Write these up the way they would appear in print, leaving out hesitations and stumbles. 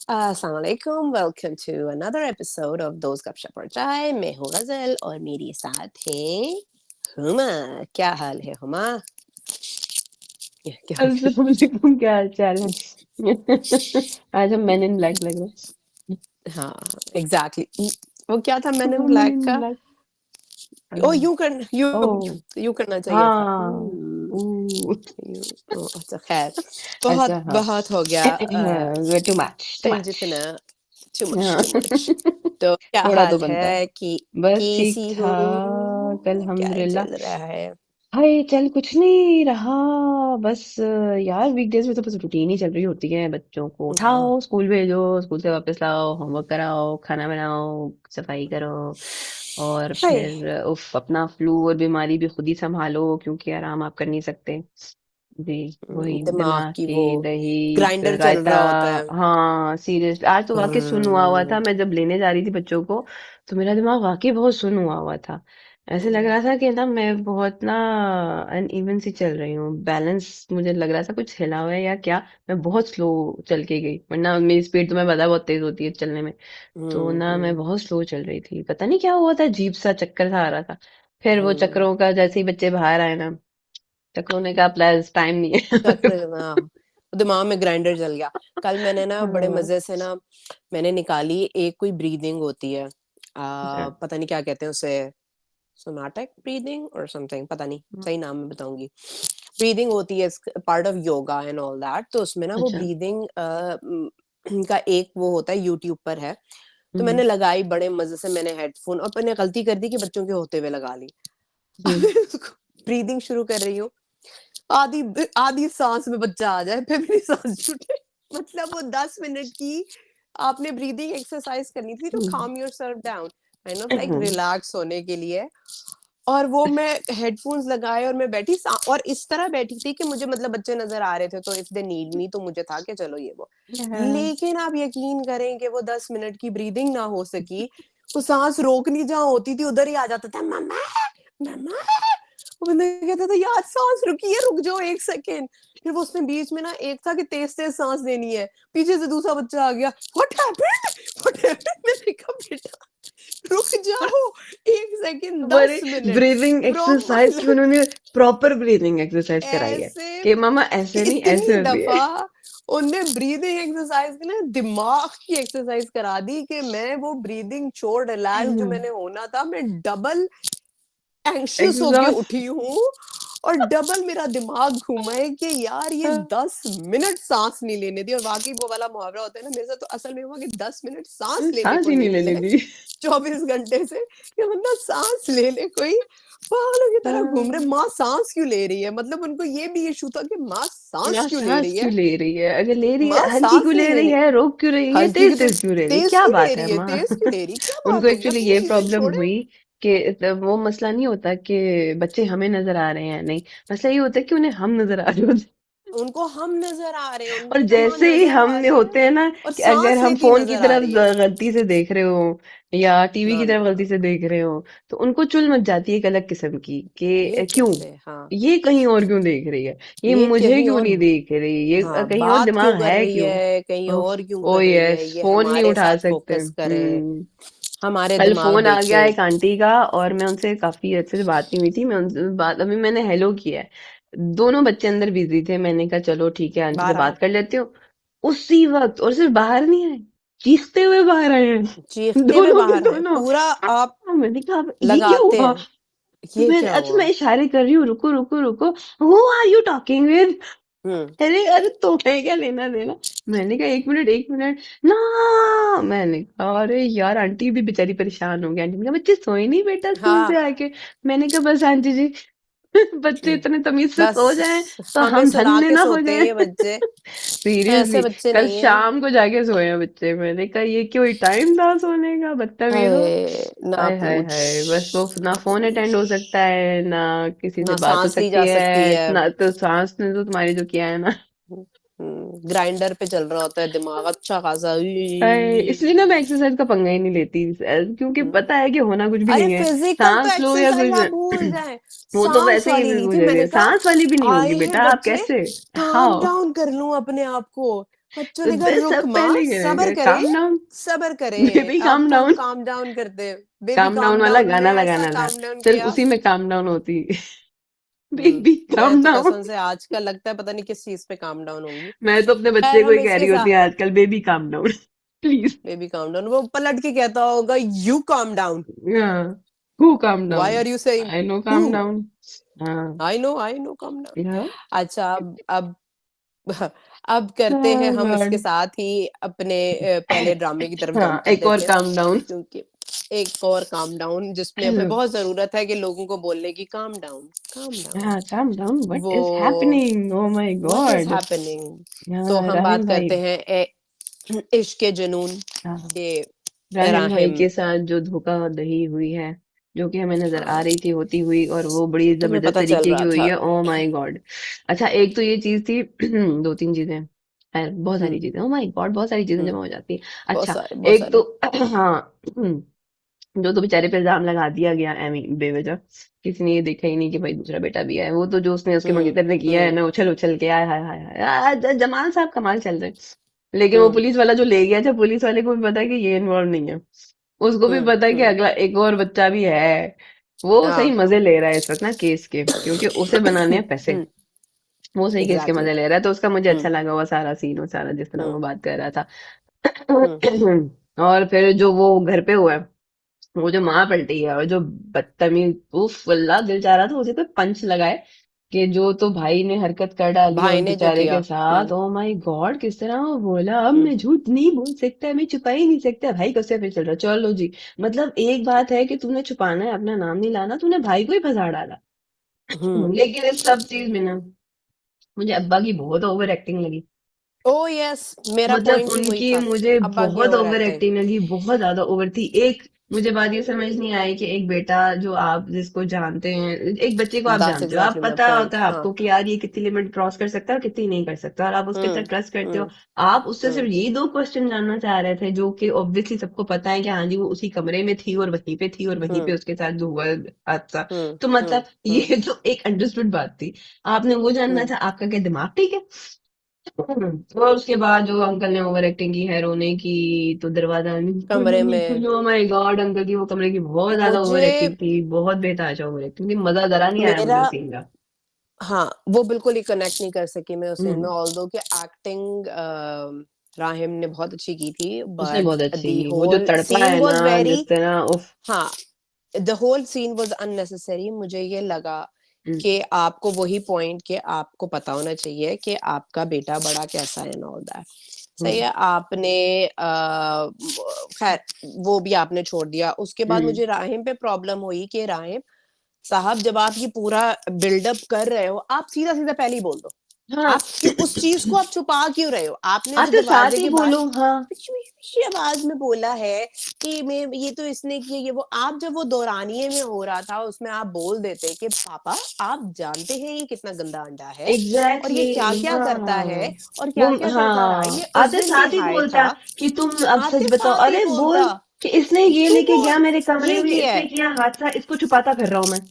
अस्सलाम वालेकुम, welcome to another episode of दोस्त गपशप और चाय। मैं हूँ गज़ल और मेरे साथ है हुमा। क्या हाल है हुमा? क्या क्या अस्सलाम वालेकुम, क्या हाल चाल है? आज हम मैन इन ब्लैक लग रहे हाँ, एग्ज़ैक्टली। वो क्या था मैन इन हैं। मैन ब्लैक इन का? ब्लैक। ओह! ओह यूँ करना चाहिए था। हाँ। ऊ यूँ ओह! अच्छा ख़ैर, बहुत अच्छा हाँ। बहुत हो गया टू मच टू मच। कंजूसना, टू मच हाँ। Too much. तो क्या थोड़ा तो हाल बनता है। है कि बस ठीक कैसी हो? ठाक क्या अल्हम्दुलिल्लाह। चल रहा है? हाय चल कुछ नहीं रहा। बस यार वीकडेज में तो बस रूटीन ही चल रही होती है। बच्चों को हाँ, उठाओ, स्कूल भेजो, स्कूल से वापस लाओ, होमवर्क कराओ, खाना बनाओ, सफाई करो, और हाय! फिर उफ अपना फ्लू और बीमारी भी खुद ही संभालो क्योंकि आराम आप कर नहीं सकते। जी। वही दिमाग दिमाग की की वो दही ग्राइंडर चल रायता। रहा होता है। हाँ सीरियस आज तो वाकई सुन्न हुआ हुँ, था। मैं जब लेने जा रही थी बच्चों को तो मेरा दिमाग वाकई बहुत सुन्न हुआ था। ऐसे लग हुँ, रहा था कि ना मैं बहुत ना अनइवन सी चल रही हूँ। बैलेंस मुझे लग रहा था कुछ हिला हुआ है या क्या। मैं बहुत स्लो चल के गई, वरना मेरी स्पीड तुम्हें पता है बहुत तेज होती है चलने में। तो हुँ, ना मैं हुँ, बहुत स्लो चल रही थी, पता नहीं क्या हुआ था, अजीब सा चक्कर सा आ रहा था। फिर वो हुँ। चक्करों का जैसे ही बच्चे बाहर आए ना, चक्करों ने कहा प्लस टाइम नहीं है। चक्र हाँ, दिमाग में ग्राइंडर चल गया। कल मैंने ना बड़े हाँ। मज़े से ना मैंने निकाली एक कोई ब्रीथिंग होती है। अच्छा। पता नहीं क्या कहते हैं उसे, सोमैटिक ब्रीथिंग और समथिंग पता नहीं, सही नाम मैं बताऊँगी। ब्रीथिंग होती है part of yoga and all that. तो उसमें ना वो अच्छा। ब्रीथिंग का एक वो होता है, यूट्यूब पर है। तो हम्म। मैंने लगाई बड़े मज़े से, मैंने हेडफ़ोन और मैंने गलती कर दी कि बच्चों के होते हुए लगा ली। हम्म। ब्रीथिंग शुरू कर रही हूँ, आधी आधी सांस में बच्चा आ जाए फिर मेरी सांस छूटे। मतलब वो 10 मिनट की आपने ब्रीदिंग एक्सरसाइज करनी थी, तो हम्म। काम yourself down, kind of like hmm. Relax होने के लिए। और वो मैं हेडफोन्स लगाए और मैं बैठी और इस तरह बैठी थी कि मुझे मतलब बच्चे नजर आ रहे थे, तो इफ दे नीड मी तो मुझे था कि चलो ये वो। हाँ। लेकिन आप यकीन करें कि वो 10 मिनट की ब्रीदिंग ना हो सकी। वो सांस रोकनी जहाँ होती थी उधर ही आ जाता था, मम्मा मम्मा। वो बंदा कहता था यार सांस रुकी है, रुक जाओ 1 सेकेंड। फिर वो उसमें बीच में ना एक था कि तेज तेज सांस लेनी है, पीछे से दूसरा बच्चा आ गया, व्हाट हैपेंड। मैंने कहा बेटा रुक जाओ 1 सेकेंड, हमारे 10 मिनट ब्रीदिंग प्रॉपर एक्सरसाइज में उन्होंने प्रॉपर ब्रीदिंग एक्सरसाइज कराई है ऐसे कि मामा ऐसे नहीं इतनी ऐसे होती है। दफा उनने ब्रीदिंग एक्सरसाइज के ना दिमाग की एक्सरसाइज करा दी कि मैं वो ब्रीदिंग छोड़ रिलैक्स जो मैंने होना था, मैं डबल एंग्शियस होके एग्जॉस्ट। उठी हूँ। और डबल मेरा दिमाग घूमा है कि यार ये 10 मिनट सांस नहीं लेने दी। और वाकई वो वाला मुहावरा होता है ना, मेरे साथ तो असल में हुआ कि 10 मिनट सांस लेने सांस को ही नहीं नहीं लेने मिले दी। 24 घंटे से, कि बंदा सांस ले ले। कोई पागलों की तरह घूम रहे, माँ सांस क्यों ले रही है, मतलब उनको ये भी इशू था कि माँ सांस यार क्यों ले सांस रही क्यों है। ले रही है, अगर ले रही माँ है हल्की सांस क्यों नहीं ले रही लेने, है, रोक क्यों रही है, हल्की की तेज तो तेज क्यों ले रही है, तेज क्या क्यों ले बात है रही है, माँ। तेज क्यों ले रही, क्या उनको बात होगी, एक्चुअली अपनी ये लीमिट प्रॉब्लम छोड़े। हुई कि वो मसला नहीं होता कि बच्चे हमें नजर आ रहे हैं, नहीं, मसला ये होता है कि उन्हें हम नजर आ रहे होते उनको हम नजर आ रहे हैं, और उनकी माँ जैसे ही नजर हम आ रही है होते हैं ना और कि अगर सांस हम लेती फोन की नजर आ तरफ रही है। गलती से देख रहे हो या टीवी ना की ना तरफ ना, गलती से देख रहे हो तो उनको चुल मच जाती है एक अलग किस्म की कि ये क्यों कैसे, हाँ, ये कहीं और क्यों देख रही है, ये ये मुझे कहीं क्यों और, नहीं देख रही, ये हाँ कहीं और बात क्यों दिमाग कर है रही क्यों। है, कहीं उफ, और क्यों ओ कर रही है, यस ये फोन नहीं हमारे उठा साथ सकते। फोकस करे, हमारे कल दिमाग फोन आ गया देखे। एक आंटी का और मैं उनसे काफी अच्छे से बात नहीं हुई थी, मैं उनसे बात अभी मैंने हेलो किया है। दोनों बच्चे अंदर बिजी थे, मैंने कहा चलो ठीक है आंटी से बाहर आओ, बात कर लेती हूँ। उसी वक्त, और सिर्फ बाहर नहीं आए, चीखते हुए बाहर आए हैं। चीखते हुए दोनों के बाहर आए दोनों। पूरा। आप मैंने कहा "अब ये क्या लगाते हुआ"। हैं, ये मैं क्या अच्छा हुआ। मैं इशारे कर रही हूँ, रुको रुको रुको, who are you talking with. Hmm, अरे अरे तुम्हें क्या लेना देना। मैंने कहा एक मिनट एक मिनट ना। मैंने कहा अरे यार आंटी भी बेचारी परेशान हो गई। आंटी ने कहा बच्चे सोए नहीं बेटा स्कूल हाँ, से आके। मैंने कहा बस आंटी जी बच्चे इतने तमीज से सो जाएं बस तो हमें हम सुला धन्य के ना हो सोते हैं जाएं। ये बच्चे, ऐसे सीरियसली बच्चे कल नहीं है। शाम को जाके सोए हैं बच्चे। मैंने कहा ये कोई टाइम था सोने का, बदतमीजों। हाय ना हाय हाय पूछ, हाय, बस वो ना ना फोन अटेंड पूछ, हो सकता है ना किसी से ना बात हो सांस ली सकती जा सकती है है। ना, तो सांस ने तो तुम्हारे जो किया है ना। ग्राइंडर पे चल रहा होता है दिमाग अच्छा खासा। इसलिए ना मैं एक्सरसाइज का पंगा ही नहीं लेती, क्योंकि हम्म, पता है कि होना कुछ भी अरे नहीं है। फिजिकल तो सांस लो या एक्सरसाइज आप भूल कुछ जाएं, वो तो सांस वैसे ही वाली ली हो थी। जाएगी, मैंने कहा सांस वाली भी नहीं होगी आए हैं बेटा, आप बच्चे, कैसे। काम हाउ। डाउन कर लूं अपने आप को। बच्चों तो ने कहा रुक सब माँ, पहले सब्र करे, काम डाउन, सब्र करे, बेबी काम आपको हम डाउन। काम डाउन करते हैं। बेबी काम डाउन काम वाला डाउन में गाना ऐसा लगाना था, काम डाउन सिर्फ किया। उसी में काम डाउन होती। बेबी मैं काम तो डाउन। कसम से आजकल लगता है पता नहीं किस चीज पे काम डाउन होंगी। मैं तो अपने बच्चे खैर को ही हम कह इसके रही होती साथ, है आजकल, baby calm down please. Baby calm down, वो पलट के कहता होगा यू काम डाउन। हाँ, who calm why down, are you saying I know who, calm down. हाँ। I know calm down. Yeah. अच्छा अब अब करते हैं Oh हम इसके God. साथ ही अपने पहले ड्रामे की तरफ जंप हाँ, कर एक और देते हैं, काम डाउन। क्योंकि एक और काम डाउन जिसमें हमें बहुत जरूरत है कि लोगों को बोलने की, काम डाउन, काम डाउन। हाँ, काम डाउन, व्हाट वो is happening, oh my what is God. Happening. तो हाँ, हम राहिम बात भाई। करते हैं इश्क के जुनून हाँ, के राहिम भाई राहिम। के साथ जो धोखाधड़ी हुई है, जो कि हमें नजर आ हाँ, रही थी होती हुई, और वो बड़ी तुम्हें जबरदस्त पता चल तरीके की रहा हुई था। है, ओ माय गॉड। अच्छा, एक तो ये चीज थी, दो तीन चीजें, खैर बहुत सारी हम्म चीजें, ओ माय गॉड, बहुत सारी चीजें हम्म जमा हो जाती है। बहुत अच्छा, सारे, बहुत एक तो सारे। हाँ, जो तो बेचारे पे इल्जाम लगा दिया गया एमी बेवजह, किसी ने ये देखा ही नहीं कि भाई दूसरा बेटा भी है, वो तो जो उसने उसके हम्म मंगेतर ने किया है हम्म ना, उछल उछल के, आय हाय हाय हाय, जमाल साहब कमाल चल रहे हैं। लेकिन वो हम्म पुलिस वाला जो ले गया, जब पुलिस वाले को भी पता है कि ये इन्वॉल्व नहीं है, उसको भी पता है कि हम्म। अगला एक और बच्चा भी है, वो सही हाँ। मजे ले रहा है इस वक्त ना केस के, क्योंकि उसे बनाने हैं पैसे। हम्म। वो सही केस के एग्जैक्टली। मजे ले रहा है, तो उसका मुझे हम्म अच्छा लगा वो सारा सीन, वो सारा जिस तरह हम्म वो बात कर रहा था। हम्म और फिर जो वो घर पे हुआ है, वो जो माँ पलटी है, और जो बदतमीज, उफ वल्ला दिल चाह रहा था उसे तो पंच लगाए, कि जो तो भाई ने हरकत कर डाली है भाई उस ने जो बेचारे किया। के साथ, ओ माय गॉड, किस तरह वो बोला, अब हम्म मैं झूठ नहीं बोल सकता, मैं छुपा ही नहीं सकता, भाई कैसे फिर चल रहा, चलो जी। मतलब एक बात है कि तुमने छुपाना है, अपना नाम नहीं लाना, तूने भाई को ही फंसा डाला। हम्म। लेकिन इस सब चीज में ना, मुझे अब्बा की बहुत ओवर एक्टिंग लगी। ओ यस, मेरा मतलब पॉइंट भी वही उनकी था। मुझे अब्बा की बहुत ओवर ओवर एक्टिंग। एक्टिंग लगी, बहुत ज्यादा ओवर थी। एक मुझे बात ये समझ नहीं आई कि एक बेटा जो आप जिसको जानते हैं, एक बच्चे को आप दैट्स जानते हो, आप एग्जैक्टली माई पता होता पॉइंट। है हाँ। आपको कि यार ये कितनी लिमिट क्रॉस कर सकता है और कितनी नहीं कर सकता, और आप उसके साथ हम्म ट्रस्ट करते हो। हम्म आप उससे सिर्फ हम्म यही दो क्वेश्चन जानना चाह रहे थे, जो कि ऑब्वियसली सबको पता है कि हाँ जी वो उसी कमरे में थी और वहीं पे थी और वहीं पे हम्म उसके साथ जो हुआ हादसा। हम्म तो हम्म मतलब हम्म ये तो एक अंडरस्टूड बात थी। आपने वो जानना हम्म। था, आपका क्या दिमाग ठीक है? और उसके बाद जो अंकल ने ओवर एक्टिंग की है रोने की, तो दरवाजा नहीं खोलो कमरे नहीं में खोलो, माय गॉड, अंकल की वो कमरे की बहुत ज्यादा ओवर मुझे, एक्टिंग थी, बहुत बेताजा ओवर एक्टिंग थी, मजा जरा नहीं आया मुझे मेरा, उस सीन का। हाँ वो बिल्कुल ही कनेक्ट नहीं कर सकी मैं उस सीन में, हम्म। ऑल्दो कि एक्टिंग राहिम ने बहुत अच्छी की थी, उसने बहुत बट अच्छी दी की, वो जो होल तड़पा सीन है ना, वाज वेरी, जिस तरह उफ। हाँ, the whole scene was unnecessary. मुझे ये लगा हम्म। कि आपको वही पॉइंट कि आपको पता होना चाहिए कि आपका बेटा बड़ा कैसा है एंड ऑल दैट। सही हम्म। है, आपने खैर वो भी आपने छोड़ दिया। उसके बाद हम्म। मुझे राहिम पे प्रॉब्लम हुई कि राहिम साहब जब आप ये पूरा बिल्डअप कर रहे हो, आप सीधा सीधा पहले ही बोल दो। हाँ। आप क्यों उस चीज को आप छुपा क्यों रहे हो? आपने हाँ, जो तो साथ दरवाजे ही के बाहर बोलो, हाँ। पिछली आवाज में बोला है कि मैं ये तो इसने किया, ये वो, आप जब वो दौरानिये में हो रहा था उसमें आप बोल देते कि पापा आप जानते हैं ये कितना गंदा अंडा है और ये एग्जैक्टली क्या exactly, क्या करता है हाँ। और वो क्या क्या करता रहा, ये हाँ, उस आते दिन भी साथ ही हाय बोलता था, कि तुम अब सच आते बताओ, साथ ही अरे बोलता बोल कि इसने ये तू लेके गया बोल मेरे कमरे ये में, किया इसने है, किया हादसा, इसको छुपाता फिर रहा हूं मैं।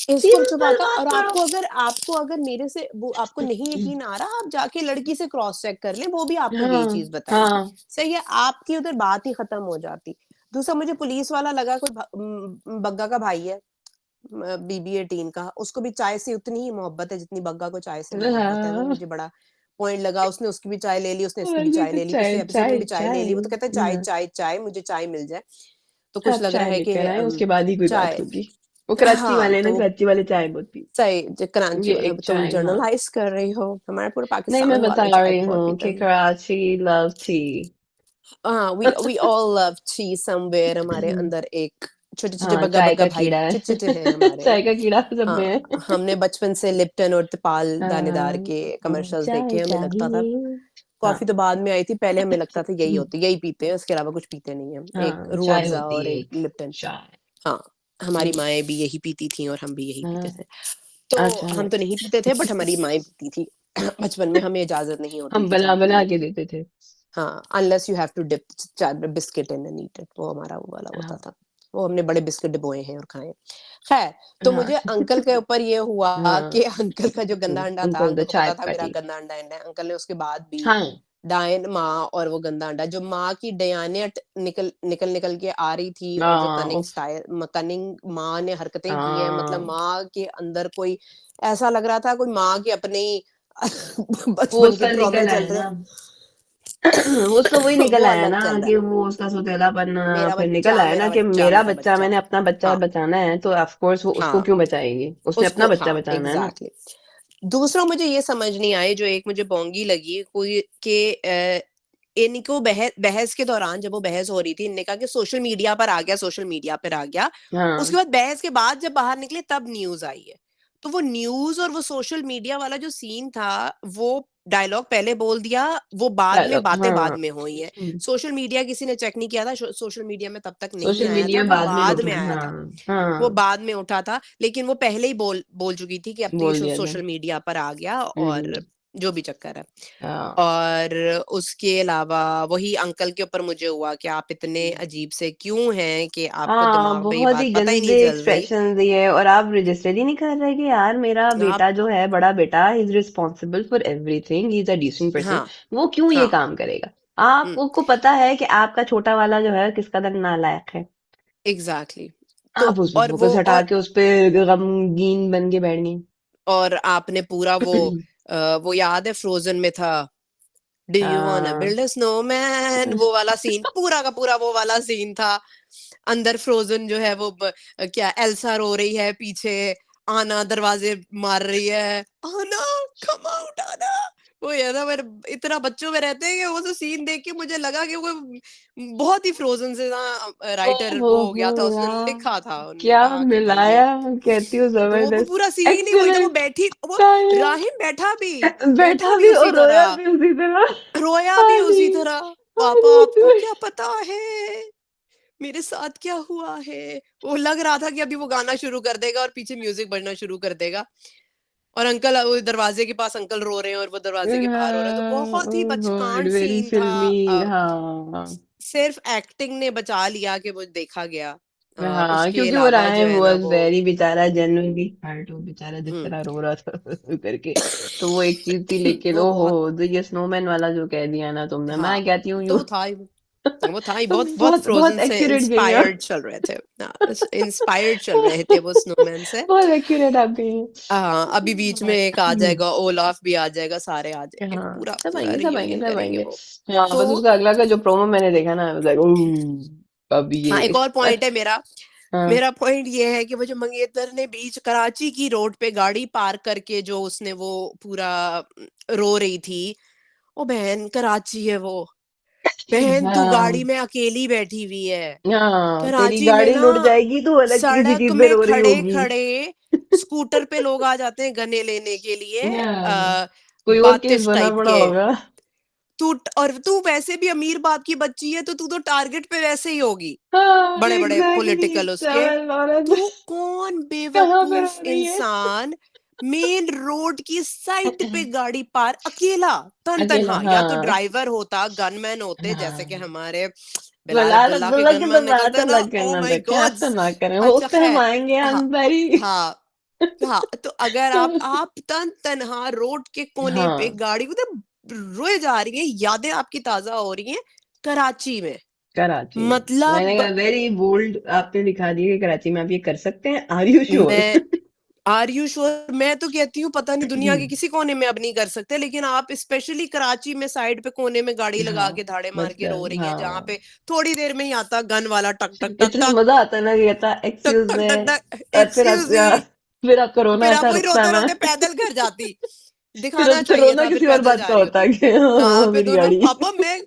इसको सिंपल छुपाता। बात और करो। आपको अगर मेरे से वो आपको नहीं यकीन आ रहा, आप जाके लड़की से क्रॉस चेक कर लें, वो भी आपको यही हाँ। चीज बताएगी। हाँ। सही है, आपकी उधर बात ही खत्म हो जाती। दूसरा मुझे पुलिस वाला लगा कोई बग्गा का भाई है, BB 18 का, उसको भी चाय से उतनी ही मोहब्बत है जितनी बग्गा को चाय से मोहब्बत है। वो हाँ। मुझे बड़ा पॉइंट लगा, उसने उसकी भी चाय ले ली, उसने इसकी और भी ये चाय तो ले ली, चाय पिछले एपिसोड में चाय भी चाय ले चाय। ली। वो तो कहता है चाय हाँ, चाय चाय, मुझे चाय मिल जाए। तो कुछ आप लग रहा चाय है कि लेकर आए, उसके बाद ही कोई बात चाय, होगी। वो कराची हाँ वाले ना, तो कराची वाले चाय बहुत पी। सही कराची ये वाला, एक तुम चाय, हाँ। जर्नलाइज कर रही हो, हमारे पूरे नहीं, मैं पाकिस्तान बता वाले चाय रही बहुत हूँ पीते कि हैं। Karachi love T. हाँ, वी ऑल लव चीज समवेयर, हमारे अंदर एक छोटे छोटे हाँ, बग्गा चाय बग्गा का भाई कीड़ा है। चिट हैं हमारे। चाय का कीड़ा सब में है। हाँ, हमने बचपन से लिप्टन और तिपाल दानेदार हाँ। के हाँ, कमर्शियल्स देखे चाय हैं, हमें लगता था। चाहिए। हाँ। कॉफी तो बाद में आई थी, पहले हमें लगता था यही होती, यही पीते हैं, उसके अलावा कुछ पीते नहीं है, एक हाँ, रूह चाय अफ़ज़ा होती और है एक एक लिप्टन। चाय। हाँ, हमारी हम्म। माएँ भी यही पीती थी और हम भी यही पीते हाँ। थे। तो अच्छा। हम तो नहीं पीते थे, बट हमारी माएँ पीती थी। बचपन में हमें इजाज़त नहीं होती हम थी बना चाय बना पीने के की। देते थे। हाँ, unless you have to dip chai biscuit in and eat it, वो हमारा वो वाला होता हाँ। था। वो हमने बड़े बिस्किट डुबोए हैं और खाए हैं। खैर, तो हाँ। मुझे अंकल के ऊपर ये हुआ हाँ। कि अंकल का जो गंदा अंडा था, अंकल द अंकल को चाय पता था मेरा पार्टी। गंदा अंडा है, अंकल ने उसके बाद भी हाँ। डायन माँ और वो गंदा अंडा, जो माँ की डयानेट निकल निकल निकल के आ रही थी, और जो हाँ, कनिंग उफ, स्टाइल कनिंग माँ ने हरकतें की है, मतलब हाँ, माँ के अंदर कोई ऐसा लग रहा था कोई माँ के अपने ही वो बचपन के उसका ट्रॉमे निकल चल आया रहे ना। वो उसका वही हैं। निकल वो आया अलग ना चल रहा कि है। वो उसका सौतेलापन फिर निकल आया ना मेरा कि बच्चा, मेरा मेरा बच्चा, बच्चा। मैंने अपना बच्चा हाँ, बचाना है, तो ऑफ कोर्स वो उसको हाँ, क्यों बचाएगी, उसने अपना उसको बच्चा हाँ, बचाना है ना। एग्ज़ैक्टली। दूसरा मुझे ये समझ नहीं आई, जो एक मुझे बोंगी लगी कोई कि इनको बहस के दौरान, जब वो बहस हो रही थी, इनने कहा कि सोशल मीडिया पर आ गया, सोशल मीडिया पर आ गया। उसके हाँ, बाद बहस के बाद जब बाहर निकले तब न्यूज़ आई है। तो वो न्यूज़ और वो सोशल मीडिया वाला जो सीन था, वो डायलॉग पहले बोल दिया, वो बाद में डायलॉग, बातें बाद हाँ। में हुई हैं। सोशल मीडिया किसी ने चेक नहीं किया था, सोशल मीडिया में तब तक नहीं सोशल आया था, मीडिया वो बाद में बाद उठा, में आया हाँ, था। वो हाँ, बाद में उठा था, लेकिन वो पहले ही बोल चुकी थी कि अब तो ये बोल दिया था। सोशल मीडिया पर आ गया, और हम्म। जो भी चक्कर है। हाँ, और उसके अलावा वही अंकल के ऊपर मुझे हुआ कि आप इतने अजीब से क्यों हैं कि आपको हाँ, दिमाग में ये बहुत ही बात पता ही गंदे नहीं चल रही। एक्सप्रेशन दिए, और आप रजिस्टर ही नहीं कर रहे कि यार मेरा आप बेटा जो है, बड़ा बेटा, is responsible for everything, he is a decent person, हाँ, वो क्यों ये हाँ, काम करेगा। हुँ, आपको पता है कि आपका छोटा वाला जो है किस कदर नालायक है, एग्ज़ैक्टली। तो आप उस पे और वो फोकस हटा के उस पे गमगीन बन के बैठ गई। और आपने पूरा वो याद है फ्रोज़न में था, डू यू वान्ना हाँ, बिल्ड अ स्नोमैन, वो वाला सीन, पूरा का पूरा वो वाला सीन था। अंदर फ्रोज़न जो है वो क्या एल्सा रो रही है, पीछे आना दरवाज़े मार रही है, "आना, कम आउट आना।" वो ये ना, मेरे इतना बच्चों में रहते हैं कि वो जो सीन देख के मुझे लगा कि वो बहुत ही फ्रोज़न से ना राइटर वो हो हो गया था, उसने यार, लिखा था, उन्होंने क्या कहा कि भाई ये मिलाया, कहती हूँ तो वो जबरदस्त। पूरा सीन ही वही था, वो एक्सीलेंट बैठी वो टाइम, राहिम बैठा बैठा भी भी उसी और रोया तरह। भी उसी तरह। रोया भी अरे, उसी तरह, पापा अरे आपको क्या पता है, मेरे साथ क्या हुआ है? वो लग रहा था कि अभी वो गाना शुरू कर देगा और पीछे म्यूज़िक बजना शुरू कर देगा, और अंकल वो दरवाज़े के पास अंकल रो रहे हैं और वो दरवाज़े के बाहर रो रहा है, तो बहुत ही बचकान वेरी सीन था। फिल्मी, हाँ। सिर्फ़ एक्टिंग ने बचा लिया कि वो देखा गया। हाँ, उसके क्योंकि वो अलावा जो रायम है ना वाज वो वेरी बेचारा, जेन्युइनली हर्ट, वो बेचारा जिस हुँ, तरह रो रहा था करके। तो वो एक चीज थी, लेकिन वो ओ बहुत हो, तो ये स्नोमैन वाला जो कह दिया ना तुमने, मैं हाँ, कहती हूँ तो यू। वो था ही वो था ही, बहुत बहुत बहुत बहुत फ्रोज़न से एक्यूरेट गई हैं। इंस्पायर्ड चल रहे थे। इंस्पायर्ड चल रहे थे वो स्नोमैन से। बहुत एक्यूरेट आप गई हैं। अभी बीच में एक आ जाएगा, ओलाफ भी आ जाएगा, सारे आ जाएंगे, हाँ, पूरा सब पूरा आएंगे, सब आएंगे, रियूनियन सब करेंगे आएंगे। वो। हाँ, तो बस उसका अगला का जो प्रोमो मैंने देखा ना, लाइक ओह, अब ये हाँ, एक और पॉइंट है अच्छा। मेरा। हाँ, मेरा पॉइंट ये है कि वो जो मंगेतर ने बीच कराची की रोड पे गाड़ी पार्क करके जो उसने वो पूरा रो रही थी, ओ बहन कराची है वो, बहन तू हाँ, गाड़ी में अकेली बैठी हुई है। हाँ, तेरी कराची में गाड़ी ना लुट जाएगी तो अलग किसी सड़क चीज पे में रो रही होगी। खड़े-खड़े स्कूटर पे लोग आ जाते हैं गन्ने लेने के लिए, हाँ, कोई और केस बातिश बना टाइप पड़ा के। होगा। तू वैसे भी अमीर बाप की बच्ची है, तो तू तो टारगेट पे वैसे ही होगी, हाँ, बड़े-बड़े एग्जैक्टली, पॉलिटिकल उसके। चवल औरत तू कौन कहाँ पे रो बेवकूफ रही है। इंसान मेन रोड की साइड पे गाड़ी अकेला, अकेला, तन-तन्हा, या तो हाँ, ड्राइवर होता, गनमैन होते जैसे कि हाँ। हमारे बिलाल बिलाल अब्दुल्ला के अब्दुल्ला की तो गनमैन बात निकलते ना, अलग ओह करना माय रखे, आप तो गॉड्स। ना करें, वो उस अच्छा पे हम खैर, आएंगे हाँ, अंसारी। हाँ, हाँ, तो अगर आप तन-तन्हा रोड के कोने पे हाँ, गाड़ी मतलब रोए जा रही हैं, यादें आपकी ताज़ा हो रही हैं, कराची में। कराची में। मैंने मतलब कहा वेरी बोल्ड, आपने दिखा दिया कि कराची में आप ये कर सकते हैं, आर यू श्योर। मैं आर यू श्योर? मैं तो कहती हूँ पता नहीं दुनिया के किसी कोने में अब नहीं कर सकते, लेकिन आप स्पेशली कराची में साइड पे कोने में गाड़ी लगा हाँ, के धाड़े मार बच के रो कर, रही हैं, जहाँ हाँ। पे थोड़ी देर में ही आता गन वाला, टक टक टक इतना टक मजा आता है ना, ये था टक एक्सक्यूज टक में, टक टक, और एक्सक्यूज मी, फिर आपका रोना फिर आप ऐसा वही रुकता है रोते मैं। रोते पैदल घर जाती। फिर दिखाना फिर चाहिए रोना था, फिर किसी और पैदल बात जा का रही होता है होती। कि हाँ, फिर मेरी दोनों गाड़ी। पापा मैं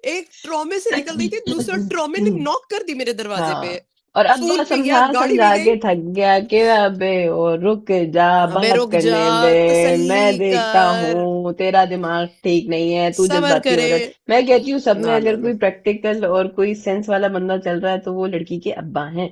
एक ट्रॉमे से निकल रही थी, दूसरा ट्रॉमे ने नॉक कर दी मेरे दरवाजे पे। हाँ, और अब्बा फूल पी गया, समझा गाड़ी भी समझा गई। के थक गया कि अबे और रुक जा, अबे बात रुक जा, करने दे, मैं तसल्ली देखता कर, हूँ तेरा दिमाग ठीक नहीं है, तू सबर जज्बाती हो करे। रहा है। मैं कहती हूँ सब में ना, ना, अगर ना। कोई प्रैक्टिकल और कोई सेंस वाला बंदा चल रहा है तो वो लड़की के अब्बा हैं।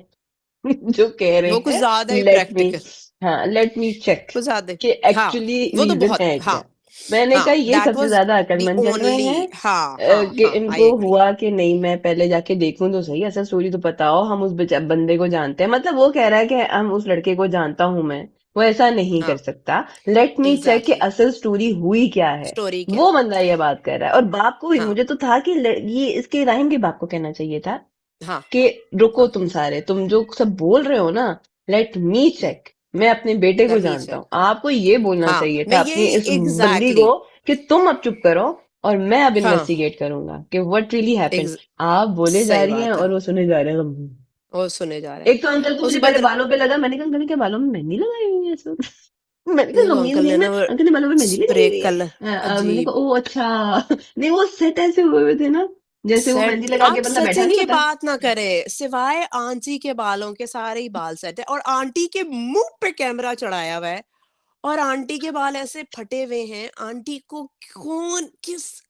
जो कह रहे वो कुछ हैं ज़्यादा ही लेट मी, प्रैक्टिकल, हाँ, लेट मी चेक कुछ ज़्यादा कि हाँ, एक्चुअली वो तो रीजन बहुत है क्या। हाँ, मैंने कहा हाँ, ये दैट सबसे वाज़ ज्यादा द अकलमंद जन रहे हैं, ओनली हाँ, हाँ, कि हाँ, आई इनको एग्री। हुआ कि नहीं, मैं पहले जाके देखूं तो सही, असल स्टोरी तो बताओ, हम उस बंदे को जानते हैं, मतलब वो कह रहा है कि हम उस लड़के को जानता हूं मैं, वो ऐसा नहीं कर हाँ सकता। लेट मी चेक कि एग्जैक्टली असल स्टोरी हुई क्या है। स्टोरी क्या वो है। बंदा ये बात कर रहा है, और बाप को भी हाँ मुझे तो था कि ये इसके राहिम के बाप को कहना चाहिए था हाँ कि रुको, हाँ तुम सारे तुम जो सब बोल रहे हो ना, लेट मी हम्म, चेक, मैं अपने बेटे को लमी जानता चेक। हूँ। आपको ये बोलना हाँ चाहिए मैं था अपनी यही इस बंदी एग्जैक्टली को कि तुम अब चुप करो और मैं अब हाँ इन्वेस्टिगेट करूंगा कि व्हाट रियली हैपेंड। ex- आप बोले जा सही रही हैं बात है। और वो सुने जा रहे हैं। और सुने जा रहे हैं। एक तो अंकल को मुझे उसके पहले बाद बालों पे लगा, मैंने कहा अंकल ने क्या बालों में मेहंदी लगाई हुई है ऐसा? मैंने नहीं कहा वो गमीज अंकल नहीं ने ना, ना वो अंकल ने बालों में मेहंदी लगाई स्प्रे हुई है। कलर मैंने अजीब कहा ओ अच्छा। नहीं वो सेट ऐसे हुए हुए थे ना, जैसे वो मेहंदी सेट। लगा के आप बंदा बैठा सेटिंग नहीं की होता। बात ना करें, सिवाय आंटी के बालों के सारे ही बाल सेट है और आंटी के मुंह पे कैमरा चढ़ाया हुआ है और आंटी के बाल ऐसे फटे हुए हैं। आंटी को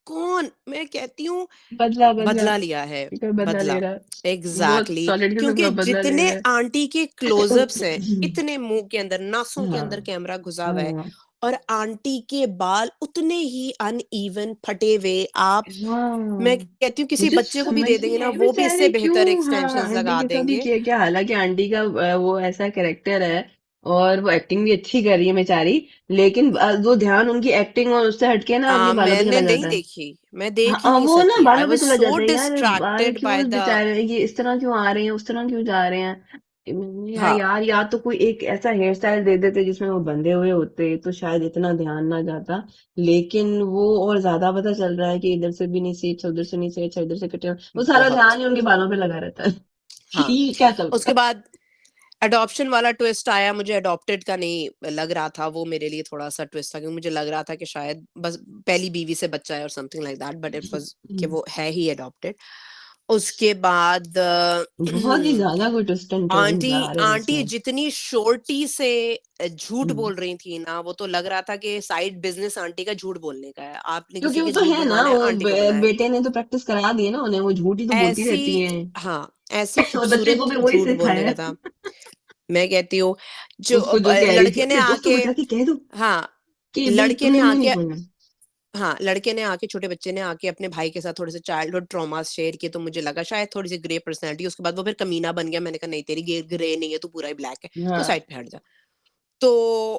कौन मैं कहती हूँ बदला बदला, बदला लिया है। कोई बदला ले बदला रहा है, बहुत एग्जैक्टली सॉलिड किस्म क्योंकि का बदला ले जितने रहा आंटी के है। क्लोजअप्स हैं, इतने मुंह के अंदर नासों के अंदर हाँ कैमरा घुसा हुआ है हाँ और आंटी के बाल उतने ही अनइवन फटे हुए। आप मैं हाँ। कहती हूँ किसी मुझे बच्चे को भी समझ दे नहीं देंगे ना आई वो भी इससे बेचारे बेहतर क्यों, हाँ एक्सटेंशंस आंटी लगा के साथ ही देंगे। किया क्या, हालांकि आंटी का वो ऐसा कैरेक्टर है और वो एक्टिंग भी अच्छी कर रही है बेचारी, लेकिन वो ध्यान उनकी एक्टिंग और उससे हटके ना अपने बालों पे मैंने चला नहीं जाता है। देखी, मैं देख ही हाँ नहीं वो ना सकी। आई बालों पे वाज चला सो जाता है यार, बाल डिस्ट्रैक्टेड क्यों बाय इस द बेचारे ये इस तरह क्यों आ रहे हैं, उस तरह क्यों जा रहे हैं। मैंने यार हाँ यार या तो कोई एक ऐसा हेयर स्टाइल दे देते जिसमें वो बंधे हुए होते तो शायद इतना ध्यान ना जाता। लेकिन वो और ज्यादा पता चल रहा है कि इधर से भी नहीं सही अच्छा, उधर से नहीं सही अच्छा, इधर से कटे हुए। वो सारा बहुत। ध्यान ही उनके बालों पे लगा रहता है। हाँ कि क्या चल रहा उसके बाद अडॉप्शन वाला ट्विस्ट आया। मुझे अडॉप्टेड का नहीं लग रहा था, वो मेरे लिए थोड़ा सा ट्विस्ट था क्योंकि मुझे लग रहा था कि शायद बस पहली बीवी से बच्चा है और something like that, but it was है। कि वो है ही अडॉप्टेड। उसके बाद बहुत ही ज्यादा कोई ट्विस्ट एंड टर्न्स आंटी आ रहे हैं आंटी इसमें। जितनी शोरटी से झूठ हम्म। बोल रही थी ना, वो तो लग रहा था कि साइड बिजनेस आंटी का झूठ बोलने का है। आपने क्योंकि किसी वो के तो झूठ है ना, बनवाने हैं, वो आंटी को बनाए। बेटे ने तो प्रैक्टिस करा दी है ना उन्हें, वो झूठ ही तो बोलती ऐसी रहती है। हाँ ऐसी और बच्चे को खूबसूरत भी वही झूठ बोलने सिखाया का है। था। मैं कहती हूँ जो उसको जो कह रही थी लड़के ने अपने दोस्तों आके को जाके कह दो हाँ कि भाई लड़के ने तुमने मुंह नहीं आके खोलना। हाँ लड़के ने आके छोटे बच्चे ने आके अपने भाई के साथ थोड़े से चाइल्डहुड ट्रॉमा शेयर किए, तो मुझे लगा शायद थोड़ी सी ग्रे पर्सनैलिटी। उसके बाद वो फिर कमीना बन गया। मैंने कहा नहीं तेरी ग्रे नहीं है, तू पूरा ही ब्लैक है, तो हाँ साइड पे हट जा। तो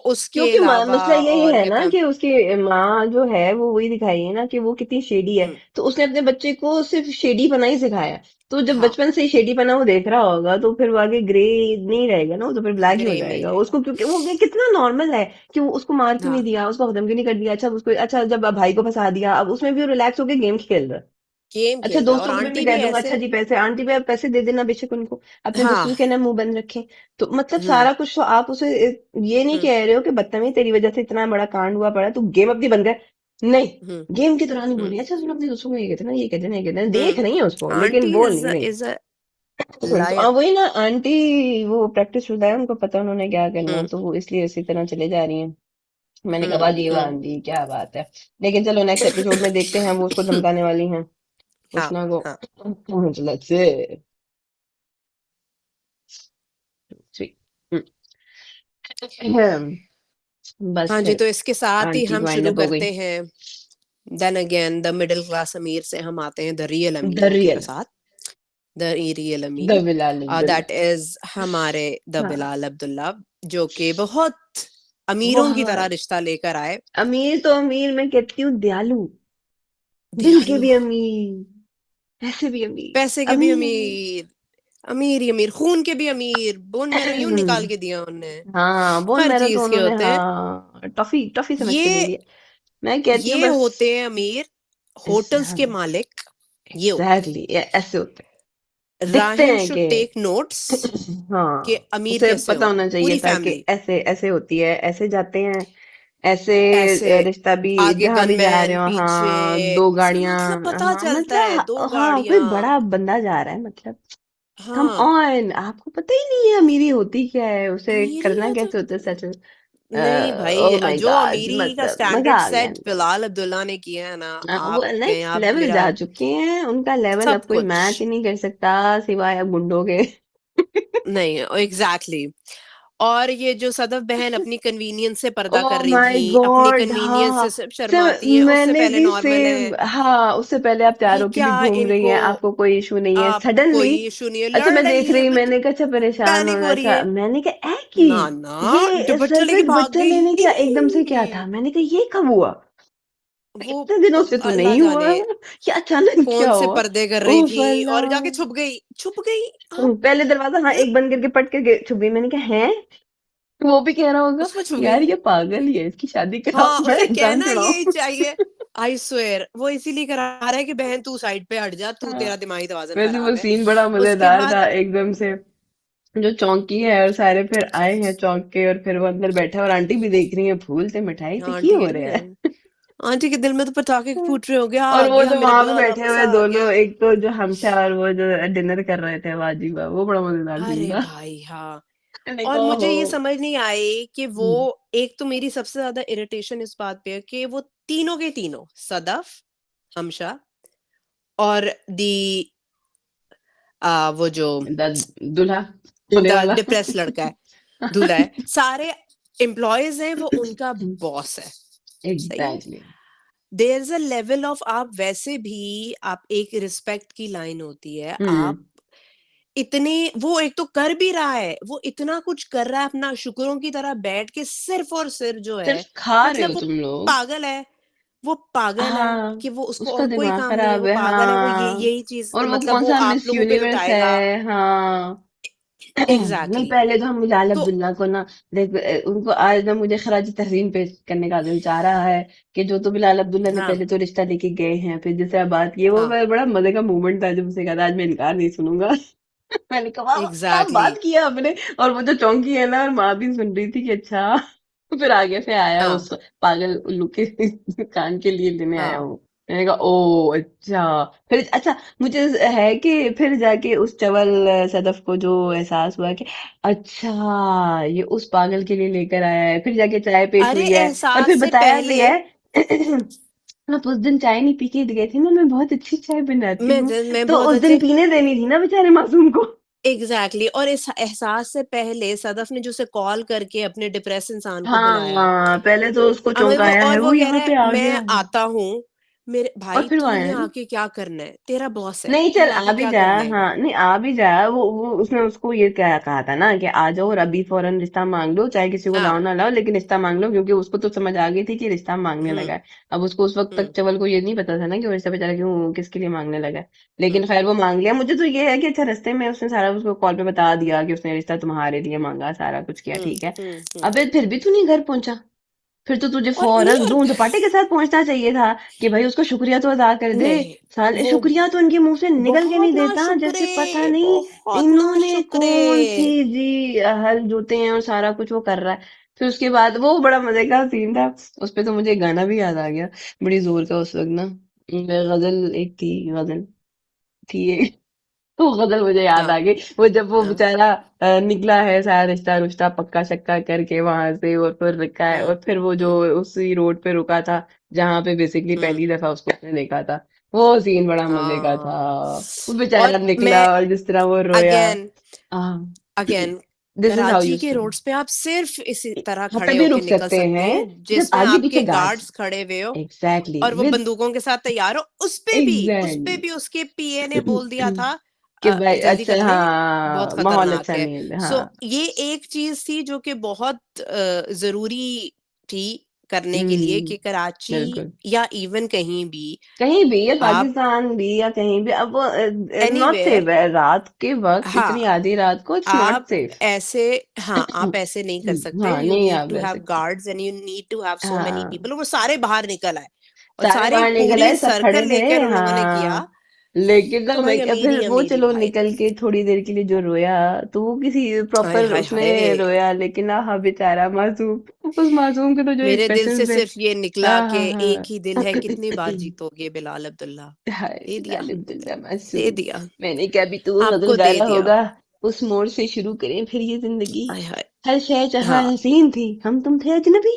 उसके क्योंकि अलावा मसला यही और है क्या ना था। कि उसकी माँ जो है वो वही दिखाई है ना कि वो कितनी शेडी है, हम्म, तो उसने अपने बच्चे को सिर्फ शेडी पना ही सिखाया। तो जब हाँ बचपन से ही शेडी पना वो देख रहा होगा तो फिर वो आगे ग्रे नहीं रहेगा ना, वो तो फिर ब्लैक ही हो ग्रे में ही जाएगा रहेगा। उसको, क्योंकि वो कितना नॉर्मल है कि वो उसको मार क्यों नहीं हाँ दिया, उसको खत्म क्यों नहीं कर दिया। अच्छा उसको, अच्छा जब भाई को फंसा दिया अब उसमें भी वो रिलैक्स होकर गेम खेल रहा है। गेम अच्छा खेल रहा है और दोस्तों को भी मैं आंटी कह भी दूंगा अच्छा ऐसे। जी पैसे, आंटी भी आप पैसे दे देना बेशक उनको, अपने हाँ दोस्तों के ना मुंह बंद रखें। तो मतलब हम्म सारा कुछ तो आप उसे ये नहीं हम्म कह रहे हो कि बदतमीज तेरी वजह से इतना बड़ा कांड हुआ पड़ा, तू गेम अपनी बंद कर। नहीं, हम्म गेम की दौरान ही हम्म बोली अच्छा तुम अपने दोस्तों को ये कहते ना, ये कहते ना, ये कहते ना, देख रही है उसको लेकिन आंटी बोल नहीं रही। इज अ तो लायर। वही ना आंटी, वो प्रैक्टिस शुदा है, उनको पता उन्होंने क्या करना, हम्म तो वो इसलिए इसी तरह चले जा रही हैं। मैंने कहा वाह जी वाह हम्म आंटी क्या बात है। लेकिन चलो नेक्स्ट एपिसोड में देखते हैं वो उसको धमकाने वाली हैं हाँ उष्णा को। हाँ लेट्स से स्वीट। बस हाँ जी। फिर तो इसके साथ ही आंटी हम वाइंड शुरू अप हो गई। करते हैं then again the middle class अमीर से हम आते हैं द रियल द अमीरों के रियल, साथ। द रियल द अमीर बिलाल अब्दुल्ला। दैट इज हमारे द हाँ बिलाल अब्दुल्ला, जो कि बहुत अमीरों की तरह बहुत रिश्ता लेकर आए। अमीर, तो अमीर मैं कहती हूँ दयालु, दिल के दयालु, भी अमीर, पैसे भी पैसे अमीर, के भी अमीर। अमीर, अमीर ही अमीर, खून के भी अमीर, बोन मैरो यूं निकाल के दिया उनने। हाँ बोन हर मैरो तो चीज के उन्होंने होते हैं। हाँ टॉफी टॉफी समझ के ले ये लिया। मैं कहती हूँ ये बस होते हैं अमीर, होटल्स हाँ के मालिक ये होते हैं। एग्जैक्टली ऐसे होते हैं, दिखते राहिम हैं शुड कि टेक नोट्स कि हाँ अमीर उसे कैसे पता हों। होना चाहिए पूरी था कि फैमिली ऐसे ऐसे होती है, ऐसे जाते हैं, ऐसे ऐसे, रिश्ता भी आगे जहां भी जा रहे गनमैन हो, पीछे, हाँ दो गाड़ियां। मतलब पता हाँ चलता है दो मतलब हाँ कोई गाड़ियां। बड़ा बंदा जा रहा है मतलब। कम हाँ ऑन, आपको पता ही नहीं है अमीरी होती क्या है, उसे अमीरी करना का तो कैसे होता है सेटल। नहीं ओ भाई, माय जो गॉड अमीरी का मतलब मजा स्टैंडर्ड आ गया सेट अंदर। बिलाल अब्दुल्ला ने किया है ना, वो आप कहें नेक्स्ट आप लेवल मेरा जा चुके हैं, उनका लेवल अब सब कोई मैच कुछ। ही नहीं कर सकता सिवाय अब गुंडों के। नहीं एग्जैक्टली exactly. और ये जो सदफ बहन अपनी कन्वीनियंस से पर्दा कर ओह रही माय थी, अपनी गॉड, हाँ कन्वीनियंस हाँ। से सिर्फ सर शर्माती हैं, उससे मैंने पहले भी नॉर्मल सेम, है। हाँ उससे पहले आप तैयार ये होके भी क्या घूम रही इनको, हैं, आपको कोई इशू नहीं है, आपको सडनली कोई इशू नहीं है, अच्छा लड़ मैं देख रही है, रही, मैं मैंने कहा अच्छा परेशान पैनिक होना, हो रही अच्छा है। मैंने कहा ऐ की ना ना, ये दुपट्टा सर पे लेके भाग दुपट्टा लेने क्या एकदम से क्या गई। था, मैंने कहा ये कब हुआ, वो इतने दिनों से तो अल्लाह नहीं हुआ, जाने क्या अचानक क्या कौन से हुआ। पर्दे कर रही उफ थी, और अल्लाह। जाके छुप गई, छुप गई। हाँ, पहले दरवाजा हाँ एक बंद करके पट के छुप गई, मैंने कहा है, वो भी कह रहा होगा उसमें छुप यार गई। ये पागल ही है, इसकी शादी कराओ, हाँ, मैं उसे जान कहना यही छुड़ाऊं। चाहिए। आई स्वेयर वो इसीलिए करा रहा है कि बहन तू साइड पे हट जा, तू हाँ, तेरा दिमागी तवाज़ुन वैसे वो खराब है। सीन बड़ा उसके मजेदार बाद था एकदम से, जो चौंकी है और सारे फिर आए हैं चौंक के, और फिर वो अंदर बैठा है और आंटी भी देख रही है, फूल ते मिठाई ते हाँ, की आंटी हो कह रही रहा है, है। आंटी के दिल में तो पटाखे फूट रहे हो, गया और आ वो गया जो मेरे वहां पे प्यार का बैठे हुए मजा आ दोनों, गया। एक तो जो हमशा और वो जो डिनर कर रहे थे वाजी बा, वो बड़ा मजेदार सीन अरे था। भाई हाँ। मैंने और कहा मुझे हो। ये समझ नहीं आई कि वो, हम्म, एक तो मेरी सबसे ज्यादा इरिटेशन इस बात पे है कि वो तीनों के तीनों, सदफ, हमशा और वो जो दूल्हा होने वाला। डिप्रेस लड़का है, दूल्हा है, सारे एम्प्लॉयज हैं, वो उनका बॉस है। सही है। Exactly. There is a level of, आप वैसे भी, आप एक रिस्पेक्ट की लाइन होती है, हम्म। आप इतने, वो एक तो कर भी रहा है, वो इतना कुछ कर रहा है अपना शुक्रों की तरह बैठ के, सिर्फ और सिर्फ जो है, सिर्फ खा रहे हो मतलब वो तुम लोग। पागल है, वो पागल है हाँ, कि वो, उसको उसका और कोई दिमाग काम नहीं है, खराब वो है, पागल है, वो ये हाँ। यही चीज, और वो मतलब कौन वो सा आप मिस लोगों पे यूनिवर्स लुटाएगा। है, हाँ। नहीं एग्जैक्टली पहले तो हम बिलाल तो अब्दुल्ला को ना, देख उनको आज ना मुझे खराज तहसीन पेश करने का दिल चाह रहा है, कि जो तो बिलाल अब्दुल्ला ने हाँ पहले तो रिश्ता लेके गए हैं, फिर जैसे अब बात की, वो हाँ बड़ा मजे का मोमेंट था जब उसे कहा था आज मैं इनकार नहीं सुनूंगा। मैंने कहा वाह क्या एग्जैक्टली बात किया आपने। और वो जो चौंकी है ना, और माँ भी सुन रही थी कि अच्छा। फिर आगे से आया हाँ उस पागल उल्लू के कान के लिए लेने आया हाँ हूँ। मैंने कहा ओ अच्छा। फिर अच्छा मुझे है कि फिर जाके उस चवल सदफ को जो एहसास हुआ कि अच्छा ये उस पागल के लिए लेकर आया है, फिर जाके चाय पेश अरे हुई है, और एहसास फिर से बताया भी पहले, है। आप उस दिन चाय नहीं पी के गए थे ना, मैं बहुत अच्छी चाय बनाती हूँ, मैं तो बहुत उस दिन अच्छे, पीने देनी थी ना बेचारे मासूम को। एग्जैक्टली और इस एहसास से पहले सदफ ने जो उसे कॉल करके अपने डिप्रेस इंसान को बुलाया, हाँ पहले तो उसको चौंकाया है, और वो वो कह यहाँ रहा पे है आ गया, मैं आता हूँ, मेरे और भाई फिर वो तू आया है यहाँ ना। आके क्या करना है, तेरा बॉस है, नहीं तू चल यहाँ आ आके भी क्या जा, कर हाँ लेगा। नहीं आ भी जा, वो उसने उसको ये क्या कहा था ना कि आ जाओ और अभी फौरन रिश्ता मांग लो, चाहे किसी को लाओ हाँ ना लाओ लेकिन रिश्ता मांग लो, क्योंकि उसको तो समझ आ गई थी कि रिश्ता मांगने हम्म लगा है। अब उसको उस वक्त तक हम्म चवल को ये नहीं पता था ना कि वो रिश्ता बेचारा क्यों किसके लिए मांगने लगा है। लेकिन हम्म खैर वो मांग लिया। मुझे तो ये है कि अच्छा रास्ते में उसने सारा उसको कॉल पे बता दिया कि उसने रिश्ता तुम्हारे लिए मांगा, सारा कुछ किया, ठीक है। हम्म। अबे फिर भी तू नहीं घर पहुंचा, फिर तो तुझे और नहीं, फौरन और धूम धपाटे के साथ पहुंचना चाहिए था कि भाई उसको शुक्रिया तो अदा कर दे। नहीं, साले वो शुक्रिया तो इनके मुंह से निकल के नहीं बहुत ना देता, जैसे शुक्रे, पता नहीं बहुत ना इन्होंने शुक्रे। कौन सी जी हल जोते हैं, और सारा कुछ वो कर रहा है। फिर उसके बाद वो बड़ा मजे का सीन था, उस पे तो मुझे एक गाना भी याद आ गया, बड़ी जोर का उस वक्त ना, गजल एक थी, गजल थी एक, तो गजल मुझे याद आ हाँ गई। वो जब वो हाँ बेचारा निकला है सारा रिश्ता रुश्ता पक्का शक्का करके वहां से, और फिर रुका है, हम्म और फिर वो जो हम्म उसी रोड पे रुका था जहां पे बेसिकली हम्म पहली दफा उसको उसने देखा था, वो सीन बड़ा मजे का था। हाँ। वो और बेचारा निकला मैं और जिस तरह वो रोया। Again again this is how Karachi you के स्टोरी। रोड्स पे आप सिर्फ इसी तरह यहाँ पे खड़े भी होके रुक निकल सकते सकते हैं हैं जब जिसमें आगे पीछे आपके गार्ड्स। गार्ड्स खड़े हुए हो, एग्जैक्टली और वो विद बंदूकों के साथ तैयार हो। उस पे एग्जैक्टली। भी उसके पीए ने बोल दिया था कि भाई जल्दी अच्छा कर ले, बहुत हाँ माहौल खतरनाक अच्छा है। नहीं है, सो हाँ। ये एक चीज थी जो कि बहुत जरूरी थी करने के लिए हम्म। कि कराची बिल्कुल। या इवन कहीं भी कहीं भी या आप पाकिस्तान भी या कहीं भी, अब वो नॉट सेफ एनीवेयर, है रात के वक्त, इतनी हाँ, आधी रात को, इट्स नॉट आप सेफ। ऐसे, हाँ आप ऐसे नहीं कर सकते, हाँ यू नहीं नीड आप टू रह हैव सकते। Guards and you need to have so many हाँ पीपल। वो सारे बाहर निकल आए और सारे सारे बाहर निकल पूरी आए, सब खड़े सर्कल थे, लेकर उन लोगों ने किया। हाँ। लेकिन ना तो मैं भाई अमीरी फिर वो अमीरी चलो भाई, निकल के थोड़ी देर के लिए जो रोया, तो वो किसी हाय प्रॉपर हाय उसमें हाय, रोया, लेकिन हाँ बेचारा मासूम, उस मासूम के तो जो मेरे दिल एक्सप्रेशन से थे। सिर्फ ये निकला हाँ कि हाँ एक ही दिल हाँ। है, कितनी बार जीतोगे बिलाल अब्दुल्ला। हाय दे दिया, बिलाल अब्दुल्ला दे मासूम। दिया, मैंने क्या भी तू गजल आपको दे गाना दिया। होगा, उस मोड़ से शुरू करें फिर ये जिंदगी, हाय हाय, हर शय जहां हाँ हसीन थी, हम तुम थे अजनबी।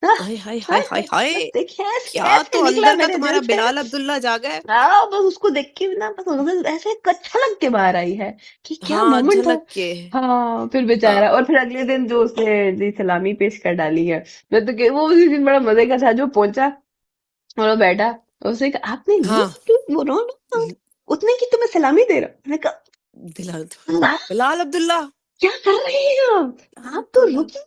आह, हाय हाय हाय हाय हाय हाय, हाय, बस देखिए ऐसे क्या ऐसे तो निकला अंदर का मेरे दिल तुम्हारा से। बिलाल अब्दुल्ला जागा है। हाँ बस उसको देख के ना बस गजल ऐसे छलक के बाहर आई है कि क्या हाँ, मोमेंट था। झलक के। हाँ फिर बेचारा, हाँ और फिर अगले दिन जो उसने जी सलामी पेश कर डाली है, मैं तो वो उसी दिन बड़ा मजे का था, जो पहुंचा और वो बैठा, उसने कहा आपने ली हाँ, क्यों बोल रहा हूँ उतने की तो मैं सलामी दे रहा हूँ। मैंने कहा बिलाल "वाह, बिलाल अब्दुल्ला। क्या कर रहे हैं आप तो अब्दुल्ला, रुकिए।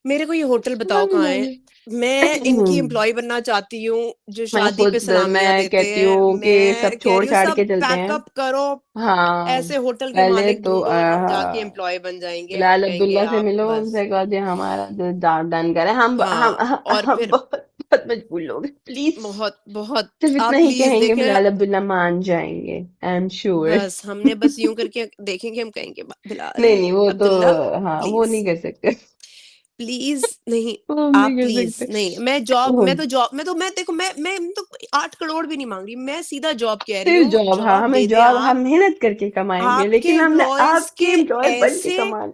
मेरे को ये होटल बताओ सलामी कहाँ दे है। रहे मैं इनकी एम्प्लॉय बनना चाहती हूँ, जो मैं शादी पे खुद सलामियां मैं देते कहती हैं। हूँ कि सब मैं कह छोड़ रही हूँ छाड़ के सब चलते हैं। पैकअप करो, हाँ ऐसे होटल के पहले मालिक तो ढूंढो, हम जाके एम्प्लॉय बन जाएंगे। हम बिलाल कहेंगे अब्दुल्ला से आप मिलो, बस। उनसे कहो जी हमारा जो डन करे, हाँ, और हम फिर बहुत बहुत मजबूर लोग हैं, प्लीज बहुत बहुत सिर्फ इतना आप ही प्लीज कहेंगे, देखें। बिलाल अब्दुल्ला मान जाएंगे, आई एम श्योर। बस हमने बस यूं करके देखेंगे, हम कहेंगे बिलाल नहीं नहीं वो तो, अब्दुल्ला हाँ वो प्लीज, नहीं कर सकते। प्लीज नहीं। वो हम नहीं आप कर प्लीज सकते। नहीं, मैं देखो, मैं तो 8 करोड़ भी नहीं मांग रही, मैं सीधा जॉब कह रही सिर्फ हूँ। जॉब, हाँ जॉब हमें दे दें जॉब, हम आप, मेहनत करके कमाएंगे आपके लेकिन हमने एम्प्लॉयज आपके के एम्प्लॉय बन के ऐसे कमाना। मैं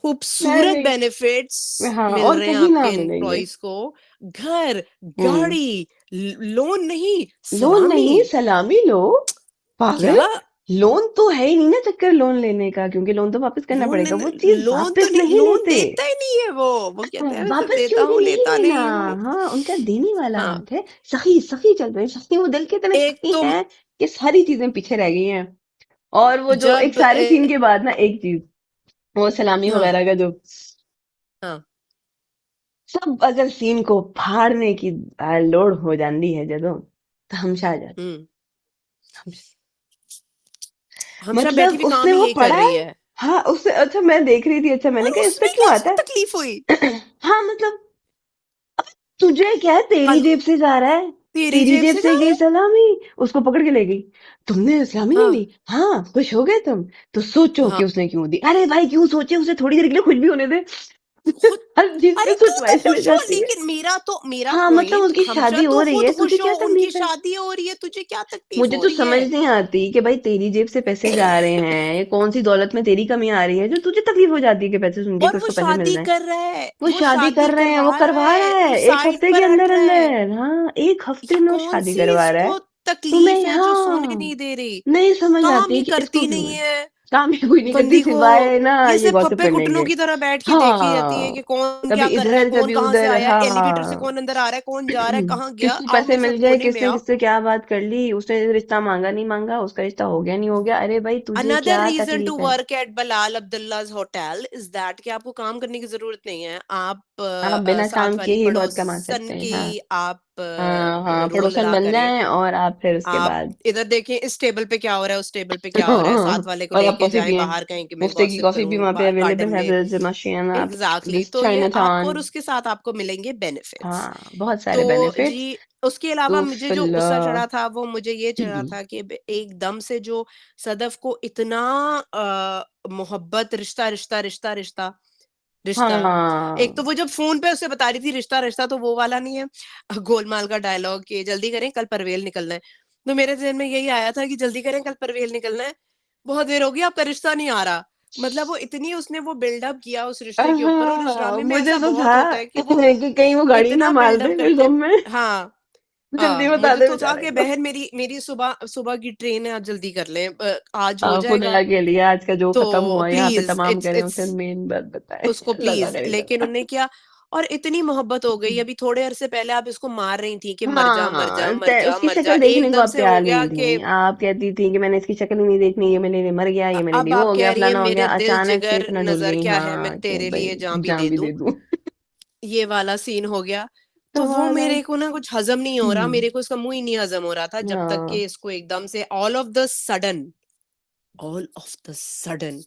खूबसूरत नहीं, बेनिफिट्स हाँ मिल और रहे हैं कहीं ना आपके मिलेंगे। एम्प्लॉयज को। घर, हम्म। गाड़ी, लोन नहीं, लोन सलामी। नहीं सलामी लो, पागल। क्या लोन तो है ही नहीं ना चक्कर लोन लेने का, क्योंकि लोन तो वापस करना लोन? पड़ेगा, वो चीज लोन तो वापस नहीं, नहीं लोन लेते। देता ही नहीं है वो कहते हैं मैं सिर्फ वापस देता क्यों भी हूँ, नहीं लेता लेना। नहीं हूँ। हाँ उनका देने वाला हाँ, हाथ है। सखी सखी चल रहे हैं, सखी वो दिल के इतने एक सखी तो हैं कि सारी चीजें पीछे रह गई हैं। और वो जो एक जब सारे सीन के बाद ना एक चीज, वो सलामी हाँ वगैरह का जो हाँ, सब अगर सीन को फाड़ने की लोड हो जाती है ਜਦੋਂ, तो हम आ जाते हम्म, हम। हमशा बैठी मतलब हुई काम उसने ही वो यही कर पढ़ा रही है। है। हाँ उससे अच्छा मैं देख रही थी, अच्छा मैंने और कहा इस पे उसमें क्यों क्या आता उसको तकलीफ हुई? है। हाँ मतलब तुझे क्या है, तेरी अल- जेब से जा रहा है, तेरी तेरी जेब जेब से से जा रहा गई है। सलामी, उसको पकड़ के ले गई, तुमने सलामी नहीं हाँ दी, हाँ खुश हो गए तुम, तो सोचो हाँ, कि उसने क्यों दी। अरे भाई क्यों सोचे, उसे थोड़ी देर के लिए खुश भी होने दे। खुद। हर चीज अरे पे तू तो सुचवाई चले खुश हो, जाती है। लेकिन मेरा हाँ मतलब पॉइंट, उसकी हमशा शादी हो तू रही खुद है, तुझे खुश हो, क्या उनकी तकलीफ है। शादी हो रही है, तुझे क्या तकलीफ मुझे हो तो रही समझ है? नहीं आती कि भाई तेरी जेब से पैसे जा रहे हैं, ये कौन सी दौलत में तेरी कमी आ रही है जो तुझे तकलीफ हो जाती है कि पैसे सुन के कि और वो उसको पैसे मिल शादी रहे हैं। कर रहा है, वो वो शादी शादी कर रहे हैं, वो करवा रहा करवा है, रहा वो है एक साइड हफ्ते के पर हट अंदर रहा है। अंदर, हाँ एक हफ्ते ये में वो कौन शादी सी करवा रहा है। इसको तकलीफ तुम्हें है जो सोने हाँ नहीं दे रही? नहीं समझ काम आती ही कि इसको करती क्यों नहीं है। है काम ही कोई नहीं करती बंदी को। सिवाय ना ये ये सिर्फ गॉसिप फप्पे करने कुटनों के। की तरह बैठ के देखी रहती है हाँ कि कौन कभी क्या कर रहा है, इधर कौन कभी कहाँ से उधर, आया है, एलिवेटर से हाँ कौन अंदर आ रहा है, कौन जा रहा है, कहाँ गया, किसको आओ पैसे मेरे मिल साथ गए, कोने में किसने आओ। किससे क्या बात कर ली, उसने रिश्ता मांगा नहीं मांगा, उसका रिश्ता हो गया नहीं हो गया, अरे भाई तुझे अनदर क्या रीजन टू तकलीफ है। वर्क एट बलाल अब्दुल्लाज होटल इज दैट कि आपको काम करने की जरूरत नहीं है। आप आप बिना साथ काम किए वाली ही बहुत कमा पड़ोसन सकते हैं, की हाँ। आप हाँ हाँ रोल पड़ोसन अदा बन करें। जाएं और आप फिर उसके आप बाद इधर देखें इस टेबल पे क्या हो रहा है, उस टेबल पे क्या हो रहा है, साथ वाले को और आप लेके कॉफी जाएं पिए, बाहर, कहीं कि मैं मुफ्त की गॉसिप कॉफी भी करूं वहाँ पे बाहर गार्डन अवेलेबल है, में। मशीन आप एग्जैक्टली दिस तो ये चाइना आपको और थान। उसके साथ आपको मिलेंगे बेनिफिट्स। हाँ बहुत तो सारे बेनिफिट्स। जी, उसके अलावा तो मुझे जो गुस्सा फिलहाल चढ़ा था वो मुझे ये चढ़ा था कि एकदम से जो सदफ को इतना मोहब्बत, रिश्ता रिश्ता रिश्ता रिश्ता रिश्ता। एक तो हाँ वो जब फोन पे उसे बता रही थी रिश्ता रिश्ता, तो वो वाला नहीं है गोलमाल का डायलॉग कि जल्दी करें कल परवेल निकलना है। तो मेरे ज़हन में यही आया था कि जल्दी करें कल परवेल निकलना है, बहुत देर हो गई आपका रिश्ता नहीं आ रहा। मतलब वो इतनी उसने वो बिल्डअप किया उस रिश्ते के ऊपर, और इस हाँ ड्रामे में मुझे ऐसा तो था बहुत होता है कि वो कि कहीं वो गाड़ी ना इतना मार बिल्डअप दे मेरे करते गम हैं। में। हाँ, जल्दी बता मुझे दे तो था बेचारे कि को। बहन मेरी सुबह सुबह की ट्रेन है, आज जल्दी कर लें, आज हो खुदा जाएगा। के लिए आज का जो तो खत्म हुआ यहाँ पे प्लीज तमाम इट्स करें, इट्स उसे मेन बात बताए। उसको अल्लाह प्लीज, ताला नहीं लेकिन उनने करता। किया। और इतनी मोहब्बत हो गई, अभी थोड़े अरसे पहले आप इसको मार रही थी कि मर जा मर जा हाँ मर जा उसकी मर जा, शक्ल देखने को एकदम आप से हो तैयार गया नहीं कि थी, आप कहती थी कि मैंने इसकी शक्ल ही नहीं देखनी, ये मेरे लिए मर गया, ये मेरे लिए अब वो आप हो कह गया, रही है फलाना हो मेरे गया, दिल अचानक से जिगर इतना डुल नजर गई, क्या है, मैं हाँ कि तेरे लिए भाई जान भी जान दे भी दूं। दे दूं। ये वाला सीन हो गया। तो वो तुम्हारा मेरे को ना कुछ हजम नहीं हो रहा, हम्म मेरे को इसका मुंह ही नहीं हजम हो रहा था, जब तक हाँ कि इसको एकदम से all of the sudden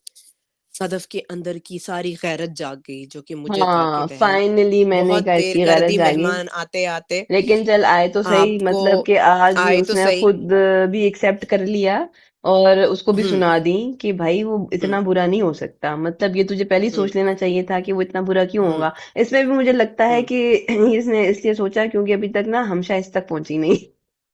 Sadaf के अंदर की सारी गैरत जाग गई, जो कि मुझे था कि हाँ बहन फाइनली मैंने बहुत कहा देर इसकी कर गैरत दी जागी। मेहमान आते आते। लेकिन चल आए तो सही, आपको मतलब कि आज आए तो उसने सही। खुद भी एक्सेप्ट कर लिया और उसको भी हम्म सुना दी कि भाई वो हम्म इतना बुरा नहीं हो सकता, मतलब ये तुझे पहले ही हम्म सोच लेना चाहिए था कि वो इतना बुरा क्यों हम्म होगा। इसमें भी मुझे लगता है हम्म कि इसने इसलिए सोचा क्योंकि अभी तक ना हमशा इस तक पहुंची नहीं।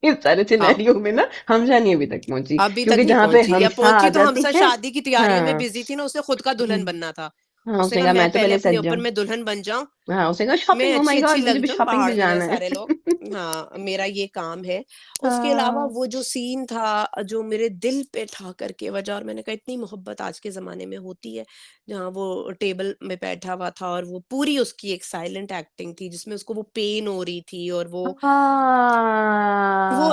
इस सारे हाँ, सिनेरियो में ना हमशा नहीं अभी तक पहुंची, अभी तक क्योंकि नहीं जहां पे पहुंची, या हमशा आ पहुंची तो जाती हमसे है। शादी की तैयारियों में हाँ बिजी थी ना, उसे खुद का दुल्हन बनना था। हाँ, उसने उसने कहा कहा मैं मैं तो पहले पहले अपने सज ऊपर जाऊँ। मैं दुल्हन बन जाऊं, हाँ, उसने कहा मैं शॉपिंग, ओह माय अच्छी अच्छी गॉड, मुझे लग भी जाऊं, शॉपिंग बाहर पे से जाए जाना है। सारे लोग। हाँ, मेरा ये काम है। उसके अलावा हाँ। वो जो सीन था जो मेरे दिल पे ठा करके बजा, और मैंने कहा इतनी मोहब्बत आज के जमाने में होती है, जहाँ वो टेबल में बैठा हुआ था और वो पूरी उसकी एक साइलेंट एक्टिंग थी जिसमें उसको वो पेन हो रही थी, और वो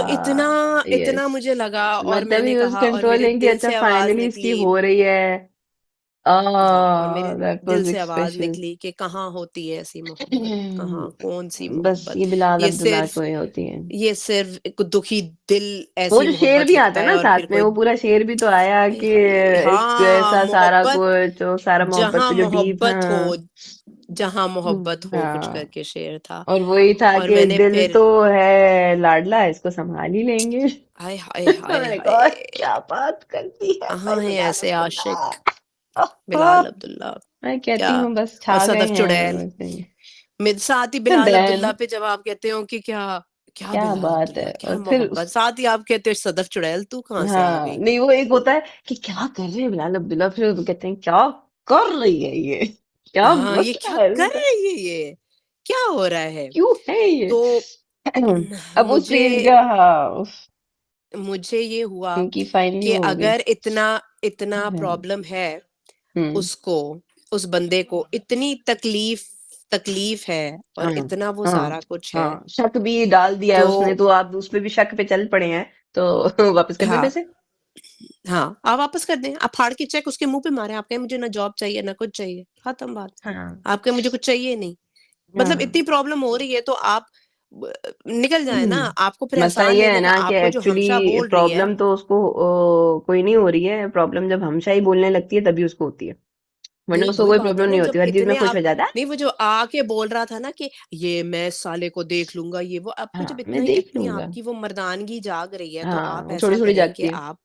इतना हाँ, इतना यस। मुझे लगा, और मतलब मैंने ही वाज कहा, और मेरे कंट्रोलिंग कि दिल अच्छा से आवाज फाइनली इसकी निकली। हो रही है। हाँ, और मेरे दैट दिल वाज से आवाज स्पेशल। निकली कि कहाँ होती है ऐसी मोहब्बत, कहाँ, कौन सी बस मोहब्बत। ये बिलाल ये अब्दुल्ला सिर्फ को ही होती है। ये सिर्फ एक दुखी दिल वो ऐसी जो शेर मोहब्बत भी आता लिखता है है, ना और फिर साथ में, कोई वो पूरा शेर भी तो आया हाय कि हाय, एक हाँ ऐसा सारा मोहब्बत, कुछ, जो सारा मोहब्बत जहाँ पे जो डीप, मोहब्बत हो, हाँ। जहाँ मोहब्बत हो, कुछ हाँ, करके शेर था। और वही था और कि मैंने दिल फिर तो है लाडला, इसको संभाल ही लेंगे। हाय हाय हाय मैंने हाय, कहा क्या बात करती है भाई कहाँ है बिलाल ऐसे आशिक अब्दुल्ला। बिलाल अब्दुल्ला। मैं क्या, कहती हूँ बस और छा गए सदफ हैं चुड़ैल, वैसे ही। मेरे साथ ही बिलाल देन अब्दुल्ला पे जब आप कहते हो कि क्या, क्या क्या बिलाल बात है, अब्दुल्ला, क्या और फिर मोहब्बत, साथ ही आप कहते हो सदफ चुड़ैल, तू कहाँ से आ हाँ, गई। नहीं वो एक होता है कि क्या कर रहे हैं बिलाल अब्दुल्ला, फिर वो कहते हैं क्या कर रही है ये, क्या हाँ, ये मसला क्या है कर इनका, रही है ये, क्या हो रहा है। क्यों है ये। तो अब उस मुझे सीन का, हाँ, मुझे ये हुआ उनकी फाइनली कि वो हो गई। अगर इतना इतना हम्म। प्रॉब्लम है हम्म। उसको, उस बंदे को इतनी तकलीफ तकलीफ है, और हाँ। इतना वो हाँ। सारा कुछ है, हाँ, शक भी डाल दिया है तो उसने, तो आप उस पे भी शक पे चल पड़े हैं, तो वापस कर दे हाँ, पैसे। हाँ, आप वापस कर दें, आप फाड़ के चेक उसके मुंह पे मारे, आप कहें मुझे ना जॉब चाहिए ना कुछ चाहिए, खत्म बात। हाँ। आप कहें मुझे कुछ चाहिए नहीं, मतलब हाँ। इतनी प्रॉब्लम हो रही है तो आप निकल जाए ना, आपको फिर मसला एहसान ये है लेने का, ना कि आपको जो हमशा एक्चुअली बोल रही है। प्रॉब्लम तो उसको कोई नहीं हो रही है, प्रॉब्लम जब हमशा ही बोलने लगती है तभी उसको होती है, वरना नहीं, उसको वही कोई बात है प्रॉब्लम ना, नहीं जब होती, हर चीज में इतने खुश आप, हो जाता है। नहीं वो जो आके बोल रहा था ना कि ये मैं साले को देख लूंगा, ये वो, आपको हाँ, जब मैं इतना ही देख इतनी लूंगा। आपकी वो मर्दानगी जाग रही है, तो हाँ, आप वो ऐसा थोड़ी थोड़ी करें कि जागती है। आप,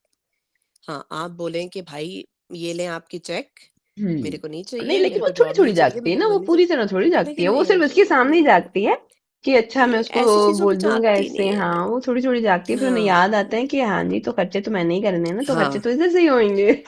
हाँ, आप बोलें कि भाई ये लें आपकी चेक, मेरे को नहीं नहीं, चाहिए, लेकिन मेरे वो को थोड़ी जॉब थोड़ी नहीं चाहिए, जागती है मेरे ना, को वो वो नहीं पूरी तरह थोड़ी चाहिए, जागती है, लेकिन वो सिर्फ उसके सामने ही जागती है कि अच्छा मैं ये उसको ऐसी चीजों पे बोल दूंगा जागती ऐसे, नहीं हाँ, है। वो थोड़ी थोड़ी जागती है, फिर उन्हें हाँ, याद आता है कि हाँ जी, तो खर्चे तो मैंने ही करने हैं ना, तो खर्चे हाँ, तो इधर से ही होंगे।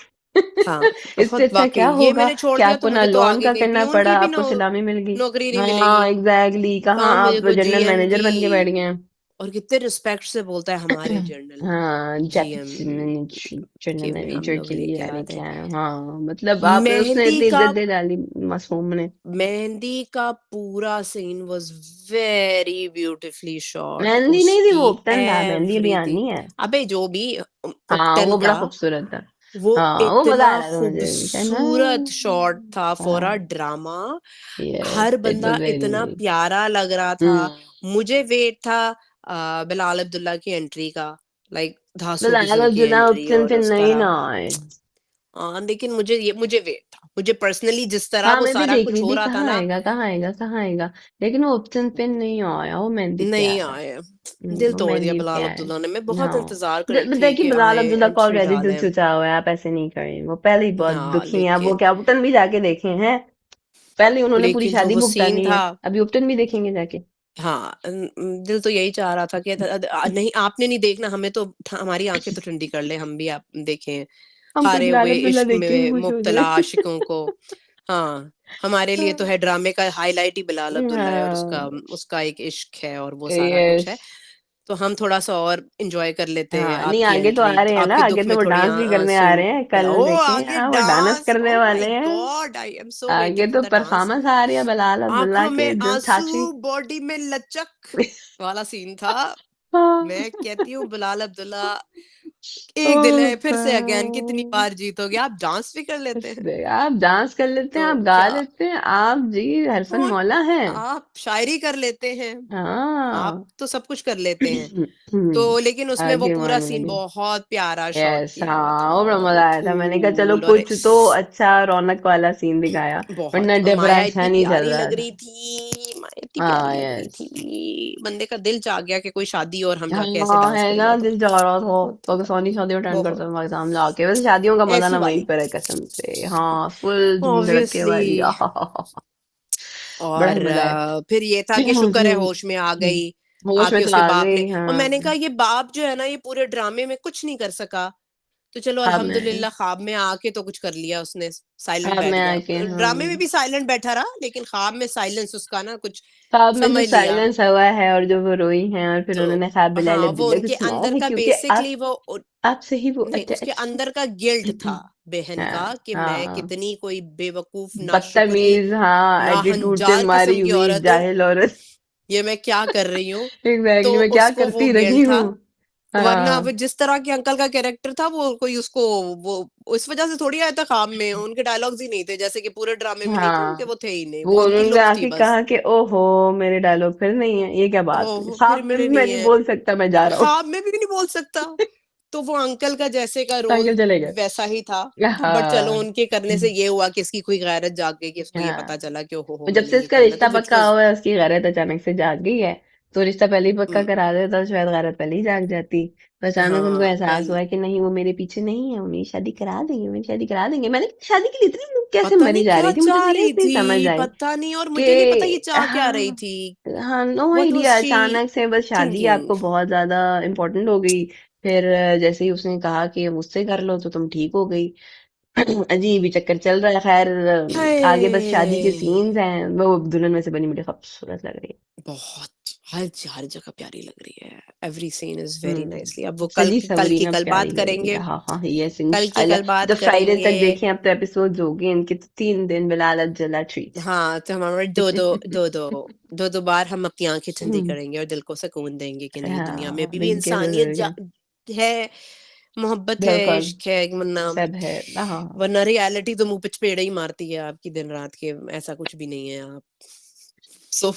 हाँ, इससे बहुत अच्छा वाकई क्या ये होगा मैंने छोड़ कि दिया आपको तो ना मुझे तो लोन आगे का कहीं करना पियून पड़ा, की भी आपको सलामी मिल गई। नौकरी नहीं हाँ, मिलेगी, एग्जैक्टली, कहाँ कहाँ मुझे आप कोई जनरल जीएम मैनेजर की, बन के बैठ गए हैं। और कितने रिस्पेक्ट से बोलता है हमारे जनरल, हाँ, जीएम जनरल के में हम मैनेजर लोग के लिए लेके आए आते थे। हैं, हाँ, मतलब आप उसने मेहंदी इतनी का इज्जत दे डाली मासूम ने। मेहंदी का पूरा scene was very beautifully shot, mehndi नहीं थी, वो उसकी उपटन था, मेहंदी अभी एवरीथिंग, आनी है। अबे जो भी हाँ, उपटन वो बड़ा था, खूबसूरत था। वो हाँ, वो मजा इतना आ रहा था मुझे भी कहना। खूबसूरत शॉट था फॉर अ हाँ, ड्रामा। यस, हर इट बंदा वाज वेरी इतना नाइस। प्यारा लग रहा था। हम्म। मुझे वेट था बिलाल अब्दुल्ला की एंट्री का, लाइक धांसू बिलाल किशोर की अब्दुल्ला एंट्री उपटन और पे उस नहीं तरह। ना आए। लेकिन मुझे वेट था, मुझे पर्सनली जिस तरह हाँ, वो मैं भी सारा देख कुछ रही हो थी रहा था कहाँ ना, आएगा, कहाँ आएगा, कहाँ आएगा, लेकिन वो उपटन पे नहीं आया, वो मेहंदी पे नहीं आया। आए। दिल वो तोड़ दिया मेहंदी पे बिलाल आए। अब्दुल्ला ने, मैं बहुत हाँ, इंतजार कर रही थी देखिए कि बिलाल आए अब्दुल्ला को एंट्री ऑलरेडी दिल डालें। छुचा हुआ है, आप ऐसे नहीं करें, वो पहले ही बहुत हाँ, दुखी हैं, अब वो क्या उपटन भी जाके देखे हैं, पहले उन्होंने पूरी लेकिन जो शादी वो सीन भुगतानी था, है, अभी उपटन भी देखेंगे जाके। हाँ, दिल तो यही चाह रहा था कि नहीं आपने नहीं देखना, हमें तो हमारी आंखें तो ठंडी कर ले, हम भी आप देखें हम तो हारे बिलाल हुए अब्दुल्ला इश्क देख के ही में खुश हो मुब्तला जाए। आशिकों को। हाँ, हमारे लिए तो है ड्रामे का हाईलाइट ही बिलाल अब्दुल्ला है, और उसका हाँ, उसका एक इश्क है और वो सारा कुछ यस। है। तो हम थोड़ा सा और एंजॉय कर लेते हैं हाँ, नहीं आपकी आगे तो एंट्री, आ रहे हैं ना, आपके आगे दुख तो में वो थोड़ी डांस भी करने आंसू आ रहे हैं, कल ओ देखेंगे, आगे हाँ, वो डांस डांस, करने ओ वाले माय हैं। गॉड, आई एम सो आगे वेटिंग फॉर तो द डांस। परफॉर्मेंस आ रही है बिलाल अब्दुल्ला आंखों के, में दिल छाछी। आंसू, बॉडी में लचक वाला सीन था। मैं हाँ। कहती हूँ बिलाल अब्दुल्ला, एक दिल ओह है फिर से अगेन, कितनी भाई, बार जीतोगे, आप डांस भी कर लेते हैं, आप डांस कर लेते हैं, तो आप गा क्या, लेते हैं, आप जी हरफन कौन, मौला हैं। आप शायरी कर लेते हैं, आप हाँ। तो सब कुछ कर लेते हैं। तो लेकिन उसमें वो आगे पूरा मान सीन गई। बहुत प्यारा शॉट यस, किया हुआ था, हाँ, वो बड़ा और मजा आया था, मैंने कहा चलो फूल और कुछ तो अच्छा रौनक वाला सीन दिखाया, वरना बहुत, और माया डेबरांशा इतनी नहीं चल प्यारी रहा लग था। रही थी, माया इतनी प्यारी हाँ, लग रही यस। थी, बंदे का दिल चाह गया कि कोई शादी और हम जाके ऐसे हाँ, डांस है ना, करेंगे तो दिल चाह रहा था बहुत पाकिस्तानी शादी अटेंड करते बहुत हैं एग्जाम जाके, वैसे शादियों का मजा ऐसी ना वहीं वाली, पर है कसम से, हाँ, फुल धूम धड़के ऑब्वियसली। वाली, बड़ा ही और मजा है। फिर ये था कि शुक्र है होश में आ गई, होश में आके तो उसके आ बाप ने, गई, और हाँ। मैंने कहा ये बाप जो है ना, ये पूरे ड्रामे में कुछ नहीं कर सका, तो चलो ख्वाब में आए। अल्हम्दुलिल्लाह ख्वाब में आके तो कुछ कर लिया उसने, साइलेंट ख्वाब बैठ में गया। आके ड्रामे में हाँ। भी साइलेंट बैठा रहा, लेकिन ख्वाब में साइलेंस उसका ना कुछ ख्वाब में जो समझ लिया। साइलेंस हुआ है और जो वो रोई हैं और फिर तो उन्होंने ख्वाब में ला हाँ, वो अब्दुल्ला को उनके सुनाया अंदर है का क्योंकि बेसिकली आप वो आपसे ही वो नहीं, उसके अटैच अंदर का गिल्ट था बहन का हाँ कि मैं हाँ कितनी कोई बेवकूफ, नाशुक्री, बदतमीज हाँ एटीट्यूड से नाहंजार मारी किस्म की हुई औरत हूँ, जाहिल औरत ये मैं क्या कर रही हूँ। तो एग्जैक्टली मैं क्या उसको वो करती रही गिल्ट था, हूँ वरना हाँ वो जिस तरह के अंकल का कैरेक्टर था, वो कोई उसको वो इस वजह से थोड़ी आया था ख्वाब में, उनके डायलॉग्स ही नहीं थे, जैसे कि पूरे ड्रामे में नहीं थे उनके, हाँ वो थे ही नहीं, वो वो उनकी उन्होंने लुक थी आके बस। कहा कि ओहो मेरे डायलॉग फिर नहीं है ये क्या बात हुई ओह! फिर ख्वाब में मेरे भी मैं नहीं नहीं है, बोल सकता मैं जा रहा हूँ ख्वाब में भी नहीं बोल सकता। तो वो अंकल का जैसे का रोल अंकल चले गए वैसा ही था, बट चलो हाँ उनके करने से ये हुआ कि इसकी कोई गैरत जाग गई, कि इसको ये पता हाँ चला कि ओहो हो तो जब मैंने से ये इसका करना रिश्ता तो व्हिच पक्का वाज़ हुआ है उसकी गैरत अचानक से जाग गई है तो रिश्ता पहले ही पक्का उम, करा देता तो शायद गैरत पहले ही जाग जाती तो अचानक उनको हाँ, एहसास हुआ पहले है कि नहीं वो मेरे पीछे नहीं है वो मेरी शादी करा देंगे मेरी शादी करा देंगे मैंने कहा, शादी के लिए इतनी कैसे पता मरी नहीं जा क्या रही थी मुझे तो चाह ये रही नहीं समझ थी, आई पता नहीं, और मुझे नहीं पता ये कि चाह क्या रही हाँ थी। हाँ know what was idea she अचानक से बस शादी थिंकिंग? आपको बहुत ज्यादा इम्पोर्टेंट हो गई फिर जैसे ही उसने कहा कि मुझसे कर लो तो तुम ठीक हो गई अजीब ही चक्कर चल रहा है खैर आगे बस शादी के हाय! सीन्स हैं वो दुल्हन में से बनी मुझे खूबसूरत लग रही है बहुत, हर जगह प्यारी लग रही है। Every scene is very nicely. अब वो सजी सवरी ना कल प्यारी बात लग रही करेंगे, है हाँ हाँ यस कल की इंशाल्लाह कल बात तो फ्राइडे करेंगे। तक देखें अब तो एपिसोड्स हो गए इनके तो 3 दिन बिलाल अब्दुल्ला ट्रीट्स हाँ, तो हमारे 2-2 बार हम अपनी आँखें ठंडी करेंगे और दिल को सुकून देंगे कि नहीं, दुनिया में हाँ अभी भी बिल्कुल इंसानियत बिल्कुल है, मोहब्बत है, बिल्कुल इश्क है, सब है हाँ वरना रियलिटी तो मुँह पे चपेड़े ही मारती है आपकी दिन-रात के, ऐसा कुछ भी नहीं है। आप सो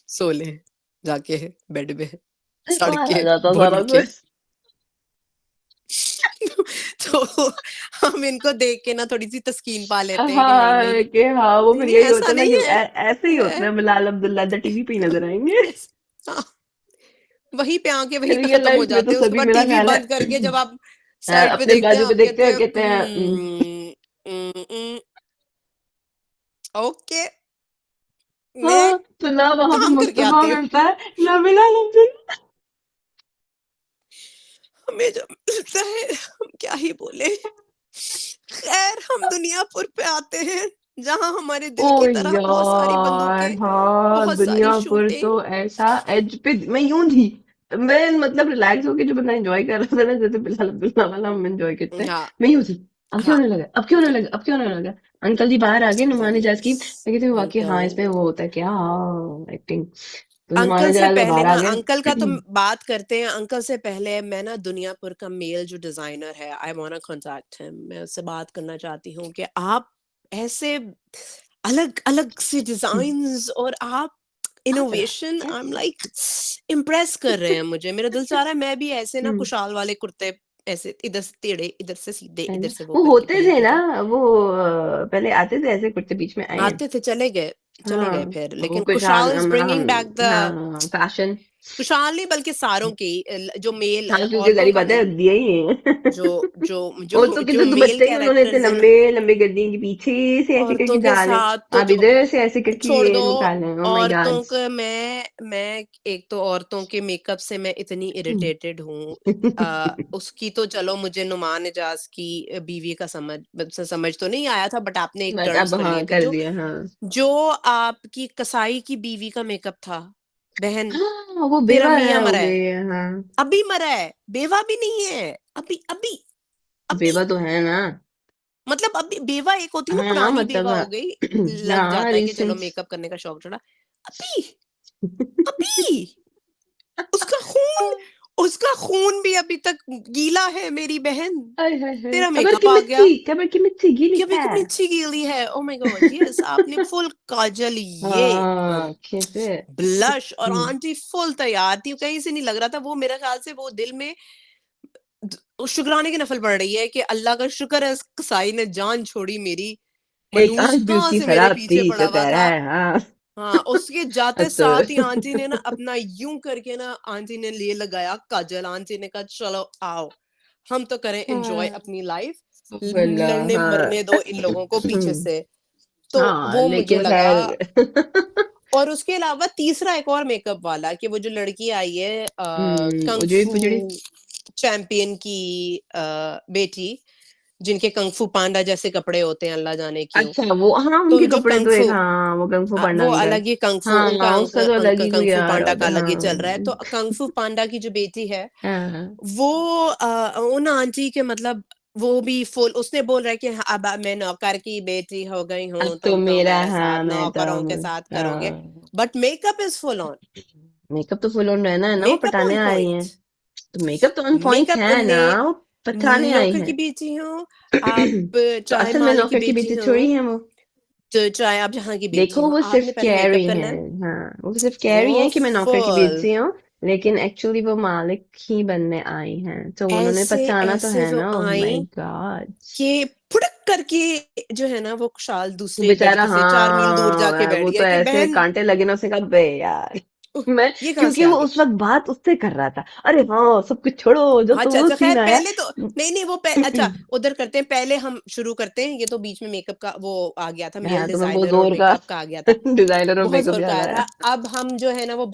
सो लें जाके बेड में, सड़ कहाँ रह के, जाता भुन सारा के। कुछ तो हम इनको देख के ना थोड़ी-सी तस्कीन पा लेते हैं कि नहीं, हाँ नहीं, कि हाँ वो नहीं, फिर नहीं यही होता ऐसा है ना नहीं कि है। ऐसे ही होता है बिलाल अब्दुल्ला द टीवी पे ही नजर आएंगे ऐस हाँ, वहीं पे आके वहीं पे रियल खत्म हो लाइफ में तो जाते हैं। उसके सभी बाद मेरा टीवी ख्याल है बंद करके जब आप साइड पे अपने देखते हैं, बाजू पे आप देखते कहते हैं हैं, कहते हैं उम, उम, ओके, मैं हाँ तो ना वहां पे काम करके मुस्तफा आती हूँ। मिलता है ना बिलाल अब्दुल्ला हमें जो मिलता है, हम क्या ही बोले। खैर, हम दुनियापुर पे आते हैं, जहाँ हमारे ओ दिल की तरह बहुत सारी यार बंदूकें, हाँ बहुत सारी दुनियापुर शूटें। तो ऐसा एज पे मैं यूं थी मैं मतलब रिलैक्स होके जो बंदा एंजॉय कर रहा था ना जैसे बिलाल अब्दुल्ला वाला हम एंजॉय करते हैं हाँ, मैं यूं थी अब क्यों हाँ। होने लगा अब क्यों होने लगा अब क्यों होने लगा अंकल जी बाहर आ गए नुमान वेरी इजाज की नाइस मैं कहती हूँ वाकई हाँ इसमें अंकल। वो होता है क्या हाँ एक्टिंग तो नुमान अंकल से इजाज पहले बाहर आ ना, गए अंकल का तो बात करते हैं। अंकल से पहले मैं ना दुनियापुर का मेल जो डिजाइनर है, I want to contact him. मैं उससे बात करना चाहती हूँ कि आप ऐसे अलग-अलग से डिजाइन्स और आप आप इनोवेशन, आई एम कैसे लाइक इम्प्रेस कर रहे हैं मुझे। मेरा दिल चाह रहा है मैं भी ऐसे ना हम्म कुशाल वाले कुर्ते, ऐसे इधर से टेढ़े, इधर से सीधे, है इधर ना से वो वो करके होते पहन थे के ना जाऊँ। वो पहले आते थे ऐसे कुर्ते बीच में आए हैं आते थे, चले हाँ गए फिर, वो लेकिन कुछ कुशाल इज़ हम ब्रिंगिंग बैक द हाँ फैशन खुशहाल नहीं, बल्कि सारों की जो मेल हाँ क्योंकि औरतों गरीब का बात है नहीं, दिया ही है जो जो जो औरतों के जो तो मेल बच्चे ही उन्होंने इतने कैरेक्टर्स हैं ना, लंबे लंबे गर्दन के पीछे से ऐसे औरतों करके के डाले साथ तो अब इधर से ऐसे करके छोड़ ये दो। निकाले ओ माय गॉड औरतों का मैं एक तो औरतों के मेकअप से मैं इतनी इरिटेटेड हूँ। उसकी तो चलो मुझे नुमान इजाज की बीवी का समझ तो नहीं आया था, बट आपने एक बट टर्म्स अब कर लिए हाँ थे। कर जो दिया हाँ जो आपकी कसाई की बीवी का मेकअप था, बहन, हाँ वो तेरा बेवा है मियाँ हो मरा है, गई है हाँ अभी मरा है, बेवा भी नहीं है, अभी अभी अभी बेवा तो है ना मतलब अभी बेवा एक होती है ना, हाँ पुरानी मतलब बेवा हो गई, लग हाँ जाता है कि चलो रिसेंट मेकअप करने का शौक चढ़ा। अभी अभी उसका खून उसका खून भी अभी तक गीला है मेरी बहन। हाय हाय हाय तेरा मेकअप आ गया, कबर की मिर्ची गीली कि अभी है कितनी अच्छी गीली है। ओह माय गॉड, यस, आपने फुल काजल, ये हाँ कैसे ब्लश, और आंटी फुल तैयार थी, कहीं से नहीं लग रहा था। वो मेरे ख्याल से वो दिल में शुक्राने की नफल पड़ रही है कि अल्लाह का शुक्र है इस कसाई ने जान छोड़ी मेरी। एक मनूस आंख भी कहाँ उसकी से मेरे खराब थी पीछे पड़ा हुआ शुक्र था। है हाँ हाँ, उसके जाते तो साथ ही आंटी ने ना अपना यूं करके ना, आंटी ने लिए लगाया काजल। आंटी ने कहा चलो आओ, हम तो करें एंजॉय हाँ अपनी लाइफ, बोला लड़ने हाँ मरने दो इन लोगों को पीछे से। तो हाँ वो मुझे लेकिन लगा। खैर और उसके अलावा तीसरा एक और मेकअप वाला, कि वो जो लड़की आई है उजड़ी कंग पुजड़ी फू चैंपियन की बेटी, जिनके कंग फू पांडा जैसे कपड़े होते हैं, अल्लाह जाने क्यों। अच्छा वो हाँ तो उनके जो कपड़े कंग तो एक फू हाँ वो कंग फू पांडा वो अंकल। अलग ही कंग फू, हाँ उसका तो अलग उनका ही कंग कोई फू यार पांडा होता का है अलग ही चल रहा है। तो हाँ। कंग फू पांडा की जो बेटी है, हाँ हाँ। वो उन आंटी के मतलब वो भी फुल उसने बोल रहा है कि हाँ, अब मैं नौकर की बेटी हो गई अब हूँ, तो तुम तो मेरा मेरे साथ हाँ मैं तो नौकरों के साथ करोगे। हाँ but makeup is full on, makeup तो फुल ऑन रहना है ना, वो मेकअप पटाने ऑन आ रही हैं। पॉइंट। तो मेकअप तो ऑन पॉइंट मेकअप है ना, मैं वो पठाने आई नौकर की हैं। बेटी हूँ, आप तो चाहे असल में माली की नौकर की बेटी बेटी हो, थोड़ी है वो। तो चाहे आप जहाँ की बेटी देखो हो, वो आपने सिर्फ पहले कह मेकअप रही करना हैं। है। हाँ वो सिर्फ कह रही वो हैं कि मैं नौकर की फुल बेटी हूँ, लेकिन एक्चुअली वो मालिक ही बनने आई हैं, तो उन्होंने ऐसे पहचाना तो ऐसे है वो ना। ओह आई माय गॉड। कि फुड़क करके जो है ना वो शाल वो दूसरे बेचारा बेडकी से 4 मील दूर जाके हाँ बैठ वो गया तो कि ऐसे बहन, कांटे लगे ना, उसने कहा बे यार। उह, मैं ये कहाँ से क्योंकि आ वो गई? उस वक्त बात उससे कर रहा था। अरे हाँ सब कुछ छोड़ो, जब तो अच्छा, वो अच्छा, सीन ख़ैर आया। पहले तो नहीं, नहीं वो अच्छा उधर करते हैं, पहले हम शुरू करते हैं, ये तो बीच में मेकअप का वो आ गया था, मेल हाँ तुम्हें बहुत डिज़ाइनर और जोर का मेकअप का आ गया था। डिजाइनर और बहुत मेकअप ज़ोर का याद आया आया। था। अब हम जो है ना वो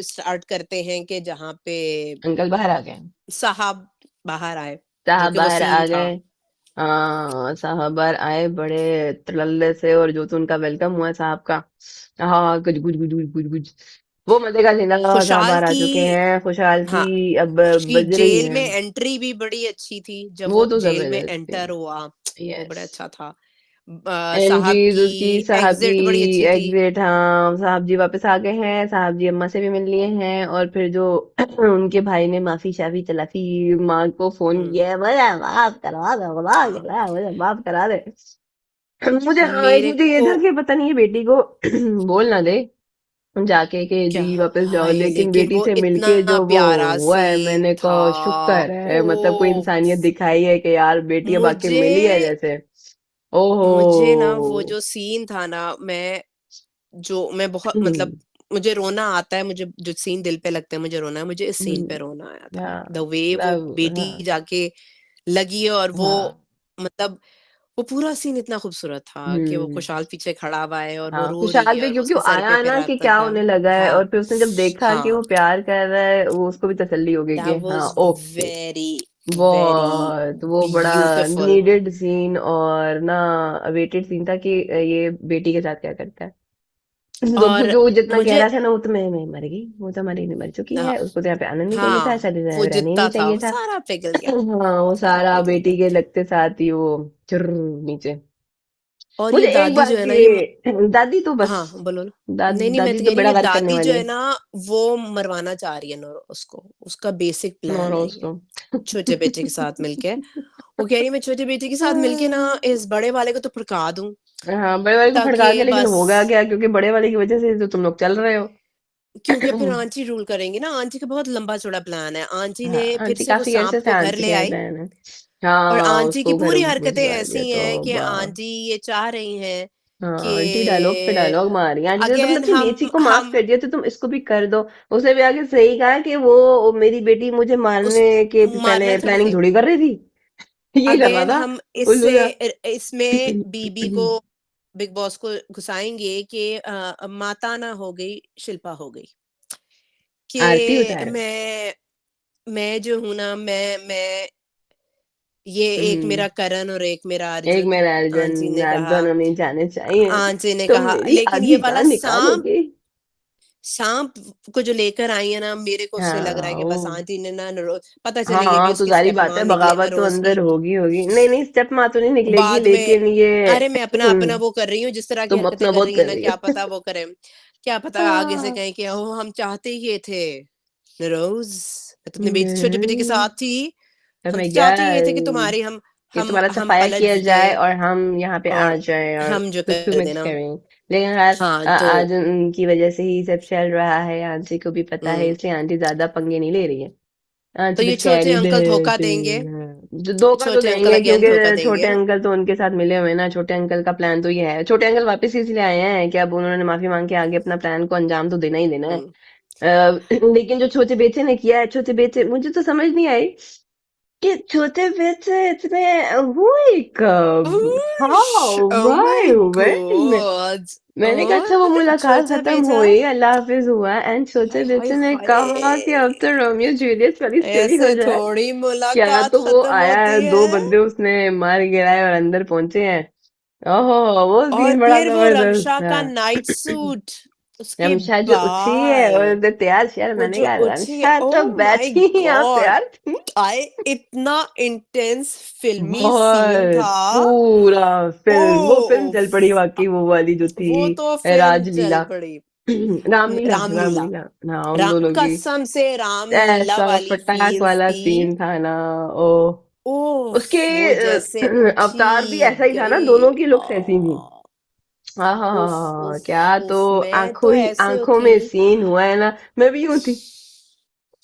स्टार्ट करते हैं कि जहाँ पे अंकल बाहर आ गए। साहब बाहर आए, जो साहब कि वो बाहर सीन आ था। गए। हाँ साहब बाहर आए बड़े तलल्ले से, और जो तो उनका वेलकम हुआ साहब का। हाँ कुछ गुज गुज गुज गुज गुज। वो मजे का सीन था। साहब खुशहाल बाहर आ की चुके हैं, खुशहाल की हाँ, अब उसकी बज रही जेल में हैं। एंट्री भी बड़ी अच्छी थी, जब वो वो तो जेल में जबरदस्त थी। एंटर हुआ, वो यस। बड़ा अच्छा था। साहब एंट्रीज की उसकी, साहब की एग्ज़िट बड़ी अच्छी थी। एग्जिट। हाँ साहब जी वापस आ गए हैं, साहब जी अम्मा से भी मिल लिए हैं, और फिर जो उनके भाई ने माफी शाफी तलाफी माँ को फोन हुँ, किया है, मुझे माफ करवा दे खुदा के हाँ, लिए, मुझे माफ करा दे। मुझे हाँ एक मेरे मुझे ये को था कि पता नहीं ये बेटी को बोल ना दे जाके कि क्या जी वापस जाओ, हाय लेकिन लेकिन बेटी वो से इतना मिलके जो वो प्यारा हुआ है, सीन मैंने था। कहा शुक्र है, मतलब कोई ओह! इंसानियत दिखाई है कि यार बेटी अब आके मुझे मिली है जैसे। मुझे ना वो ओहो। जो सीन था ना, मैं बहुत मतलब मुझे रोना आता है, मुझे जो सीन दिल पे लगते हैं मुझे रोना है, मुझे इस सीन पे रोना आया था। हाँ द वे वो बेटी हाँ जाके लगी और वो हाँ। मतलब वो पूरा सीन इतना खूबसूरत था कि वो हम्म। खुशहाल पीछे खड़ा हुआ है और वो हाँ रो रही खुशहाल है भी और वो क्योंकि वो उसके सर पे आया पैर ना कि रख क्या करता है। होने लगा है, और हाँ, फिर उसने जब देखा कि हाँ, वो प्यार कर रहा है, वो उसको भी तसल्ली हो गई कि दैट हाँ वाज़ ओके। वेरी, वेरी बहुत वो बड़ा ब्यूटीफुल। नीडेड सीन और ना अवेटेड सीन था कि ये बेटी के साथ क्या करता है। तो और क्योंकि वो जितना कह मुझे रहा था ना, वो तो मैं मर गई, वो तो हमारी मर चुकी हाँ, है, उसको तो यहाँ पे आना नहीं चाहिए था, हाँ, शायद वो रहने ही जितना नहीं था चाहिए वो था। सारा पिघल गया, हाँ वो सारा सारा पिघल गया। बेटी के लगते साथ ही वो चुर नीचे। और ये मुझे एक दादी जो बात है ना ये दादी तो बस हाँ, बोलो ना। नहीं, नहीं मैं दादी तो तो कह रही हूँ बेड़ा ये गर्क करने दादी जो वाली है है। ना वो मरवाना चाह रही है उसको, उसका बेसिक प्लान है नौरोज ये, को। छोटे बेटे के साथ मिलके। वो कह रही है मैं छोटे बेटे के साथ मिलके ना इस बड़े वाले को तो भड़का दूँ हाँ बड़े वाले को ताकि भड़का के, लेकिन बस होगा क्या, क्योंकि बड़े वाले की वजह से तो तुम लोग चल रहे हो। क्योंकि फिर आंटी रूल करेंगी ना, आंटी का बहुत लंबा-चौड़ा प्लान है। आंटी हाँ ने फिर आंटी से वो काफी अरसे साँप से को घर आंटी ले का आई प्लान है। और हाँ आंटी की उसको घर पूरी हरकतें भिजवाएंगे ऐसी तो हैं कि वाह। आंटी ये चाह रही हैं हाँ आंटी डायलॉग पे कि डायलॉग मार रही है। आंटी ने तुमने अगेन अपनी हम बेटी को माफ हम कर दिया तो तुम इसको भी कर दो। उसने भी आगे सही कहा कि वो मेरी बेटी मुझे उस मारने के मारने पहले थोड़ी प्लानिंग थे। थोड़ी कर रही थी। यही कर रहा अगेन था हम उल्लू सा। इसमें बीबी को बिग बॉस को घुसाएँगे कि माता ना हो गई, शिल्पा हो गई। आरती कि उतार। मैं जो हूँ ना मैं ये एक हम्म। मेरा करण और एक मेरा एक अर्जुन। मेरा अर्जुन, आंटी ने आप कहा दोनों नहीं जाने चाहिए, आंटी ने तो कहा मेरी लेकिन ये आधी वाला जान साँप निकालोगे। साँप को जो लेकर आई है ना, मेरे को उससे लग रहा है हाँ कि बस वो आंटी ने ना पता हाँ चले ये भी हाँ तो उसकी जारी स्टेप बात है, माँ निकले ना बगावत तो रोज़ अंदर की। होगी होगी। नहीं नहीं स्टेप माँ तो नहीं निकलेगी, बाद में लेकिन ये अरे मैं अपना-अपना वो कर रही हूँ, जिस तरह की तुम हरकतें अपना कर बहुत रही है कर ना, रही क्या हो। पता वो करें। क्या पता आगे से हाँ। कहें कि ओह! हम चाहते ही ये थे। रोज़ मैं तो अपने छोटे बेटे के ओह साथ थी। हम माय तो चाहते ही ये थे कि गॉड तुम्हारी कि तुम्हारा हम सफाया पलट किया जाए जाएँ और हम यहाँ पे आ और जाएं और हम जो कुछ कर मिक्स देना। करें। लेकिन खैर हाँ, आज तो उनकी वजह से ही सब चल रहा है, आंटी को भी पता है, हुँ, इसलिए आंटी ज्यादा पंगे नहीं ले रही है। तो आंटी ये बस कह छोटे रही अंकल धोखा बेटे। देंगे, जो धोखा तो छोटे अंकल देंगे, अगेन धोखा क्योंकि छोटे देंगे। अंकल तो उनके साथ मिले हुए हैं ना। छोटे अंकल का प्लान तो ये है, छोटे अंकल वापस इसलिए आए हैं कि अब उन्होंने माफी मांग के आगे अपना प्लान को अंजाम तो देना ही देना है। हुँ, लेकिन जो छोटे बेटे ने किया है, छोटे बेटे मुझे तो समझ नहीं आई कि छोटे बच्चे इतने हुए कब? How? Oh why? my when? God. मैंने कहा अच्छा वो मुलाकात छोटा खत्म बेटा, हुई, अल्लाह हाफिज हुआ, एंड छोटे हाय हाय बच्चे ने कहा कि अब हाय, तो रोमियो जूलियट वाली स्टोरी हो ऐसे जाए। थोड़ी क्या मुलाकात तो वो खत्म आया है, होती दो है। बंदे उसने मार गिराए और अंदर पहुंचे हैं। ओहो, वो और सीन बड़ा फिर वो जबरदस्त रमशा था। का नाइट सूट, उसके रमशा जो उठी है और बाद उधर तैयार श्यार, वो मैंने जो कहा उठी है, रमशा ओ तो माय बैठी ही यहाँ गॉड, तैयार थी। आए इतना इंटेंस फिल्मी सीन बहुत, था। पूरा फिल्म, वो फिल्म ओ, चल पड़ी वाकई, वो वाली जो थी वो तो फिल्म चल राजलीला। पड़ी। रामलीला, रामलीला, रामलीला। हाँ, उन दोनों की कसम से रामलीला ऐसा वाली फटाक फील्स वाला थी। सीन था ना। ओ, ओह, उसके वो जैसे उठी अवतार भी ऐसा ही था ना, गई, दोनों की लुक्स ऐसी थी। हाँ हाँ हाँ उफ हाँ हाँ, उफ क्या तो उफ, मैं तो आंखों ही ऐसे आंखों उठी में सीन हुआ है ना, मैं भी यूं थी,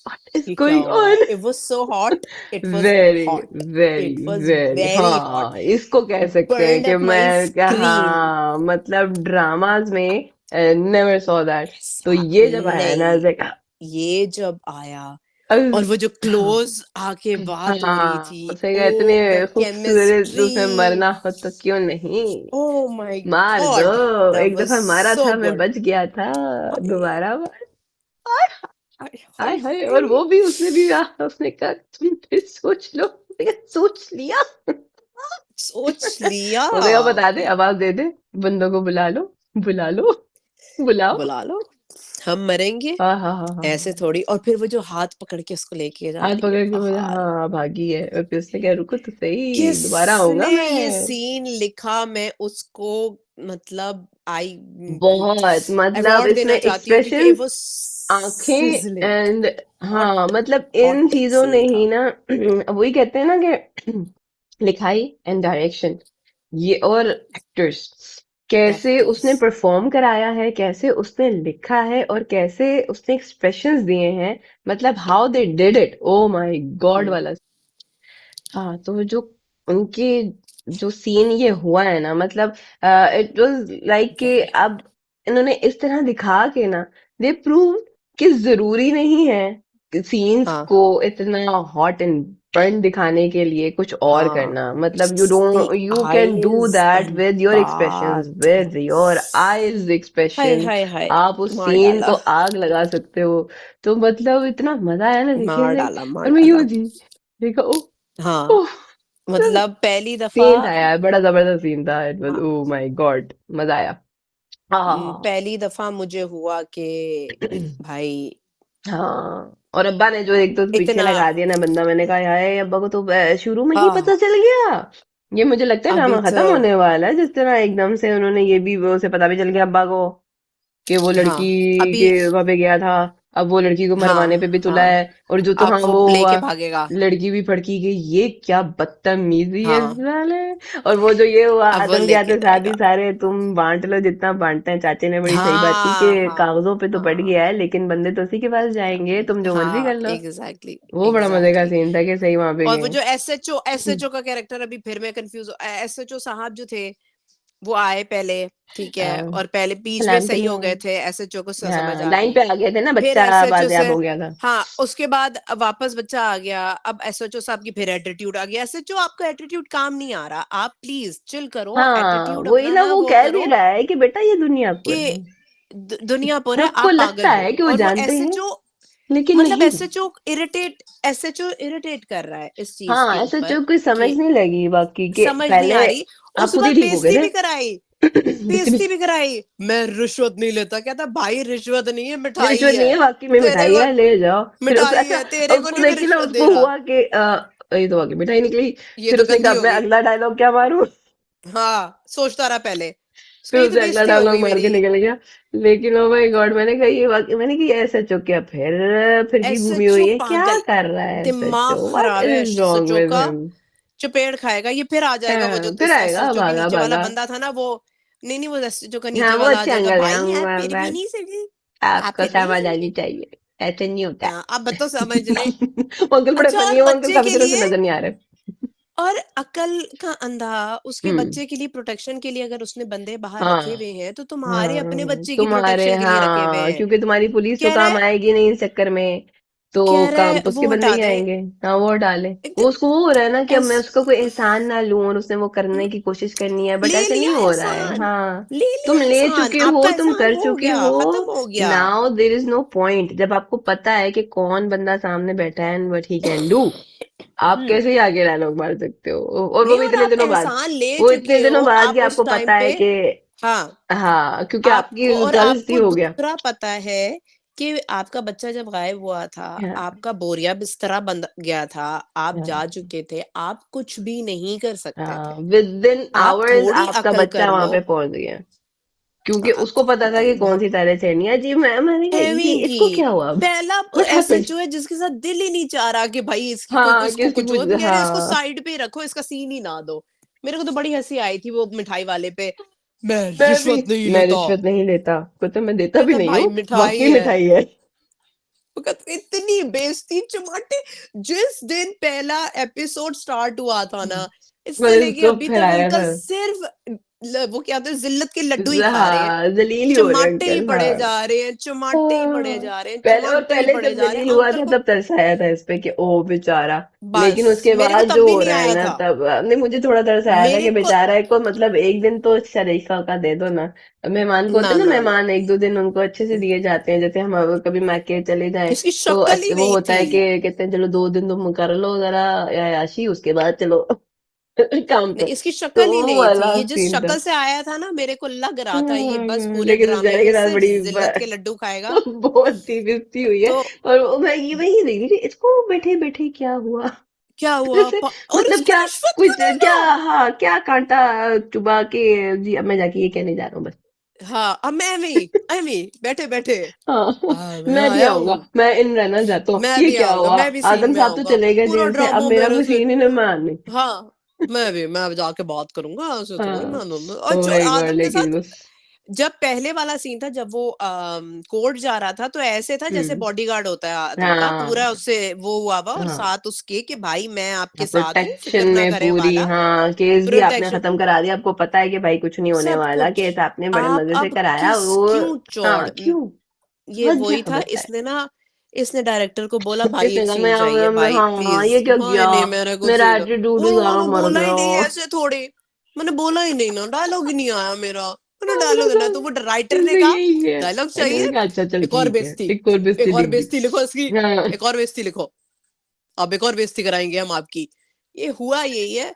व्हाट इज कि क्या गोइंग हो रहा है। On. It was so hot, it was very hot, very it was very, very hot, हाँ इसको कह सकते हैं burned कि up my मैं क्या, screen। हाँ मतलब ड्रामाज में नेवर सॉ दैट। तो ऐसा ये जब आया ना, नहीं, देखा, ये जब आया और वो जो हाँ क्लोज आके बात हो रही हाँ, थी, उसे कहा, इतने ओ द खूबसूरत उसमें केमिस्ट्री, मरना हो तो क्यों नहीं, ओ माय मार दो। गॉड, दैट एक वाज दफा मारा सो था, मैं गुड। बच गया था, हाय दोबारा मार। हाय हाय हाय हाय हाय, और हाय। वो भी उसने भी उसने कहा तुम फिर सोच लो, मैंने कहा, सोच लिया। सोच लिया, उसने कहा बता दे, आवाज दे दे, बंदों को बुला लो, बुला लो, बुलाओ। बुला लो, हम मरेंगे हाँ हाँ हाँ हाँ ऐसे हाँ। थोड़ी। और फिर वो जो हाथ पकड़ के उसको लेके जा हाथ रही है पकड़ के मुझे, बाहर, हाँ भागी है, और फिर उसने कहा रुको तो सही, दोबारा आऊंगा किसने ये मैं। सीन लिखा, मैं उसको मतलब आई बहुत, मतलब अवार्ड इसमें देना चाहती हूँ क्योंकि एक्सप्रेशन, वो आंखें, सिजलिंग, एंड हाँ हॉट मतलब इन हॉट चीजों ने सीन ही था। ना वही कहते हैं ना कि लिखाई एंड डायरेक्शन, ये और एक्टर्स, कैसे उसने एक्टर्स, परफॉर्म कराया है, कैसे उसने लिखा है, और कैसे उसने एक्सप्रेशंस दिए हैं, मतलब how they did it, oh my God वाला। हाँ, तो जो उनके जो सीन ये हुआ है ना, मतलब इट वाज लाइक कि वेरी अब हॉट। इन्होंने इस तरह दिखा के ना, दे प्रूव कि जरूरी नहीं है सीन्स हाँ को इतना हॉट एंड बर्न दिखाने के लिए कुछ और हाँ, करना, मतलब you the don't, you can do eyes that and with your expressions, बात, विद योर आईज हाय एक्सप्रेशन, हाय हाय, आप उस मार सीन को डाला, आग लगा सकते हो। तो मतलब इतना मजा आया ना देखने मार में। डाला, मार और मैं डाला। यूं थी, देखा, ओ, हाँ, ओह, मतलब पहली दफा, सीन था यार, बड़ा जबरदस्त सीन था, इट वाज, हाँ, ओह माय गॉड, मजा आया। हाँ हाँ हाँ पहली दफा मुझे हुआ कि भाई हाँ। और अब्बा ने जो एक तो पीछे इतना, लगा दिया ना बंदा, मैंने कहा यार अब्बा को तो शुरू में ही आह, पता चल गया। ये मुझे लगता है अभी ड्रामा तो, खत्म होने वाला है, जिस तरह एकदम से उन्होंने ये भी, वो उसे पता भी चल गया अब्बा को कि वो हाँ, लड़की अभी, के वहां पे गया था। अब वो लड़की को हाँ मरवाने पे भी तुला हाँ, है। और जो, तो हाँ अब वो वो हुआ, लेके भागेगा, लड़की भी भड़की गई, ये क्या बदतमीजी है हाँ, साले। और वो जो ये हुआ, अब वो तुम क्या लेके तो शादी जाएगा, सारे तुम बांट लो जितना बांटते हैं, चाचे ने बड़ी सही बात की कि हाँ हाँ कागजों पे तो बढ़ हाँ गया है लेकिन बंदे तो उसी के पास जाएंगे, तुम जो मर्जी कर हाँ, लो। एग्जैक्टली वो बड़ा मजे का एग्जैक्टली। सीन था कि सही वहां पे और वो गए। जो एसएचओ का कैरेक्टर, अभी फिर मैं कंफ्यूज, एसएचओ साहब जो थे, वो आए पहले, ठीक है, और पहले बीच में प्लान के सही लिए हो गए आए। थे, एसएचओ को समझ हाँ, आ लाइन गई, पे आ गए थे ना, फिर बच्चा एसएचओ से, बाजियाब हो गया था। हाँ, उसके बाद वापस बच्चा आ गया, अब एसएचओ साहब की फिर एटीट्यूड आ गया, एसएचओ आपका एटीट्यूड काम नहीं आ रहा, आप प्लीज चिल करो, हाँ, एटीट्यूड वही अपना ना, ना वो वो कह भी करो रहा है कि बेटा ये दुनियापुर कि है। दुनियापुर है, सबको आप लगता पागल है हो। कि वो और वो जानते हैं, एसएचओ, लेकिन मतलब नहीं। एसएचओ इरिटेट कर रहा है इस चीज हाँ, के ऐसा ऊपर जो कोई समझ कि नहीं लगी बाकी के समझ नहीं पहले, आ रही। आप उसके खुद ही बाद ठीक हो गए बेइज्जती थे। भी कराई, बेइज्जती भी, बेइज्जती भी कराई, मैं रिश्वत नहीं लेता, कहता भाई रिश्वत नहीं है, ये मिठाई रिश्वत नहीं है, है, वाकई में तेरे मिठाई को है, ले जाओ। फिर उस, मिठाई अच्छा, है, तेरे को उसको नहीं मैं देखी ना, रिश्वत दे उसको रहा, हुआ कि ये तो वाकई मिठाई निकली। ये फिर तो उसने कहा गंदी अब हो मैं गई, अगला डायलॉग क्या मारूं। हाँ, सोचता रहा पहले, उसका फिर ये तो उसे अगला बेइज्जती हो डायलॉग गई मार के मेरी। निकल गया। लेकिन ओ माय गॉड, मैंने कहा ये वाकई, मैंने कहा ये ऐसा चुप क्या, फिर की भूमि एसएचओ हुई है, क्या पागल, कर रहा है ऐसा दिमाग चो, व्हाट खराब है इज रॉन्ग एसएचओ विद का, हिम। चपेड़ खाएगा ये, फिर आ जाएगा वो जो फिर आएगा, एसएचओ के भागा नीचे वाला भागा। बंदा था ना वो, नहीं नहीं, वो एसएचओ का हाँ, नीचे वो वाला आ अच्छे जाएगा, अंकल है, भाई आप फिर भी नहीं समझे, आप आपको फिर भी नहीं समझ समझे, आनी चाहिए, ऐसे नहीं होता है। हाँ, अब बताओ समझ ले। वो अंकल बड़े अच्छा, फनी और है, वो अंकल बच्चे काफी के दिनों से लिए, नजर नहीं आ रहे। और अकल का अंधा, उसके हम्म। बच्चे के लिए प्रोटेक्शन के लिए अगर उसने बंदे बाहर रखे हाँ हुए हैं तो तुम्हारे अपने हाँ, बच्चे की तुम्हारे, प्रोटेक्शन के लिए रखे हुए हाँ, हैं, क्योंकि तुम्हारी पुलिस तो कह काम रहे आएगी नहीं इस चक्कर में। तो कह रहा है कैंपस के वो बंदे हटा ही दे। आएंगे। हाँ वो डाले। एक वो उसको वो हो रहा है ना कि अब मैं ऐस उसका कोई एहसान ना लूं और उसने वो करने की कोशिश करनी है, बट ले ऐसे लिया नहीं हो रहा है। एहसान, हाँ ले तुम लिया ले एहसान, चुके आपका हो, तुम एहसान कर हो चुके गया, हो। खत्म हो गया। Now there is no point, जब आपको पता है कि कौन बंदा सामने बैठा है and what he can do, आप हम्म। कैसे ही आगे डायलॉग मार सकते हो, और वो नहीं, भी और इतने आप दिनों बाद। एहसान ले वो इतने चुके हो, दिनों बाद कि आप आपको उस टाइम पता है पे। कि हाँ, हाँ, क्योंकि आपकी आपको और गलती आपको हो गया। दूसरा पता है कि आपका बच्चा जब गायब हुआ था, हाँ आपका बोरिया बिस्तरा बन गया था, आप जा हाँ चुके थे, आप कुछ भी नहीं कर सकते हाँ, थे। विद इन आप आवर्स थोड़ी आपका अकल बच्चा कर वहां लो। पे पहुंच गया, क्योंकि आप उसको पता था कि कौन बहुत सी तारे छेड़नी है। जी मैंने कहा ये एवें इसको की क्या हुआ अब, पहला व्हाट ऐसे हैपेंड। जो है जिसके साथ दिल ही नहीं चाह रहा कि भाई इसकी कोई हाँ इसको किसकी कुछ कुछ हो, कह रहे इसको हाँ। साइड पे रखो, इसका सीन ही ना दो। मेरे को तो बड़ी हंसी आई थी वो मिठाई वाले पे। मैं मैं भी, रिश्वत नहीं मैं लेता। रिश्वत नहीं लेता, कहते मैं देता भी कहता नहीं भाई हूँ, मिठाई वाकई है। मिठाई है। वो कहता इतनी बेइज्जती चमाटे। जिस दिन पहला एपिसोड स्टार्ट हुआ था ना, इससे बस लेके तो अभी तक फैलाया अंकल था। सिर्फ वो क्या होते हैं, जिल्लत के लड्डू ही खा रहे हैं। हाँ जलील ही हो रहे हैं चमाटे ही अंकल। पड़े हाँ जा रहे हैं, चमाटे ही पड़े हाँ। जा रहे हैं, पहले, और चमाटे ही पहले पड़े जब जा रहे जलील हैं हुआ अंकल था को। तब तरसाया था इस पे कि ओ बेचारा। लेकिन बस उसके मेरे को बाद तब जो भी हो नहीं रहा है आया ना, था। तब नहीं, मुझे थोड़ा तरसाया था मेरे कि को बेचारा को मतलब एक दिन तो शरीफा का दे दो ना। मेहमान को होते ना हैं ना, ना ना, मेहमान एक दो दिन उनको अच्छे से दिए जाते हैं, जैसे हम अगर कभी मैके चले जाएं इसकी तो शक्ल ही वो नहीं होता थी। है कि कहते हैं चलो 2 दिन तुम कर लो जरा याशी, उसके बाद चलो काम नहीं, पे। इसकी तो शक्ल ही वो नहीं थी, वाला ये जिस सीन था। शक्ल से आया था ना, मेरे को लग रहा था ये बस पूरे लेकिन उस ड्रामे जाने में के साथ सिर्फ बड़ी जिल्लत के लड्डू खाएगा। बहुत ही बेइज्जती हुई है। तो और मैं ये वही देख रही थी, इसको बैठे बैठे क्या हुआ। क्या हुआ जैसे और मतलब इसको क्या, रिश्वत क्यों कुछ क्या, देना। हाँ क्या कांटा चुबा के। जी अब मैं जाके ये कहने जा रहा हूँ बस। हाँ, अब मैं भी बैठे बैठे। हाँ हाँ, मैं मैं भी आया आऊंगा, हूँ। मैं इन रहना चाहता हूँ, मैं ये भी क्या आऊंगा, हुआ। मैं भी सीन आदम में साहब तो आऊंगा। चले गए पूरा जेल से, अब ड्रामा मेरा मेरे कोई से। सीन ही नहीं मारने। हाँ, मैं अब जाके बात करूंगा उससे थोड़ी हाँ ना। और ओ जो माय गॉड, आदम के लेकिन साथ बस। जब पहले वाला सीन था, जब वो कोर्ट जा रहा था, तो ऐसे था जैसे हम्म। बॉडीगार्ड होता है आदम का, हाँ पूरा उससे वो हुआ हुआ और हाँ साथ उसके कि भाई मैं हाँ, आपके साथ हूँ, प्रोटेक्शन फिक्र ना में करे पूरी, वाला। हाँ केस भी आपने प्रोटेक्शन, खत्म करा दिया, आपको पता है कि भाई कुछ नहीं होने सब वाला, कुछ। केस आपने बड़े आप मजे से अब कराया किस वो। क्यों चौड़ हाँ क्यों, ये हद वही जा था, बताए। इसने ना, इसने डायरेक्टर को बोला भाई इसने एक कहा सीन चाहिए भाई हाँ हाँ प्लीज। ये क्या भाई किया, नहीं मेरे को मेरा सीन। एटीट्यूड ही सारा उन्होंने मर बोला ही नहीं गया। ऐसे थोड़ी। मैंने बोला ही नहीं ना, डायलॉग ही नहीं आया मेरा, मैंने मैंने डायलॉग देना है, तो वो कहा राइटर ने इनका कहा यही है। डायलॉग मैंने चाहिए। कहा अच्छा चल एक और ठीक है, बेइज्जती, एक और बेइज्जती एक और लिख दी। बेइज्जती लिखो इसकी। हाँ एक और बेइज्जती लिखो। अब एक और बेइज्जती कराएंगे हम आपकी। ये हुआ यही है।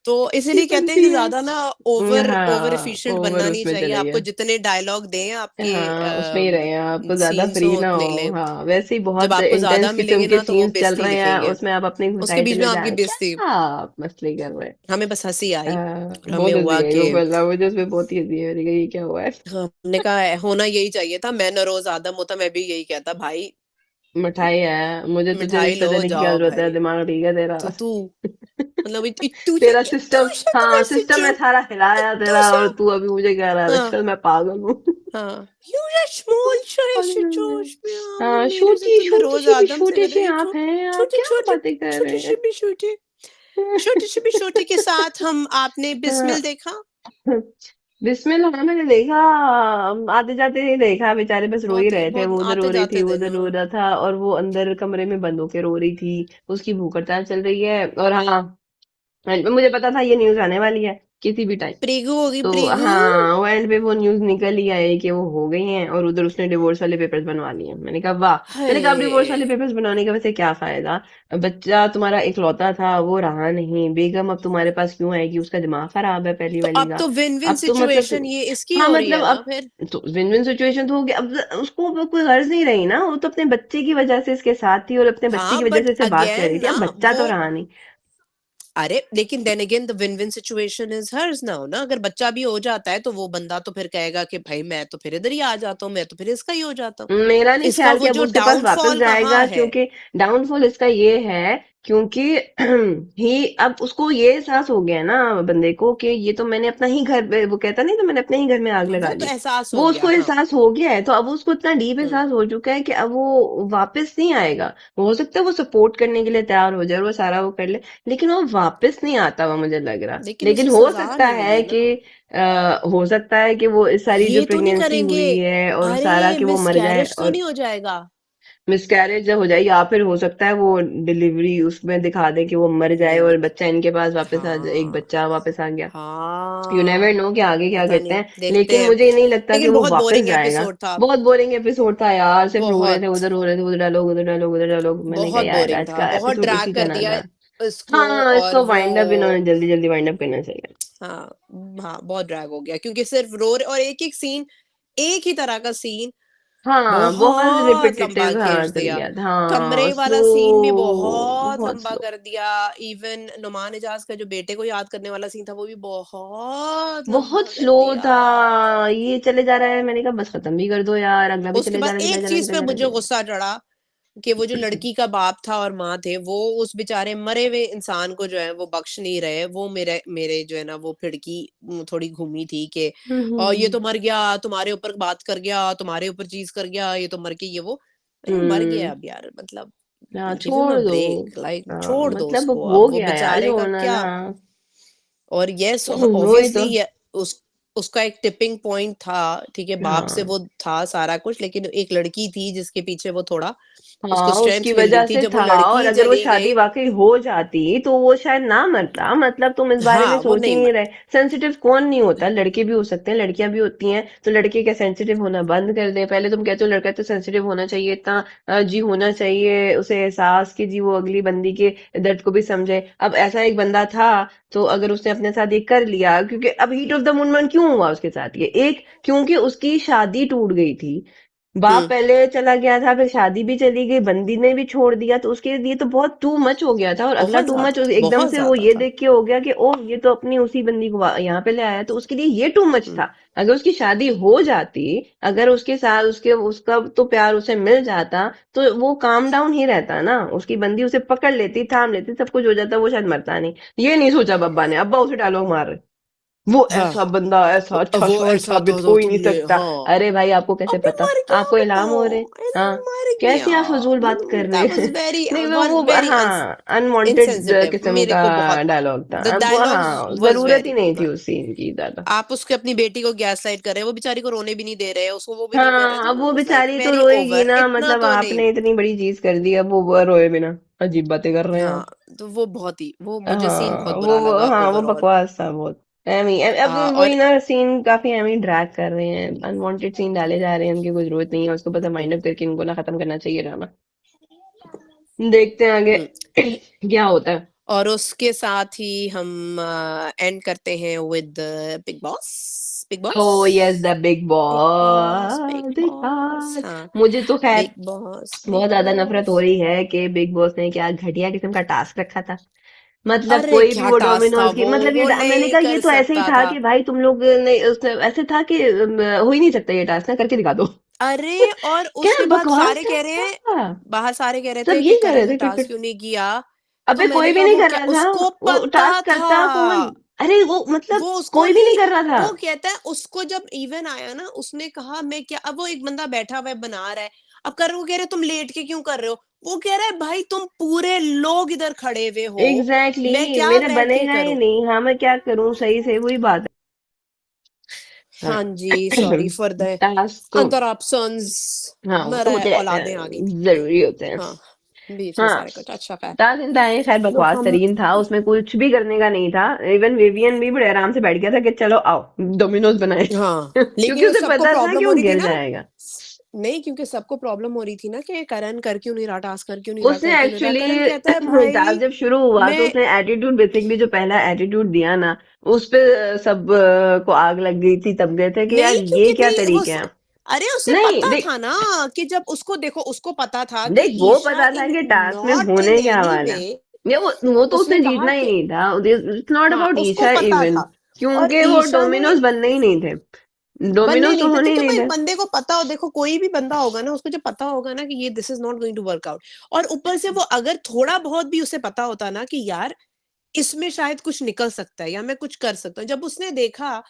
तो ये इसीलिए कहते हैं बनती कि है। ज्यादा ना ओवर हाँ एफिशिएंट ओवर बनना नहीं उसमें चाहिए, चले आपको गए। जितने डायलॉग दें आपके हाँ उसमें ही रहे हैं आप, ज्यादा सीन्स फ्री हो ना उतने ही हो। लें। हाँ वैसे ही जब बहुत आपको ज्यादा इंटेंस किस्म मिलेंगे के ना, तो वो सीन्स चल बेइज्जती रहे हैं, लिखेंगे। उसमें आप अपनी उसके घुसाई बीच में चले जा आपकी रहे हैं, बेइज्जती। क्या आप मसले कर रहे हैं। हमें बस हंसी आई और हमें बहुत हंसी हुआ आई कि वो पहला, मुझे उसमें बहुत ही हंसी है, मैंने कहा ये क्या हुआ है। हमने कहा होना यही चाहिए था, मैं न रोज आदम होता मैं भी यही कहता भाई मिठाई है, मुझे तुझे मिठाई लो रिश्वत देने की क्या जाओ जरूरत है, भाई। दिमाग ठीक है तेरा। तो तू मतलब इतू तेरा इतू सिस्टम, हाँ शक्ल से सिस्टम में चोर, सारा हिलाया इतू तेरा, सा। और तू अभी मुझे कह रहा है हाँ रिश्वत, मैं पागल हूँ। हाँ, यू आर स्मॉल शय से जोश में आओ हाँ मेरे से, छोटी तो मैं छोटी रोज सी भी आदम से छोटी कर सी रही आप हैं, आप छोटे क्या छोटे बातें कर छोटे रहे से हैं। भी छोटे, छोटे से भी छोटे के साथ हम आपने हाँ, बिस्मिल देखा। बिस्मिल हाँ मैंने देखा, आते जाते ही देखा, बेचारे बस रो ही बहुत रहे थे, बहुत वो उधर रो आते रही थी, जाते वो दिन। उधर रो रहा था, और वो अंदर कमरे में बंद होके रो रही थी। उसकी भूख हड़ताल चल रही है, और हाँ एंड में मुझे पता था ये न्यूज आने वाली है किसी भी टाइम। प्रीगू होगी तो प्रीगू। हाँ वो एंड पे वो न्यूज निकल ही आई कि वो हो गई हैं, और उधर उसने डिवोर्स वाले पेपर्स बनवा लिए हैं। मैंने कहा वाह। मैंने कहा अब डिवोर्स वाले हाय, पेपर्स बनाने का वैसे क्या फायदा, बच्चा तुम्हारा इकलौता था वो रहा नहीं, बेगम अब तुम्हारे पास क्यों आएगी, उसका दिमाग खराब है पहली तो वाली अब का। तो विन विन अब तो सिचुएशन मतलब, ये इसकी हाँ हो रही मतलब है ना अब फिर। तो विन विन सिचुएशन तो हो गया, अब उसको अब कोई गर्ज नहीं रही ना, वो तो अपने बच्चे की वजह से इसके साथ थी, और अपने बच्चे हाँ की वजह बट से इसे बात कर अगेन रही थी, ना अब बच्चा वो, तो रहा नहीं। अरे लेकिन then again the win win situation is hers now ना, अगर बच्चा भी हो जाता है तो वो बंदा तो फिर कहेगा कि भाई मैं तो फिर इधर ही आ जाता हूँ, मैं तो फिर इसका ही हो जाता हूँ। मेरा तो नहीं इसका ख्याल कि वो अब जो उसके पास वापस डाउनफॉल जाएगा, कहाँ है। क्योंकि डाउनफॉल इसका ये है, क्योंकि ही अब उसको ये एहसास हो गया ना बंदे को कि ये तो मैंने अपना ही घर वो कहता नहीं, तो मैंने अपने ही घर में आग लगा वो तो ली। एहसास हो वो गया उसको हाँ। एहसास हो गया है, तो अब उसको इतना डीप हम्म। एहसास हो चुका है कि अब वो वापस नहीं आएगा। हो सकता है वो सपोर्ट करने के लिए तैयार हो जाए और वो सारा वो कर ले, लेकिन वो वापस नहीं आता हुआ मुझे लग रहा। लेकिन लेकिन उसे हो सजा सकता नहीं है मिली ना। कि हो सकता है कि वो इस सारी जो ये तो नहीं प्रेगनेंसी करेंगे। हुई है और सारा अरे कि वो मर जाए, मिसकैरेज तो और नहीं हो जाएगा। मिसकैरेज हो जाए, या फिर हो सकता है वो डिलीवरी उसमें दिखा दे कि वो मर जाए हम्म। और बच्चा इनके पास वापस आ जाए, एक हाँ बच्चा वापस आ गया। यू हाँ, नेवर नो कि आगे क्या पता करते नहीं, हैं, देखते लेकिन हैं। मुझे नहीं लगता कि लेकिन वो बहुत वापस बोरिंग जाएगा। एपिसोड था। बहुत बोरिंग एपिसोड था यार, सिर्फ रो रहे थे, बहुत उधर रो रहे थे, उधर डायलॉग, उधर डायलॉग, उधर डायलॉग। मैंने कहा बहुत यार बोरिंग आज था, का बहुत एपिसोड ड्रैग इसी कर तरह दिया था। इसको। हाँ, और इसको वो, वाइंड अप इन्होंने जल्दी जल्दी वाइंड अप करना चाहिए। हाँ हाँ, बहुत ड्रैग हो गया क्योंकि सिर्फ रो रहे, और एक एक सीन, एक ही तरह का सीन हाँ, बहुत बहुत लंबा रिपीटेटिव, हाँ खींच चल दिया। गया था, हाँ कमरे स्लो, वाला सीन भी बहुत बहुत लंबा स्लो, कर दिया। इवन नुमान इजाज का जो बेटे को याद करने वाला सीन था, वो भी बहुत बहुत लंबा कर स्लो दिया। था। ये चले जा रहा है, मैंने कहा बस खत्म भी कर दो यार, अगला भी उसके चले जा बाद रहा है, चले एक जा रहा है, चीज चले पे जा मुझे रहा गुस्सा चढ़ा कि वो जो है। लड़की का बाप था और माँ थे, वो उस बेचारे मरे हुए इंसान को जो है वो बख्श नहीं रहे। वो मेरे मेरे जो है ना वो खिड़की थोड़ी घूमी थी कि ये तो मर गया, तुम्हारे ऊपर बात कर गया, तुम्हारे ऊपर चीज कर गया, ये तो मर के ये वो। मर गया हम्म, अब यार, मतलब हाँ गिव हिम अ छोड़ दो। ब्रेक, लाइक हाँ छोड़ दो मतलब उसको, हो अब वो गया यार बेचारे का छोड़ना ना। क्या। और यस, वही तो। ऑब्वियसली उस उसका एक टिपिंग पॉइंट था, ठीक है, बाप से हाँ वो था सारा कुछ, लेकिन एक लड़की थी जिसके पीछे वो थोड़ा, उसको हाँ, उसकी स्ट्रेंथ मिल गई वजह थी से जब वो था, और लड़की अगर वो चली शादी गई। वाकई हो जाती तो वो शायद ना मरता। मतलब तुम इस बारे में हाँ, वो सोच ही नहीं नहीं मर। रहे। सेंसिटिव कौन नहीं होता, लड़के भी हो सकते हैं, लड़कियां भी होती हैं, तो लड़के क्या सेंसिटिव होना बंद कर दे? पहले तुम कहते हो लड़का तो सेंसिटिव होना चाहिए, इतना जी होना चाहिए उसे एहसास कि जी वो अगली बंदी के दर्द को भी समझे। अब ऐसा एक बंदा था, तो अगर उसने अपने साथ ये कर लिया, क्योंकि अब हीट ऑफ द मोमेंट क्यों हुआ उसके साथ ये, एक क्योंकि उसकी शादी टूट गई थी, बाप हुँ, पहले चला गया था, फिर शादी भी चली गई, बंदी ने भी छोड़ दिया, तो उसके लिए तो बहुत टू मच हो गया था। और अगला टू मच एकदम बहुत से वो ज़्यादा ये था। देख के हो गया कि ओह ये तो अपनी उसी बंदी को यहाँ पे ले आया, तो उसके लिए ये टू मच हुँ, था। अगर उसकी शादी हो जाती, अगर उसके साथ उसके उसका तो प्यार उसे मिल जाता, तो वो काम डाउन ही रहता ना, उसकी बंदी उसे पकड़ लेती, थाम लेती, सब कुछ हो जाता, वो शायद मरता नहीं। ये नहीं सोचा बब्बा ने, अब्बा उसे डायलॉग मार रहे, वो हाँ, ऐसा बंदा ऐसा अच्छा वो शख्स ऐसा था साबित तो हो ही नहीं तुमने, सकता। हाँ, अरे भाई आपको कैसे अबे पता? मर गया आपको इल्हाम हो बताओ, रहे? हाँ, मर गया। कैसे आप फजूल बात कर मतलब रहे दैट वाज़ हैं? वेरी नहीं वन वो वेरी हाँ अनवांटेड इनसेंसिटिव, किस्म मेरे का को बहुत, डायलॉग था। द अब वो डायलॉग्स हाँ वाज़ जरूरत ही वेरी नहीं थी मच। उस सीन की ज्यादा। आप उसके अपनी बेटी को गैसलाइट कर रहे हैं, वो बेचारी को रोने भी नहीं दे रहे हैं, उसको वो भी नहीं कह रहे, हाँ तो अब आई वो वाज़ लाइक बेचारी तो वेरी रोएगी ओवर, ना, इतना मतलब तो नहीं। आपने इतनी बड़ी चीज कर दी, अब वो रोए बिना अजीब बातें कर रहे हैं हाँ, आप। तो वो बहुत ही, वो मुझे सीन हाँ बहुत बुरा लगा हाँ वो ओवरऑल। बकवास था बहुत। एमी अब और वही ना, सीन काफी एमी ड्रैग कर रहे हैं, अनवांटेड सीन डाले जा रहे हैं, उनकी कोई जरूरत नहीं है, उसको बस माइंड अप करके इनको ना खत्म करना चाहिए ड्रामा। देखते हैं आगे हुँ, क्या होता है। और उसके साथ ही हम एंड करते हैं with big boss, big oh yes boss, the big big boss, big boss, big boss, boss. हाँ, मुझे तो खैर बिग बॉस, बहुत बिग ज्यादा नफरत हो बॉस। रही है कि बिग बॉस ने क्या घटिया किस्म का टास्क रखा था। मतलब अरे कोई भी क्या वो टास्क था डोमिनोज की, मतलब ये वो मैंने नहीं कहा ये कर तो ऐसे ही सकता था था। कि भाई तुम लोग ने उसने ऐसे था कि हो ही नहीं सकता ये टास्क, ना करके दिखा दो। अरे और क्या उसके बाद बकवास सारे कह रहे टास्क हैं, था। बाहर सारे कह रहे सब थे कि यही कर रहे करण ने थे टास्क क्रिकेट। क्यों नहीं किया। तो अबे कोई मैंने भी कहा नहीं वो कर क्या, रहा था, उसको वो पता टास्क था, करता कौन? अरे वो मतलब वो उसको कोई भी नहीं नहीं, कर रहा था। वो कहता है उसको जब इवन आया ना, उसने कहा मैं क्या, अब वो एक बंदा बैठा हुआ है बना रहा है, अब कर वो कह रहे तुम लेट के क्यों कर रहे हो, वो कह रहा है भाई तुम पूरे लोग इधर खड़े हुए हो, एग्जैक्टली मैं क्या मेरा बैठ के बनेगा ही करूं। नहीं, हाँ मैं क्या करूं, सही से वही बात है। हाँ जी, सॉरी फॉर द टास्क तो इंटरप्शंस, हाँ वो तो मेरा होते रहते औलादें आ गई हैं, थी। जरूरी होते हैं। हाँ, बीच में हाँ सारे कुछ अच्छा खैर। टास्क इंतहा खैर तो बकवास हम, तरीन था, उसमें कुछ भी करने का नहीं था। इवन विवियन भी बड़े आराम से बैठ गया था कि चलो आओ डोमिनोज बनाए। हाँ, क्योंकि लेकिन उसे सबको पता था प्रॉब्लम कि हो वो रही थी गिर ना, जाएगा। नहीं क्योंकि सबको प्रॉब्लम हो रही थी ना कि करण कर क्यों नहीं रहा, टास्क कर क्यों नहीं रहा, उसने कर क्यों नहीं रहा, करण कहता है एक्चुअली टास्क भाई जब शुरू हुआ तो मैं, उसने एटीट्यूड, बेसिकली जो पहला एटीट्यूड दिया ना, उस पे सब को आग लग गई थी, तब गए थे कि यार नहीं ये क्योंकि क्या नहीं वो तरीके हैं। अरे उसे नहीं पता देख, था ना कि जब उसको देखो, उसको पता था कि देख वो ईशा पता था इन कि टास्क में नॉट होने इन क्या एनी वाला। वे, ये वो तो उसने उसने कहा जीतना ही कि, नहीं था, इट्स नॉट हाँ अबाउट उसको ईशा पता इवन, था, और क्योंकि वो ईशा ने डोमिनोज बनने ही नहीं थे, बनने डोमिनोज तो नहीं थे, तो होने ही जब नहीं एक थे। बंदे को पता हो, देखो कोई भी बंदा होगा ना, उसको जब पता होगा ना कि ये this is not going to work out, और ऊपर से वो अगर थोड़ा बहुत भी उसे पता होता ना कि यार इसमें शायद कुछ निकल सकता है या मैं कुछ कर सकता हूँ, जब उसने देखा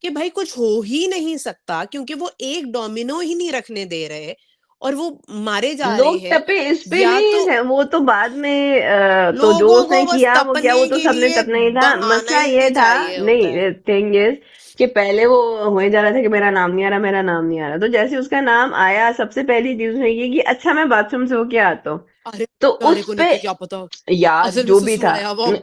कि भाई कुछ हो ही नहीं सकता क्योंकि वो एक डोमिनो ही नहीं रखने दे रहे और वो मारे जा रहे लोग हैं, टपे इस पे या नहीं तो थे, वो तो बाद में तो जो लोगों उसने को बस किया वो क्या, वो तपने तो के सबने लिए टपना ही था, बहाना मसला ये ही था। चाहिए होता है। नहीं थिंग इज कि पहले वो होने जा रहा था कि मेरा नाम नहीं आ रहा, मेरा नाम नहीं आ रहा, तो जैसे उसका नाम आया सबसे पहली चीज उसने ये कि अच्छा मैं बाथरूम से होके आता हूँ। अरे तो बेचारे उस को पे लेके क्या पता, यार असल में जो भी सुसु था, आया वो,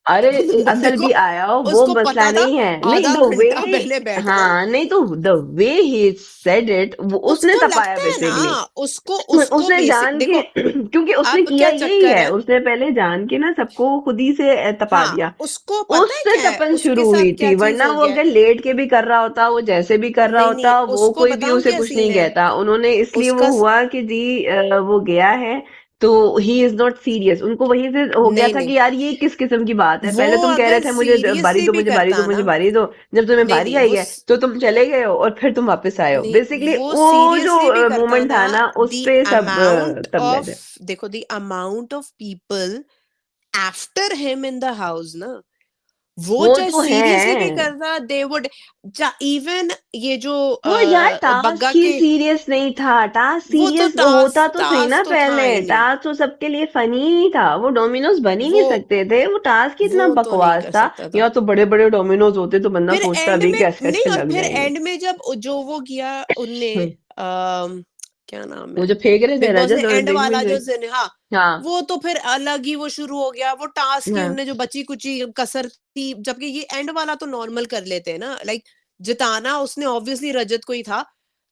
अरे बंदे असल को, भी आया हो वो उसको मसला पता था नहीं है, नहीं आधा द वे घंटा ही, पहले बैठना है। हाँ नहीं तो the way he said it, वो उसने उसको तपाया लगता है ना, बेसिकली। उसको उसको उसने बेसिक जान के देखो, क्योंकि उसने अब किया क्या यही चक्कर है, है, उसने पहले जान के ना सबको खुद ही से तपा हाँ दिया। उसको पता है उससे क्या है, तपन उसके शुरू साथ हुई क्या थी, चीज वरना हो वो गया है। अगर लेट के भी कर रहा होता, वो जैसे भी कर रहा नहीं नहीं, होता, वो उसको कोई भी बताऊं उसे क्या कुछ सीन नहीं है, कहता। उन्होंने इसलिए वो उसका हुआ कि जी वो गया है तो ही इज नॉट सीरियस। उनको वहीं से हो गया नहीं था नहीं, कि यार ये किस किस्म की बात है, वो पहले तुम कह रहे अगर थे मुझे बारी सीरियसली दो, भी मुझे बारी दो, करता मुझे ना, बारी दो, जब तुम्हें नहीं बारी नहीं आई है तो तुम चले गए हो और फिर तुम वापस आए हो। नहीं, बेसिकली वो वो जो सीरियसली भी करता मोमेंट ना, था ना उस द पे सब अमाउंट तब गए ऑफ, थे। देखो the amount of people after him in the house ना, वो वो चाहे तो सीरियसली भी है, करता, दे वुड, इवन ये जो वो यार टास्क बग्गा ही के, सीरियस नहीं था। टास्क वो तो सीरियस होता टास्क तो सही ना, टास्क तो था पहले ही नहीं, टास्क तो सबके लिए फनी ही था। वो डोमिनोज बन ही नहीं वो सकते थे, वो टास्क ही इतना वो तो नहीं बकवास कर था। सकता था। या तो बड़े बड़े डोमिनोज होते तो बंदा फिर सोचता एंड अभी में कि अच्छे नहीं, अच्छे और लग फिर जाएंगे। एंड में जब जो वो किया उनने, हम्म, क्या नाम वो है, जो फेंक रहे थे बिग बॉस ने रजत और एंड वाला जो दिग्विजय। हाँ, हाँ वो तो फिर अलग ही वो शुरू हो गया, वो टास्क की हाँ, उनने जो बची कुची कसर थी, जबकि ये एंड वाला तो नॉर्मल कर लेते हैं ना, लाइक जिताना उसने ऑब्वियसली रजत को ही था,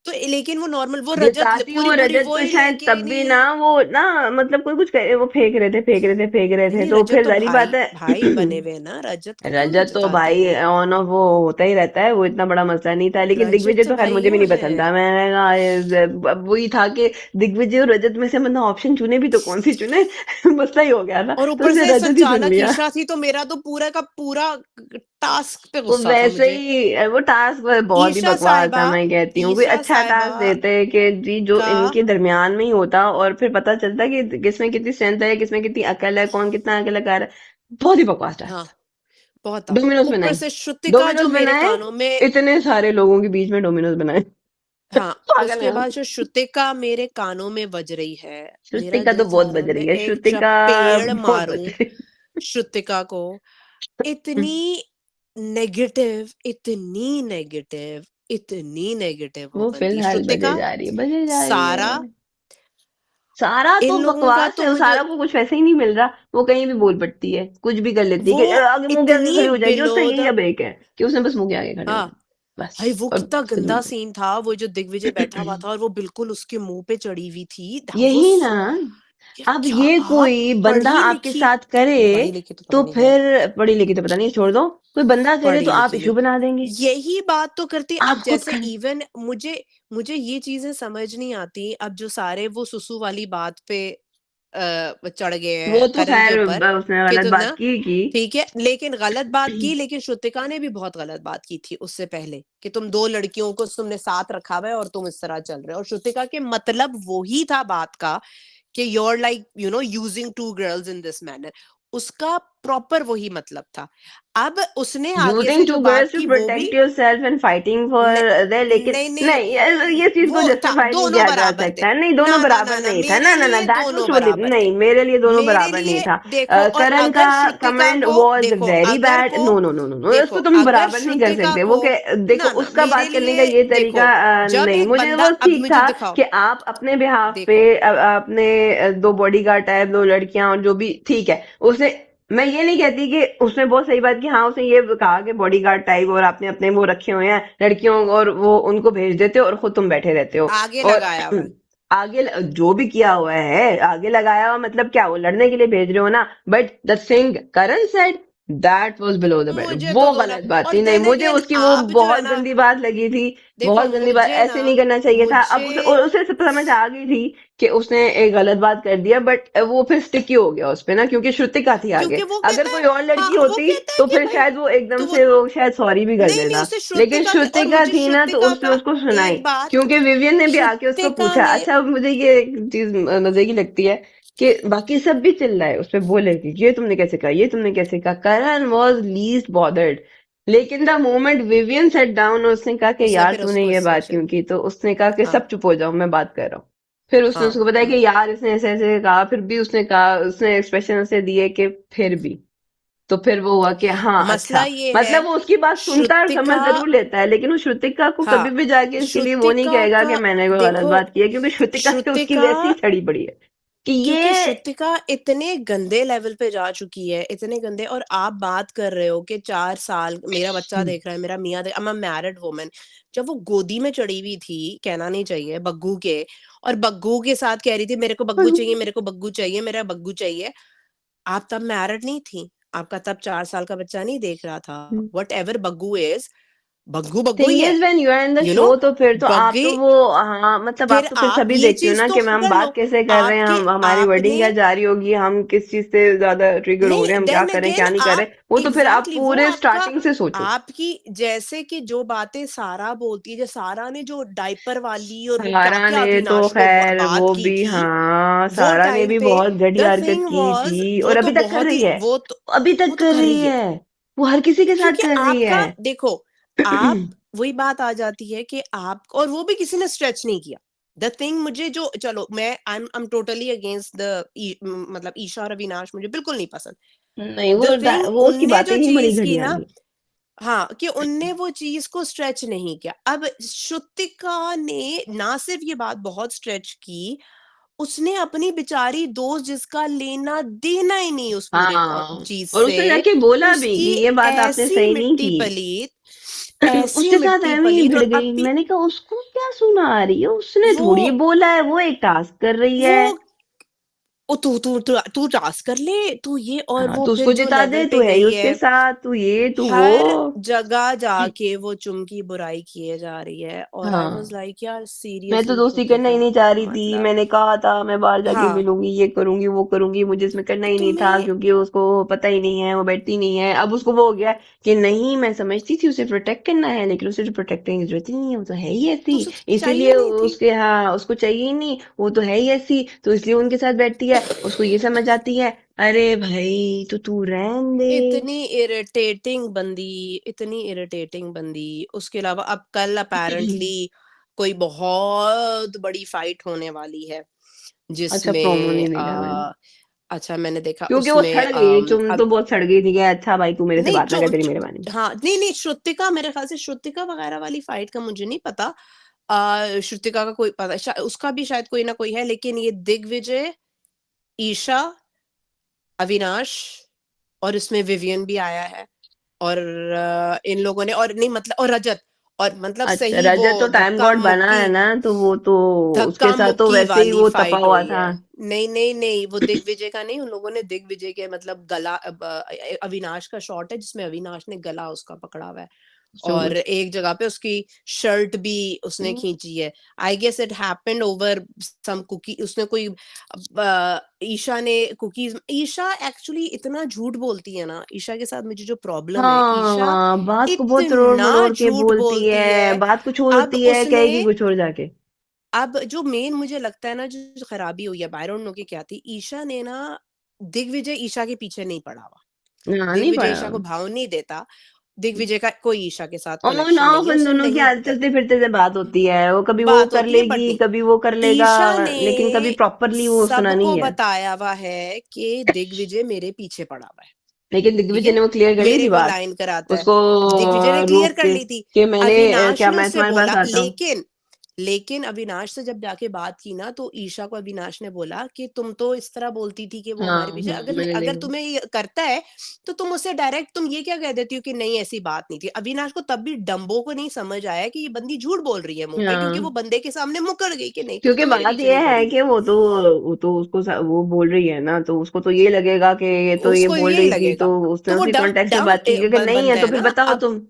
तो लेकिन वो नॉर्मल, वो रजत जिताती पूरी वो पूरी रजत वो को ही शायद लेके तब ही भी ना, नहीं, वो ना मतलब कोई कुछ वो फेंक रहे थे, फेंक रहे थे, फेंक रहे नहीं थे, नहीं, तो रजत फिर तो जारी बात भाई है। भाई बने हुए हैं ना, रजत को क्यों नहीं रजत तो जिताते भाई वो, ऑन ऑफ वो होता ही रहता है, वो इतना बड़ा मसला नहीं था। लेकिन रजत दिग्विजय तो तो खैर भाई मुझे भी वो नहीं है, पसंद था। मैंने कहा अब वही था कि दिग्विजय और रजत में से मतलब ऑप्शन चुने भी तो कौन सी चुने। मसला ही हो गया था, और तो ऊपर उसने से रजत ही चुन संचालक लिया। ईशा थी, तो मेरा तो पूरा का पूरा टास्क पे वो गुस्सा था वैसे मुझे, ही वो टास्क बहुत ही ईशा बकवास साहिबा, था। मैं कहती हूँ कोई ईशा अच्छा साहिबा टास्क देते कि जी जो का, इनके दरमियान में ही होता और फिर पता चलता कि किसमें कितनी स्ट्रेंथ है, किसमें कितनी अकल है, कौन कितना अकल लगा रहा है। बहुत ही बकवास हाँ टास्क था। बहुत था, डोमिनोज ऊपर बनाई, से श्रुतिका जो डोमिनोज मेरे बनाए, कानों में, इतने सारे लोगों के बीच में डोमिनोज बनाए। हाँ पागल है उसके हम। बाद जो श्रुतिका मेरे कानों में बज रही है, मेरा श्रुतिका तो दिल बहुत चाह रहा है बज मैं रही है, एक श्रुतिका चपेड़ बहुत बज मारूं रही श्रुतिका को, है। इतनी नेगेटिव, इतनी नेगेटिव, इतनी नेगेटिव वो वो बंदी फिलहाल बजे श्रुतिका, जा रही है, बजे जा रही सारा, है। सारा तो इन लोगों का बकवास तो है, मुझे, सारा को कुछ वैसे ही नहीं मिल रहा। वो कहीं भी बोल पड़ती है, कुछ भी कर लेती है वो कि आगे मुंह के आगे इतनी खड़ी हो जाएगी। उसका बिलो यही द, अब एक है कि उसने बस मुंह के आगे खड़े हाँ होना, बस। भाई वो और कितना फिल्म गंदा पे सीन था, वो जो दिग्विजय बैठा हुआ था और वो बिल्कुल उसके मुंह पे चढ़ी हुई थी, दैट वाज यही ना। सो, यार अब क्या ये आप कोई बंदा पढ़ी आपके लिखी, साथ करे नहीं पढ़ी लिखी तो तो पता नहीं है, फिर, पढ़ी लिखी तो पता नहीं, छोड़ दो। कोई बंदा करे पढ़ी तो आप लिखी इशू नहीं, बना देंगे। यही बात तो करती, अब आप खुद जैसे खड़े, इवन मुझे, मुझे ये चीजें समझ नहीं आती, अब जो सारे वो सुसु वाली बात पे चढ़ गए हैं वो तो करण के खैर ऊपर, उसने कि गलत तुम बात ना, की। ठीक है लेकिन गलत बात की, लेकिन श्रुतिका ने भी बहुत गलत बात की थी उससे पहले, कि तुम दो लड़कियों को तुमने साथ रखा हुआ है और तुम इस तरह चल रहे हो, और श्रुतिका के मतलब वो ही था बात का, कि you're like using two girls in this manner, उसका प्रॉपर वही मतलब था। अब उसने आगे यूजिंग से टू जो बात गर्ल्स टू की वो भी, protect your self and fighting for नहीं देयर, लेकिन नहीं नहीं, नहीं, ये चीज को वो था जस्टिफाई नहीं दोनों किया जा बराबर थे, सकता है। नहीं, दोनों ना ना ना बराबर ना नहीं था, ना मेरे ना ना, लिए दैट वाज दोनों टोटली बराबर थे, नहीं, मेरे लिए दोनों मेरे बराबर नहीं लिए था। देखो, और करण का अगर श्रुतिका कमेंट को वाज देखो, वेरी अगर बैड। को no no no no no, देखो, उसको तुम अगर बराबर नहीं कर श्रुतिका सकते। को, वो देखो ना ना उसका मेरे बात करने का लिए ये तरीका देखो, जब नहीं, एक मुझे बंदा, वो अब ठीक मुझे था दिखाओ, कि आप अपने बिहाफ पे देखो अपने दो बॉडीगार्ड टाइप, दो लड़कियां और जो भी, ठीक है। उसने, मैं ये नहीं कहती कि उसने बहुत सही बात की, हाँ उसने ये कहा कि बॉडीगार्ड टाइप और आपने अपने वो रखे हुए हैं लड़कियों और वो उनको भेज देते हो और खुद तुम बैठे रहते हो। आगे और लगाया हुआ है, आगे जो भी किया हुआ है आगे लगाया हुआ, मतलब क्या वो लड़ने के लिए भेज रहे हो ना। But the thing Karan said, that was below the belt, मुझे तो वो दोनों, गलत बात और थी। नहीं, देन मुझे अगेन उसकी वो आप जो है बहुत ना, गंदी बात लगी थी, देखो बहुत गंदी बात। मुझे ना, ऐसे नहीं करना चाहिए था। अब मुझे, उसे समझ आ गई थी कि उसने एक गलत बात कर दिया, बट वो फिर स्टिकी हो गया उस पे ना, क्योंकि श्रुतिका थी क्योंकि आगे। वो अगर कहता है, कोई और हाँ लड़की वो होती कहता है तो कि फिर भाई शायद वो एकदम तू, से वो शायद सॉरी भी कर नहीं नहीं देता। उसे लेकिन श्रुतिका और श्रुतिका मुझे थी ना, तो श्रुतिका उसने का उसको सुनाई। एक बात, क्योंकि विवियन ने भी आके उसको श्रुतिका पूछा। ने, अच्छा, अब मुझे ये एक चीज मजे की लगती है कि बाकी सब भी चिल्लाए उस पे, बोले कि ये तुमने कैसे कहा, ये तुमने कैसे कहा। करण वॉज लीस्ट बॉदर्ड। लेकिन the moment Vivian set down, उसने कहा कि उसने यार फिर तूने उसको ये इस तरह बात से, क्यों की, तो उसने कहा कि हाँ सब चुप हो जाओ, मैं बात कर रहा हूँ। फिर उसने हाँ उसको बताया हाँ, कि यार इसने ऐसे ऐसे कहा, फिर भी उसने कहा, उसने एक्सप्रेशन ऐसे दिए कि फिर भी। तो फिर वो हुआ कि हाँ मसला अच्छा, ये है, मतलब वो उसकी बात सुनता है और समझ श्रुतिका, जरूर लेता है, लेकिन वो श्रुतिका को कभी हाँ, भी जाके इसके लिए वो नहीं श्रुतिका कहेगा कि का मैंने कोई गलत देखो, बात की है, क्योंकि श्रुतिका से उसकी श्रुतिका, वैसी सड़ी पड़ी है कि क्योंकि ये श्रुतिका इतने गंदे लेवल पे जा चुकी है, इतने गंदे, और आप बात कर रहे हो कि 4 साल मेरा बच्चा देख रहा है, मेरा मियाँ I am a married woman. जब वो गोदी में चढ़ी हुई थी, कहना नहीं चाहिए, बग्गू के, और बग्गू के साथ कह रही थी मेरे को बग्गू चाहिए, मेरे को बग्गू चाहिए, मेरा बग्गू चाहिए। आप तब मैरिड नहीं थी, आपका तब 4 साल का बच्चा नहीं देख रहा था। व्हाटएवर बग्गू इज़, बग्गू बग्गू ही थिंग है, is when you are in the you show, no तो फिर तो आप बग्गी। तो वो, हाँ मतलब आप फिर तो फिर आप सभी ये देखती हो चीज़ ना तो कि हम कर बात लो, कैसे कर रहे हैं, आपके हम हमारी वर्डिंग आपने क्या जा रही होगी, हम किस चीज से ज्यादा ट्रिगर हो रहे नहीं, हैं, हम क्या देन करें अगेन क्या नहीं करें, आप वो तो फिर आप एग्ज़ैक्टली वो पूरे आपका, स्टार्टिंग से सोचो। आपकी जैसे कि जो बातें सारा बोलती है, जो सारा ने जो डायपर वाली और वो सारा क्या-क्या ने तो अविनाश को ब खैर बात वो की भी, थी, हाँ वो सारा ने टाइम भी पे बहुत घटिया द हरकत थिंग की वाज़ थी वो और तो अभी तक कर बहुत रही ही है, अभी वो तक तो कर कर रही रही है। है, वो हर किसी के साथ क्योंकि कर रही है। आपका देखो, आप वही बात आ जाती है कि आप, और वो भी किसी ने स्ट्रेच नहीं किया। द थिंग मुझे जो, चलो मैं आई एम टोटली अगेंस्ट मतलब ईशा और अविनाश मुझे बिल्कुल नहीं पसंद। नहीं द थिंग वो उसकी उनने बातें जो ही बड़ी चीज़ की घटिया ना, थी। हाँ, कि उनने वो चीज़ को स्ट्रेच नहीं किया। अब श्रुतिका ने ना सिर्फ़ ये बात बहुत स्ट्रेच की, उसने अपनी बेचारी दोस्त जिसका लेना-देना ही नहीं उस पूरे हाँ, चीज़ और उसने से, जाके बोला भी कि उसकी ये बात आपने ऐसी सही नहीं की। मिट्टी-पलीत, ऐसी उसके साथ ऐਵੇਂ ही मिट्टी-पलीत, भिड़ और गई, अभी मैंने कहा उसको क्या सुना आ रही है, उसने वो थोड़ी बोला है, वो एक टास्क कर रही वो है। ओ तू टास्क कर ले, तू ये, और हाँ वो तो फिर उसको जो जिता दे, लेवल तू पे है ही गई उसके है, साथ, तू ये तू वो। हर जगह जाके वो चुम की बुराई किए जा रही है, और आई वाज़ हाँ, लाइक यार मैं तो सीरियसली दोस्ती करना ही श्रुतिका, नहीं चाह रही थी, मतलब मैंने कहा था मैं बाहर जाके हाँ, मिलूंगी, ये करूंगी वो करूंगी, मुझे इसमें करना तो ही नहीं था, तुम्हें क्योंकि उसको पता ही नहीं है, वो बैठती नहीं है। अब उसको वो हो गया कि नहीं, मैं समझती थी उसे प्रोटेक्ट करना है, लेकिन उसे तो प्रोटेक्ट करने की जरूरत ही नहीं है, वो तो है ही तो ऐसी, उसे चाहिए इसीलिए नहीं थी। उसके, हाँ उसको चाहिए ही नहीं, वो तो है ही ऐसी, तो इसलिए उनके साथ बैठती है, उसको ये समझ आती है। अरे भाई तो तू रहन दे। इतनी इरिटेटिंग बंदी, उसके अलावा अब कल अपैरेंटली कोई बहुत बड़ी फाइट होने वाली है, अच्छा, प्रोमो जिसमें नहीं देखा मैंने, अच्छा मैंने देखा क्योंकि वो उसमें सड़ गई, तुम अब तो बहुत सड़ गई थी कि अच्छा भाई तू मेरे से नहीं बात ना कर, तेरी मेहरबानी। हाँ, नहीं, श्रुतिका, मेरे ख़्याल से श्रुतिका वग़ैरह वाली फाइट का मुझे नहीं पता। श्रुतिका का कोई पता उसका भी शायद कोई ना कोई है, लेकिन ये दिग्विजय, ईशा, अविनाश, और इसमें विवियन भी आया है, और इन लोगों ने, और नहीं मतलब, और रजत, और मतलब अच्छा, सही वो रजत तो टाइम गॉड बना है ना, तो वो तो उसके साथ तो धक्का-मुक्की वैसे ही वाली वो तपा फाइट हुआ हुई था। है। नहीं, वो दिग्विजय का नहीं, उन लोगों ने दिग्विजय के मतलब गला, अविनाश का शॉट है जिसमें अविनाश ने गला उसका पकड़ा हुआ है, और चोर। एक जगह पे उसकी शर्ट भी उसने खींची है। I guess it happened over some cookie, उसने कोई ईशा ने कुकीज़, ईशा एक्चुअली इतना झूठ बोलती है ना, ईशा के साथ मुझे जो प्रॉब्लम है, ईशा हाँ, बात को बहुत तरोड़ इतना मरोड़ के झूठ बोलती बोलती है, है। बात कुछ और अब होती है, उसने कहेगी कुछ और जाके। अब जो मेन मुझे लगता है ना, जो खराबी हुई है, आई डोंट नो कि क्या थी, ईशा ने ना, दिग्विजय ईशा के पीछे नहीं पड़ा हुआ। हाँ, नहीं दिग्विजय पड़ा। ईशा को भाव नहीं देता, दिग्विजय का कोई ईशा के साथ ऑन कनेक्शन ऑफ नहीं है, उन उसे दोनों की नहीं आज चलते फिरते से बात होती है, वो कभी वो बात कर होती है, बट लेगी, नहीं, कभी वो कर लेगा, ईशा ने लेकिन कभी प्रॉपरली वो सुना नहीं सबको है। बताया हुआ है कि दिग्विजय मेरे पीछे पड़ा हुआ है, लेकिन ठीक दिग्विजय है? ने वो क्लियर कर ली थी मेरे को बात, लाइन कराता है। उसको दिग्विजय ने क्लियर रोक कर के ली थी। कि मैंने अविनाश क्या ने मैं उससे तुम्हारे पास बोला, आता हूँ। लेकिन अविनाश से जब जाके बात की ना, तो ईशा को अविनाश ने बोला कि तुम तो इस तरह बोलती थी कि वो हाँ हमारे पीछे, अगर मैंने अगर देखा। तुम्हें ये करता है, तो तुम उससे डायरेक्ट तुम ये क्या कह देती हो कि नहीं ऐसी बात नहीं थी। अविनाश को तब भी डंबो को नहीं समझ आया कि ये बंदी झूठ बोल रही है मुँह पे, क्योंकि वो हाँ, बंदे के सामने मुकर गई कि नहीं तू क्योंकि तो मेरे बात पीछे ये नहीं है पड़ी कि हुई। वो तो उसको वो बोल रही है ना, तो उसको तो ये लगेगा कि ये तो ये उसको बोल यही रही थी, लगेगा। तो उसने तो वो उसी डम कॉन्टेक्स्ट में डम बात की कि नहीं है बंदा तो है फिर ना। बताओ अब तुम।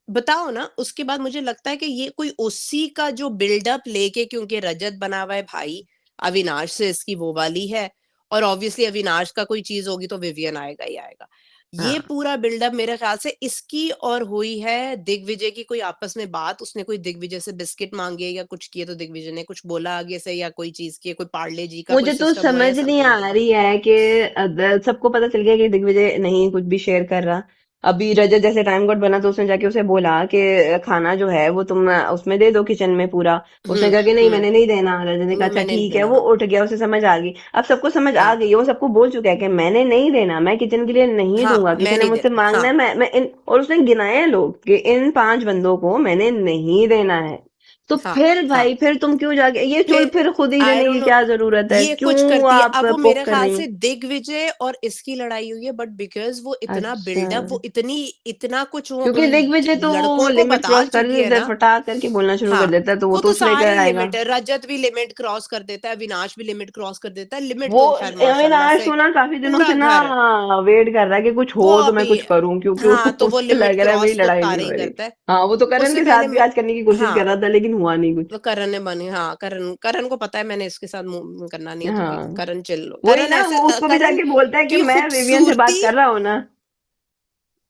बताओ ना, उसके बाद मुझे लगता है कि ये कोई उसी का जो बिल्डअप लेके, क्योंकि रजत बना हुआ है भाई, अविनाश से इसकी वो वाली है, और ऑब्वियसली अविनाश का कोई चीज़ होगी तो विवियन आएगा ही आएगा। ये हाँ, पूरा बिल्डअप मेरे ख़्याल से इसकी और हुई है दिग्विजय की कोई आपस में बात, उसने कोई दिग्विजय से बिस्किट माँगे या कुछ किए, तो दिग्विजय ने कुछ बोला आगे से, या कोई चीज़ की, कोई पार्ले जी का कोई मुझे तो सिस्टम हुआ, समझ या नहीं समथिंग आ लाइक दैट। रही है कि सबको पता चल गया कि दिग्विजय नहीं कुछ भी शेयर कर रहा, अभी रजत जैसे टाइम कोड बना तो उसने जाके उसे बोला कि खाना जो है वो तुम उसमें दे दो किचन में पूरा। उसने कहा कि नहीं मैंने नहीं देना। रजत ने कहा अच्छा मैंने नहीं ठीक है। देना, वो हाँ उठ गया, उसे समझ आ गई। अब सबको समझ आ हाँ गई है, वो सबको बोल चुका है कि मैंने नहीं देना, मैं किचन के लिए नहीं हाँ दूंगा, किसी मैं ने नहीं मुझसे देना, मांगना हाँ है मैं इन। और उसने गिनाए हैं लोग कि इन 5 बंदों को मैंने नहीं देना है। तो हाँ फिर हाँ। भाई फिर तुम क्यों जाके ये चुल, फिर फिर खुद ही आई देने डोंट की नो क्या जरूरत है? ये कुछ क्यों करती है। आप अब वो पोक मेरे कर ख्याल रही से हैं? दिग्विजय और इसकी लड़ाई हुई है, बट बिकॉज वो इतना अच्छा, बिल्डअप, वो इतनी इतना कुछ वो क्योंकि उन दिग्विजय तो वो लड़कों को लिमिट बता क्रॉस कर चुकी है देता है, ना। फटाक करके बोलना शुरू कर हाँ, देता है, तो वो वो तो तो उसे लेकर सारे आएगा। लिमिट है, रजत भी लिमिट क्रॉस कर देता है, अविनाश भी लिमिट क्रॉस कर देता है, लिमिट वो तो शायद माशाल्लाह अविनाश से तो ना काफी दिनों से पूरा ना घर वेट कर रहा है कि कुछ हो वो तो मैं अभी, कुछ करूं, क्योंकि हाँ तो वो उसे लिमिट लग रहा है मेरी क्रॉस तो लड़ाई नहीं सारे हो ही रही। करता है। हाँ, वो तो करण उससे के पहले साथ भी आज करने की कोशिश कर हाँ रहा था, लेकिन हुआ नहीं कुछ। तो करण ने बने, हाँ करण करण को पता है मैंने इसके साथ मुंह करना नहीं है, तो हाँ, करण चिल लो, वही करण ना, ऐसे वो उसको भी करण जाके बोलता है कि की मैं विवियन से बात खूबसूरती, कर रहा हूँ ना,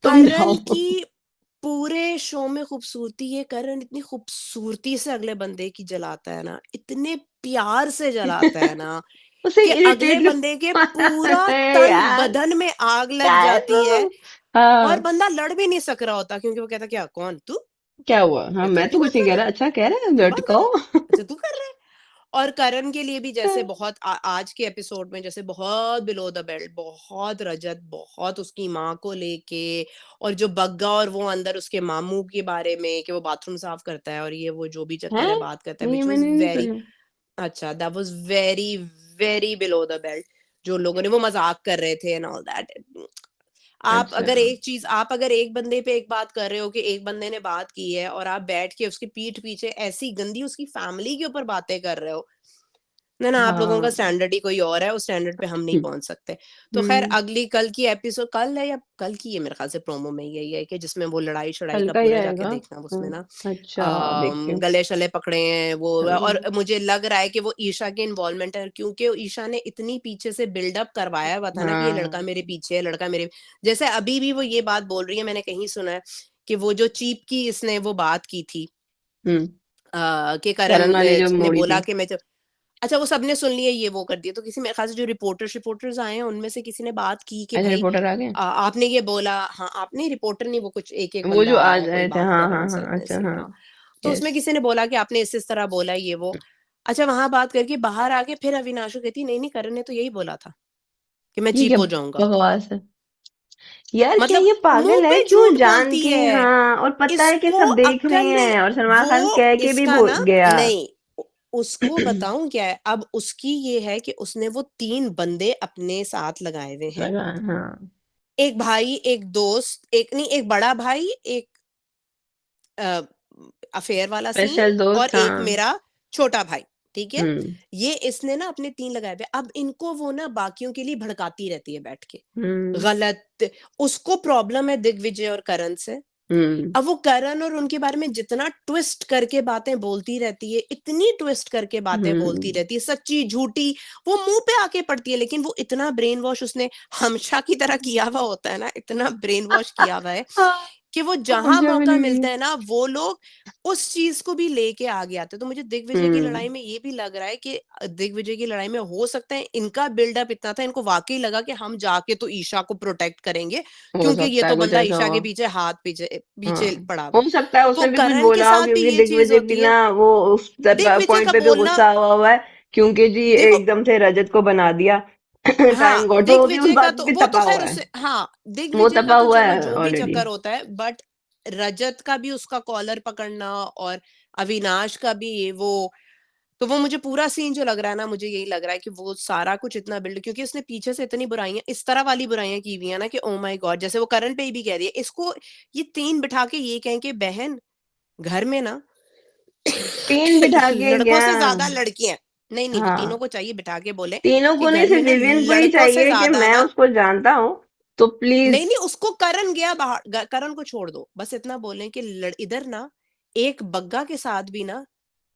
तुम करण जाओ। की पूरे शो में खूबसूरती है, करण इतनी खूबसूरती से अगले बंदे की जलाता है ना, इतने प्यार से जलाता है ना, उसे कि इरिटेट अगले बंदे के पूरा है तन यार। बदन में आग क्या लग है जाती है। वो? और हाँ, बंदा लड़ भी नहीं सक रहा होता, क्योंकि वो कहता क्या कौन तू, क्या हुआ? हाँ, तू मैं तो क्यों कुछ बात नहीं कर कह रहा रहा। है, अच्छा कह रहा है, तू बात कर रहा है, लटकाओ। अच्छा तू कर रहा है। और करण के लिए भी जैसे बहुत आज के एपिसोड में जैसे बहुत बिलो द बेल्ट, बहुत रजत, बहुत उसकी माँ को लेके, और जो बग्गा और वो अंदर उसके मामू के बारे में कि वो बाथरूम साफ करता है और ये वो जो भी चक्कर है हैं? बात करता है, नहीं, विच वाज मैंने नहीं वेरी सुना। अच्छा, that was very very below the belt. जो लोगों ने वो मजाक कर रहे थे एंड ऑल दैट। अच्छा, आप अगर एक बंदे पे एक बात कर रहे हो कि एक बंदे ने बात की है, और आप बैठ के उसकी पीठ पीछे ऐसी गंदी उसकी फैमिली के ऊपर बातें कर रहे हो ना, आप लोगों का हाँ। स्टैंडर्ड ही कोई और है, उस स्टैंडर्ड पे हम नहीं पहुंच सकते। तो खैर हम्म, अगली कल की एपिसोड, कल है या कल की है मेरे ख्याल से, प्रोमो में यही है कि जिसमें वो लड़ाई शड़ाई का हल्का ही पूरा जाके आएगा। देखना उसमें ना अच्छा, देखती हूँ। गले शले पकड़े हैं वो, और हम्म, मुझे लग रहा है कि वो ईशा की इन्वॉल्वमेंट है, क्योंकि ईशा ने इतनी पीछे से बिल्डअप करवाया हुआ था ना कि ये लड़का हाँ। मेरे पीछे है, लड़का मेरे, जैसे अभी भी वो ये बात बोल रही है, मैंने कहीं सुना है कि वो जो चीप की इसने वो बात की थी हम्म, कि करण करण वाली जो ने मोड़ी बोला थी। कि मैं अच्छा वो सबने सुन लिया, ये वो कर दिया, तो किसी मेरे ख्याल से जो रिपोर्टर्स आए हैं उनमें से किसी ने बात की कि अच्छा, भाई रिपोर्टर आ गए। आपने ये बोला, हाँ आपने, रिपोर्टर नहीं, वो कुछ एक एक वो बंदा जो आया आज है, कोई आए थे, बात हाँ कर रहा है हाँ उन हाँ, सब में अच्छा, से, हाँ। हाँ। तो यस। उसमें किसी ने बोला कि आपने इस तरह बोला ये वो। अच्छा वहां बात करके बाहर आके फिर अविनाशु कहती नहीं नहीं, करण ने तो यही बोला था कि मैं ये चीप क्या हो जाऊंगा। बकवास है? यार क्या मतलब ये मुंह पागल है? पे क्यों झूठ जान बोलती के? है, हाँ, और पता है कि इसको सब देख रहे अक्ल नहीं, हैं, और सलमान वो खान कह के भी इसका ना गया। नहीं, उसको बताऊं क्या है अब, उसकी ये है कि उसने वो 3 बंदे अपने साथ लगाए हुए हैं, लगा, हाँ। एक भाई, एक दोस्त, एक नहीं, एक बड़ा भाई, एक अफेयर वाला सीन, स्पेशल और दोस्त, एक हाँ। मेरा छोटा भाई, ठीक है। हम्म, ये इसने ना अपने 3 लगाए हुए, अब इनको वो ना बाकियों के लिए भड़काती रहती है बैठ के, हम्म, गलत। उसको प्रॉब्लम है दिग्विजय और करण से। हम्म, अब वो करण और उनके बारे में जितना ट्विस्ट करके बातें बोलती रहती है, इतनी ट्विस्ट करके बातें बोलती हम्म। रहती है, सच्ची झूठी, वो मुंह पे आके पड़ती है, लेकिन वो इतना ब्रेन वॉश उसने हमशा की तरह किया हुआ होता है ना, इतना ब्रेन वॉश किया हुआ है हाँ, कि वो जहां मुझे भी मौका लगी। मिलता है ना, वो लोग उस चीज को भी लेके आगे आते हैं। तो मुझे दिग्विजय की हम्म, लड़ाई में ये भी लग रहा है कि दिग्विजय की लड़ाई में हो सकता है इनका बिल्डअप इतना था, इनको वाकई लगा कि हम जाके तो ईशा को प्रोटेक्ट करेंगे, हो क्योंकि ये सकता है तो कुछ बंदा ऐसा ईशा हो। के पीछे हाथ पीछे हाँ, पीछे पड़ा हुआ हो है। सकता है तो उसने भी कुछ करण के बोला हो, साथ भी क्योंकि ये चीज दिग्विजय भी होती है, ना वो उस दिग्विजय पॉइंट का पे भी बोलना, गुस्सा हुआ है, क्योंकि जी देखो, एकदम से रजत को बना दिया। टाइम हाँ गॉड तो वो भी उस दिग्विजय का बात पे तो भी वो तो तपा खैर हुआ है। उससे, हाँ वो दिग्विजय का तपा तो हुआ चलो है जो भी ऑलरेडी। चक्कर होता है, बट रजत का भी उसका कॉलर पकड़ना, और अविनाश का भी ये वो, तो वो मुझे पूरा सीन जो लग रहा है ना, मुझे यही लग रहा है कि वो सारा कुछ इतना बिल्ड, क्योंकि उसने पीछे से इतनी बुराइयां, इस तरह वाली बुराइयां की हुई है ना कि ओ माय गॉड, जैसे वो करण पे ही भी कह रही है इसको, ये 3 बिठा के ये कहें कि बहन घर में ना तीन बिठा के लड़कों क्या? से ज्यादा लड़कियां, नहीं नहीं वो तीनों हाँ, को चाहिए बिठा के बोले तीनों कि को नहीं, घर में सिर्फ ना विवियन को ही लड़कों से चाहिए कि ज्यादा मैं ना, उसको जानता हूँ, तो नहीं प्लीज। नहीं उसको करण गया बाहर, करण को छोड़ दो, बस इतना बोलें कि इधर ना एक बग्गा के साथ भी ना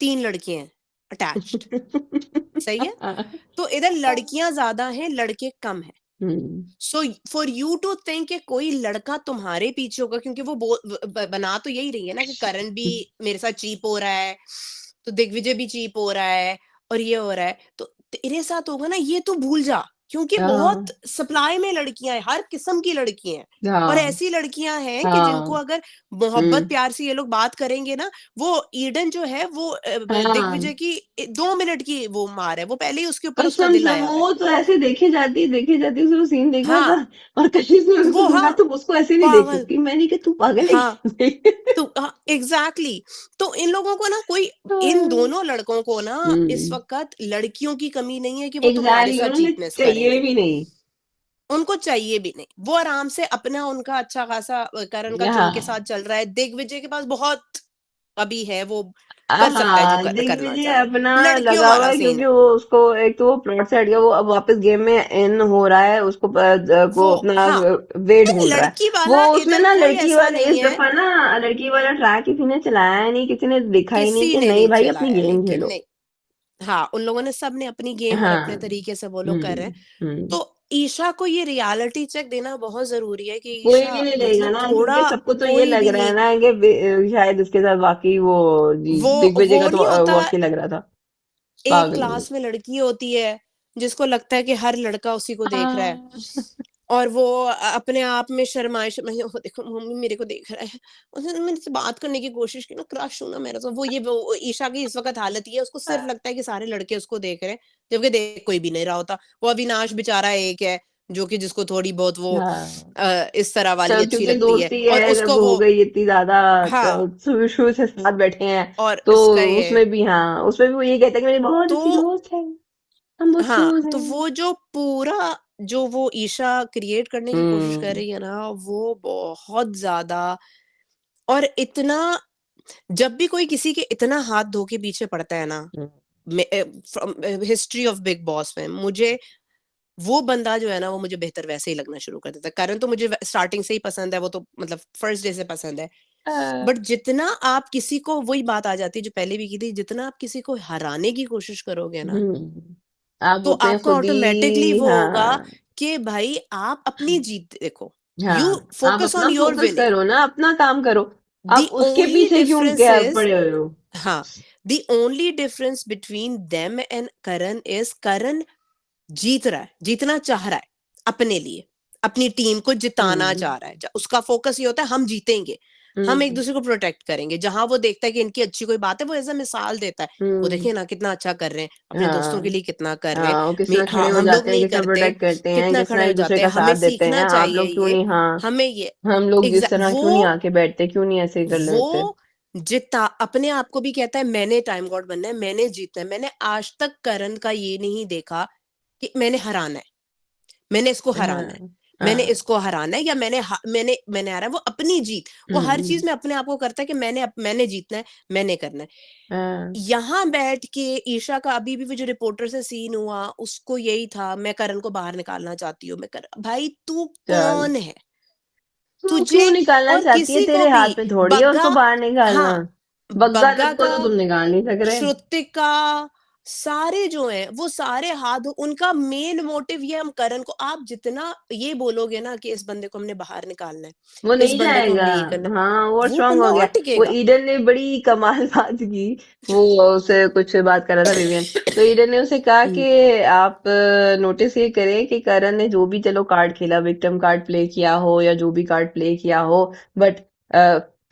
3 लड़कियां हैं अटैच्ड, सही है। तो इधर लड़कियां ज्यादा हैं, लड़के कम हैं। Hmm, so for you to think कि कोई लड़का तुम्हारे पीछे होगा, क्योंकि वो बना तो यही रही है ना कि करण भी मेरे साथ चीप हो रहा है, तो दिग्विजय भी चीप हो रहा है, और ये हो रहा है, तो तेरे साथ होगा ना, ये तू भूल जा, क्योंकि बहुत हाँ सप्लाई में लड़कियां हैं, हर किस्म की लड़कियां हैं, और हाँ ऐसी लड़कियां हैं कि जिनको हाँ अगर मोहब्बत हम्म प्यार से ये लोग बात करेंगे ना, वो ईडन जो है वो हाँ दिग्विजय की 2 मिनट की वो मार है, वो पहले ही उसके ऊपर उसका कसम दिल से आया हुआ है। वो तो ऐसे देखे जाती उसने वो सीन देखा था। हाँ, और कशिश ने उसको वो बोला हाँ, तुम उसको ऐसे नहीं देख पागल। सकती, मैंने कहा तू पागल है हाँ, क्या? तो हाँ, एग्ज़ैक्टली। तो इन लोगों को ना कोई, इन हाँ, दोनों लड़कों को ना इस हम्म वक़्त लड़कियों की कमी नहीं है कि वो तुम्हारे एग्जैक्टली साथ उन्हें चीपनेस चाहिए करेंगे। भी नहीं। उनको चाहिए भी नहीं। वो आराम से अपना उनका अच्छा खासा करण का किंग के साथ हाँ चल रहा है। दिग्विजय के पास बहुत अभी है, वो कर सकता है जो हाँ करना दिग्विजय चाहे। अपना लड़कियों लगा हुआ वाला है सीन क्योंकि है। वो उसको एक तो वो प्लॉट से हट गया, वो अब वापस गेम में इन हो रहा है, उसको को वो अपना हाँ, वे नहीं ढूंढ रहा है। लड़की वो वाला उसमें इधर ना कोई लड़की ऐसा वाले नहीं इस है, दफा ना लड़की वाला ट्रैक किसी ने चलाया ही नहीं, किसी ने दिखा ही नहीं किसी कि ने नहीं नहीं भाई अपनी चलाया गेम लेकिन खेलो। नहीं। हाँ, उन लोगों ने सबने अपनी गेम और हाँ अपने तरीके से वो लोग कर रहे हम्म हैं। हम्म तो ईशा को ये रियलिटी चेक देना बहुत ज़रूरी है कि कोई भी ईशा नहीं लेगा मतलब ना, थोड़ा, क्योंकि सबको तो ये कोई लग भी रहा है नहीं, ना कि शायद उसके साथ वाकई वो वो दिग्विजय का वो तो नहीं होता। वाकई लग रहा था एक पागल वो। क्लास में लड़की होती है, जिसको लगता है कि हर लड़का उसी को देख रहा है, हाँ और वो अपने आप में शर्माए, "ओह! देखो मम्मी मेरे को देख रहा है।" उसने मेरे से बात करने की कोशिश की ना, क्रश हूँ ना मेरा तो, वो ईशा की इस वक़्त हालत ये है, उसको सिर्फ़ लगता है कि सारे लड़के उसको देख रहे हैं, जबकि देख कोई भी नहीं रहा होता। वो अविनाश बेचारा एक है, जो कि जिसको थोड़ी बहुत वो हाँ इस तरह वाली सब अच्छी क्योंकि लगती है, दोस्ती और है जब उसको हो वो गई इतनी ज्यादा, हाँ, शुरू शुरू से साथ बैठे हैं, और तो इसका ये उसमें भी हाँ उसमें भी वो ये कहता है कि मेरी बहुत तो अच्छी दोस्त है, हम बहुत हाँ, क्लोज तो हैं। वो जो पूरा जो वो ईशा क्रिएट करने की कोशिश कर हम्म रही है ना, वो बहुत ज़्यादा, और इतना, जब भी कोई किसी के इतना हाथ धो के पीछे पड़ता है ना, hmm, from history of Bigg Boss में मुझे वो बंदा जो है ना, वो मुझे बेहतर वैसे ही लगना शुरू कर देता है। करण तो मुझे स्टार्टिंग से ही पसंद है, वो तो मतलब फर्स्ट डे से पसंद है। आ, बट जितना आप किसी को, वही बात आ जाती है जो पहले भी की थी, जितना आप किसी को हराने की कोशिश करोगे ना, आप तो उतने आपका खुद ऑटोमेटिकली ही वो होगा हाँ कि भाई आप अपनी जीत देखो, यू हाँ आप फोकस अपना ऑन योर फोकस विनिंग। करो ना, अपना काम करो, द आप उसके ओनली पीछे क्यों डिफरेंस क्या इज, पड़े हुए हो। हाँ, the only difference between them and Karan is, Karan जीत रहा है, जीतना चाह रहा है अपने लिए, अपनी टीम को जिताना हम्म चाह रहा है। उसका फोकस ये होता है हम जीतेंगे, हम एक हम्म दूसरे को प्रोटेक्ट करेंगे। जहां वो देखता है कि इनकी अच्छी कोई बात है, वो ऐसा मिसाल देता है, वो हम्म देखिए ना कितना अच्छा कर रहे हैं, अपने दोस्तों के हाँ लिए कितना कर रहे हैं। हाँ वो किस तरह हाँ, खड़े हो हम लोग जाते हैं, नहीं किस तरह करते, प्रोटेक्ट करते हैं, कितना किस तरह खड़े हो एक दूसरे जाते का हैं, हमें साथ देते हैं, सीखना आप चाहिए लोग क्यों ये, नहीं, हाँ हमें ये हम लोग इस तरह क्यों नहीं वो आके बैठते, क्यों नहीं ऐसे कर लेते। वो जिता अपने आप को भी कहता है मैंने टाइम गॉड बनना है, मैंने जीतना है। मैंने आज तक करण का ये नहीं देखा कि मैंने हराना है, मैंने इसको हराना है, हाँ मैंने हाँ इसको हराना है, या मैंने आ रहा है। वो अपनी जीत, वो हर हम्म चीज में अपने आप को करता है कि मैंने जीतना है, मैंने करना है। हाँ यहाँ बैठ के ईशा का अभी भी वो जो रिपोर्टर से सीन हुआ, उसको यही था, मैं करण को बाहर निकालना चाहती हूँ, मैं कर भाई तू चल कौन है तू तुझे, क्यों निकालना और चाहती है, किसी को तेरे भी, हाथ में थोड़ी है बग्गा, उसको बाहर निकालना। हाँ, बग्गा बग्गा तक को का, तो तुम निकाल नहीं सक रहे। श्रुतिका, सारे जो हैं वो सारे हाथ, उनका मेन मोटिव ये, हम करण को, आप जितना ये बोलोगे ना कि इस बंदे को हमने बाहर निकालना है, वो इस नहीं बंदे को जाएगा। हमने ये करना हाँ वो है, वो स्ट्रांग हो बंदा गया। और वो टिकेगा। ईडन ने बड़ी कमाल बात की, वो उसे कुछ बात कर रहा था विवियन, तो ईडन ने उसे कहा हम्म, कि आप नोटिस ये करें कि करण ने जो भी चलो कार्ड खेला, विक्टिम कार्ड प्ले किया हो या जो भी कार्ड प्ले किया हो, बट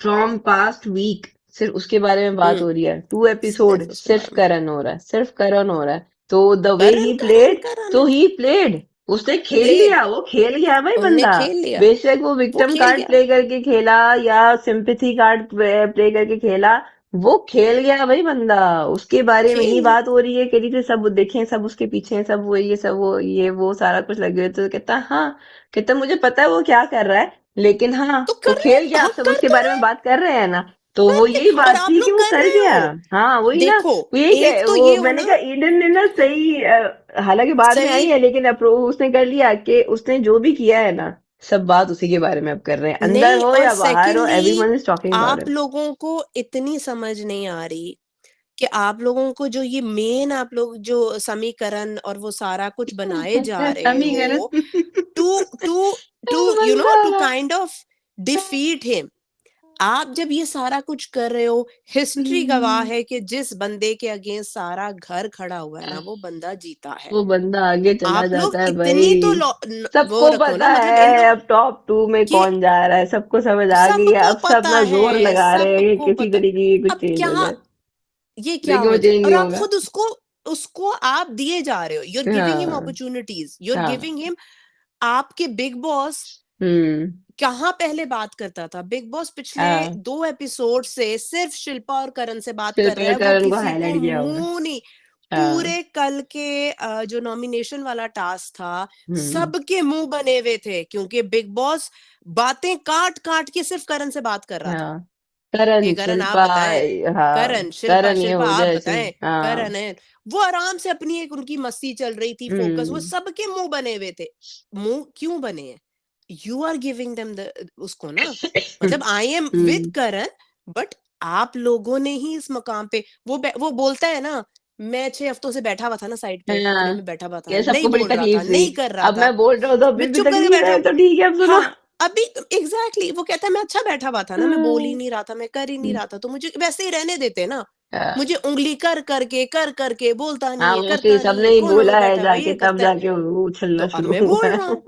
फ्रॉम पास्ट वीक सिर्फ उसके बारे में बात हम्म, हो रही है, 2 एपिसोड सिर्फ उसके सिर्फ बारे में, करण हो रहा है, सिर्फ करण हो रहा है। तो the way Karan he Karan played, करण तो ही प्लेड, उसने खेल प्लेड, लिया, वो खेल गया भाई उनने बंदा। खेल लिया, बेशक वो वो विक्टिम खेल कार्ड गया। प्ले करके खेला या सिंपैथी कार्ड प्ले करके खेला, वो खेल गया भाई बंदा। उसके बारे में ही खेल गया। बात हो रही है, कह रही थी सब देखें, सब उसके पीछे हैं, सब वो ये सब वो ये वो सारा कुछ लगे हुए, तो कहता हाँ, कहता मुझे पता है वो क्या कर रहा है, लेकिन हाँ तो वो कर ले, खेल गया, आप हाँ सब कर उसके तो बारे में ले, बात कर रहे हैं ना। तो कर वो ले, यही और बात आप थी कि लोग वो कर कर रहे गया। हो। हाँ वही ना, देखो, वो यही एक तो वो ये मैंने होना कहा ईडन ने ना सही हालांकि बाद में आई सही, है, लेकिन अप्रूव उसने कर लिया कि उसने जो भी किया है ना, सब बात उसी के बारे में अब कर रहे हैं, अंदर नहीं, हो और या बाहर हो, secondly everyone is talking about आप लोगों को इतनी समझ नहीं आ रही कि आप लोगों को जो ये मेन, आप लोग जो समीकरण और वो सारा कुछ बनाए जा हिम। रहे समीकरण हो, टू टू टू वो यू नो बंदा to kind of defeat him, आप जब ये सारा कुछ कर रहे हो, हिस्ट्री गवाह हम्म, है कि जिस बंदे के अगेंस्ट सारा घर खड़ा हुआ है ना, वो बंदा जीता है। वो बंदा आगे चला आप लोग जाता है इतनी तो भाई। वो सबको रखो पता ना, मतलब इन है लोग अब टॉप 2 में कि कौन जा रहा है, सबको समझ आ गई है, सबको अब सब पता अपना जोर है, लगा रहे हैं कि सबको किसी पता। तरीके की कुछ अब चेंज क्या, हो जाए, ये क्या लेकिन वो हो जाए, चेंज और नहीं आप होगा। खुद उसको उसको आप दिए जा रहे हो, यू आर गिविंग हिम हाँ अपॉर्चुनिटीज, यू आर हाँ। Giving him. आपके बिग बॉस हम्म। कहाँ पहले बात करता था, बिग बॉस पिछले हाँ, 2 एपिसोड से सिर्फ शिल्पा और करण से बात कर रहा शिल्पा है, वो करण को किसी को हाईलाइट किया होगा। मुंह नहीं। हाँ। पूरे कल के जो नॉमिनेशन वाला टास्क था, हम्म। सबके मुंह बने हुए थे, क्योंकि बिग बॉस बातें काट काट के सिर्फ करण से बात कर रहा था हाँ, करण कि करण आप शिल्पा। बताएं, हाँ, करण शिल्पा करण ये शिल्पा हो आप जाए ऐसे। बताएं, हाँ। करण है। वो आराम से अपनी एक उनकी मस्ती चल रही थी, फोकस, वो हम्म। सबके मुंह बने हुए थे। मुंह क्यों बने हैं? You are giving them the उसको ना, मतलब I am with hmm. Karan, but आप लोगों ने ही इस मकाम पे, वो बोलता है ना, मैं 6 हफ्तों से बैठा हुआ था ना साइड पे, कोने हाँ, में बैठा हुआ था, ये नहीं सबको बड़ी बोल रहा था, तकलीफ थी। नहीं कर रहा अब था, मैं बोल रहा हूँ तो मैं अभी भी चुप करके तकलीफ बैठा है, हूँ। तो ठीक है, अब सुनो। हाँ, अभी एग्जैक्टली वो कहता है मैं अच्छा बैठा हुआ था ना, मैं बोल ही नहीं रहा था, मैं कर ही नहीं रहा था, तो मुझे वैसे ही रहने देते ना। मुझे हाँ उंगली कर करके बोलता नहीं हाँ, है, वैसे करता नहीं सबने है, ही कोनों में बोला है बैठा हुआ है, जाके, ये तब करता है। जाके वो तो उछलना अब शुरू मैं हुआ बोल है। रहा हूँ,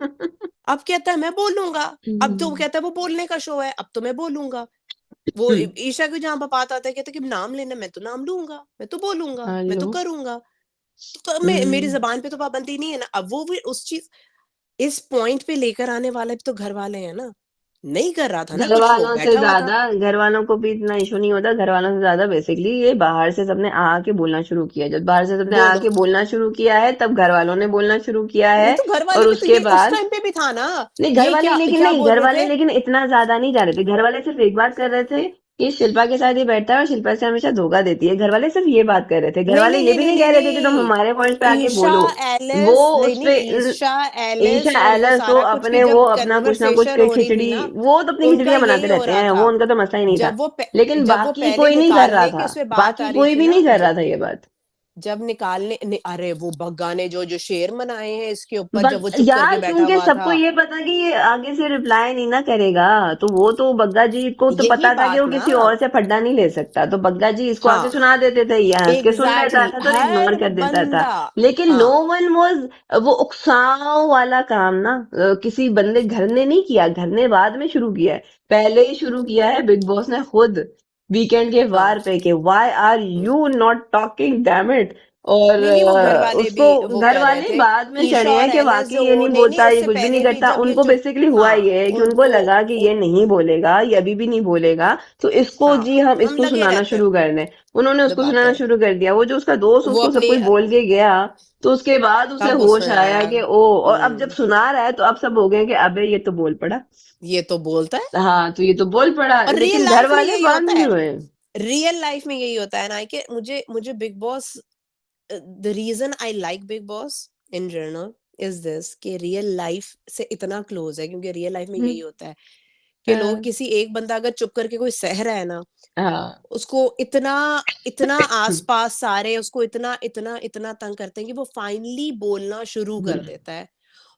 अब कहता है मैं बोलूंगा। अब तो वो हम्म। कहता है वो बोलने का शो है, अब तो मैं बोलूंगा। वो ईशा की जहां पर बात आता है, कहता है कि नाम लेना, मैं तो नाम लूंगा, मैं तो बोलूंगा, मैं तो हेलो। करूंगा। तो मेरी हम्म। जबान पे तो पाबंदी नहीं है ना। अब वो भी उस चीज, इस पॉइंट पे लेकर आने वाले भी तो घर वाले हैं ना। नहीं कर रहा था ना घर कुछ, वो वालों से बैठा हुआ था। ज्यादा, घर वालों को भी इतना इशू नहीं होता, घर वालों से ज्यादा बेसिकली ये बाहर से सबने आके बोलना शुरू किया, जब बाहर से सबने बोलो, आके बोलना शुरू किया है तब घर वालों ने बोलना शुरू किया नहीं है। तो घर वाले और भी तो उसके ये उस बाद टाइम पे भी था ना। नहीं, घर ये वाले क्या लेकिन क्या नहीं, बोल घर रहे वाले थे? लेकिन इतना ज्यादा नहीं जा रहे थे, घर वाले सिर्फ एक बात कर रहे थे कि शिल्पा के साथ ये बैठता है और शिल्पा से हमेशा धोखा देती है, घर वाले सिर्फ ये बात कर रहे थे, घर नहीं वाले नहीं ये नहीं भी नहीं नहीं नहीं कह रहे थे कि तुम नहीं, हमारे पॉइंट पे आके ईशा बोलो। वो एलिस, नहीं उस नहीं, पे ईशा एलिस ईशा और वो एलस तो सारा कुछ की अपने वो जब अपना कुछ ना कुछ कन्वर्सेशन हो रही थी खिचड़ी, ना, वो तो अपनी उनका खिचड़ियां बनाते यही हो रहते रहा हैं, वो था। उनका तो मसला ही नहीं था। लेकिन जब वो बाकी पहले कोई नहीं कर रहा निकालने था, की उस पे बात आ बाकी रही कोई थी भी ना, नहीं कर रहा था ये बात। जब निकालने अरे वो बग्गा ने जो जो शेर मनाए हैं इसके ऊपर, जब वो चुप करके यार बैठा क्योंकि हुआ सबको था। ये पता कि ये आगे से रिप्लाई नहीं ना करेगा, तो वो तो बग्गा जी को तो यही पता था कि बात वो ना, किसी और से फड्डा नहीं ले सकता, तो बग्गा जी इसको आके हाँ, सुना देते थे, ये हंस के सुन लेता एग्जैक्टली था तो इग्नोर हर कर देता था। बंदा, लेकिन नो हाँ, वन वाज, वो उकसाव वाला काम ना किसी बंदे घर ने नहीं किया, घर ने बाद में शुरू किया है, पहले ही शुरू किया है बिग बॉस ने खुद, वीकेंड के हाँ, वार पे, के why are you not talking damn it. और नहीं नहीं, वो घर वाले भी उसको वो घर कर रहे वाले थे। बाद में ईशा चढ़े हैं और कि एलिस वाकई जो ये वो, नहीं नहीं नहीं, बोलता, ये उससे कुछ भी नहीं पहले भी करता, जब ये उनको चुप, बेसिकली हुआ हाँ, ये है कि उनको उनको लगा कि ये नहीं बोलेगा, ये अभी भी नहीं बोलेगा, तो इसको हाँ, जी हम हम इसको लगे सुनाना रहते हैं, शुरू कर दें। उन्होंने तो उसको बात सुनाना है, शुरू कर दिया, वो जो उसका दोस्त वो उसको सब अपनी कुछ बोल के गया, तो उसके बाद उसे तब होश उसमें आया आया। कि ओ, और अब जब सुना रहा है तो अब सब हो गए कि अबे ये तो बोल पड़ा। ये तो बोलता है। हाँ, तो ये तो बोल पड़ा, और रियल लेकिन घर लाइफ में वाले यही बंद होता नहीं है, हुए। रियल लाइफ में यही होता है ना, कि मुझे मुझे Bigg Boss, the reason I like Bigg Boss in general is this, कि रियल लाइफ से इतना क्लोज है, क्योंकि रियल लाइफ में यही हम्म। होता है कि लोग, हाँ किसी एक बंदा अगर चुप करके कोई सह रहा है ना, हाँ। उसको इतना इतना आसपास सारे उसको इतना इतना इतना तंग करते हैं कि वो फाइनली बोलना शुरू कर देता है।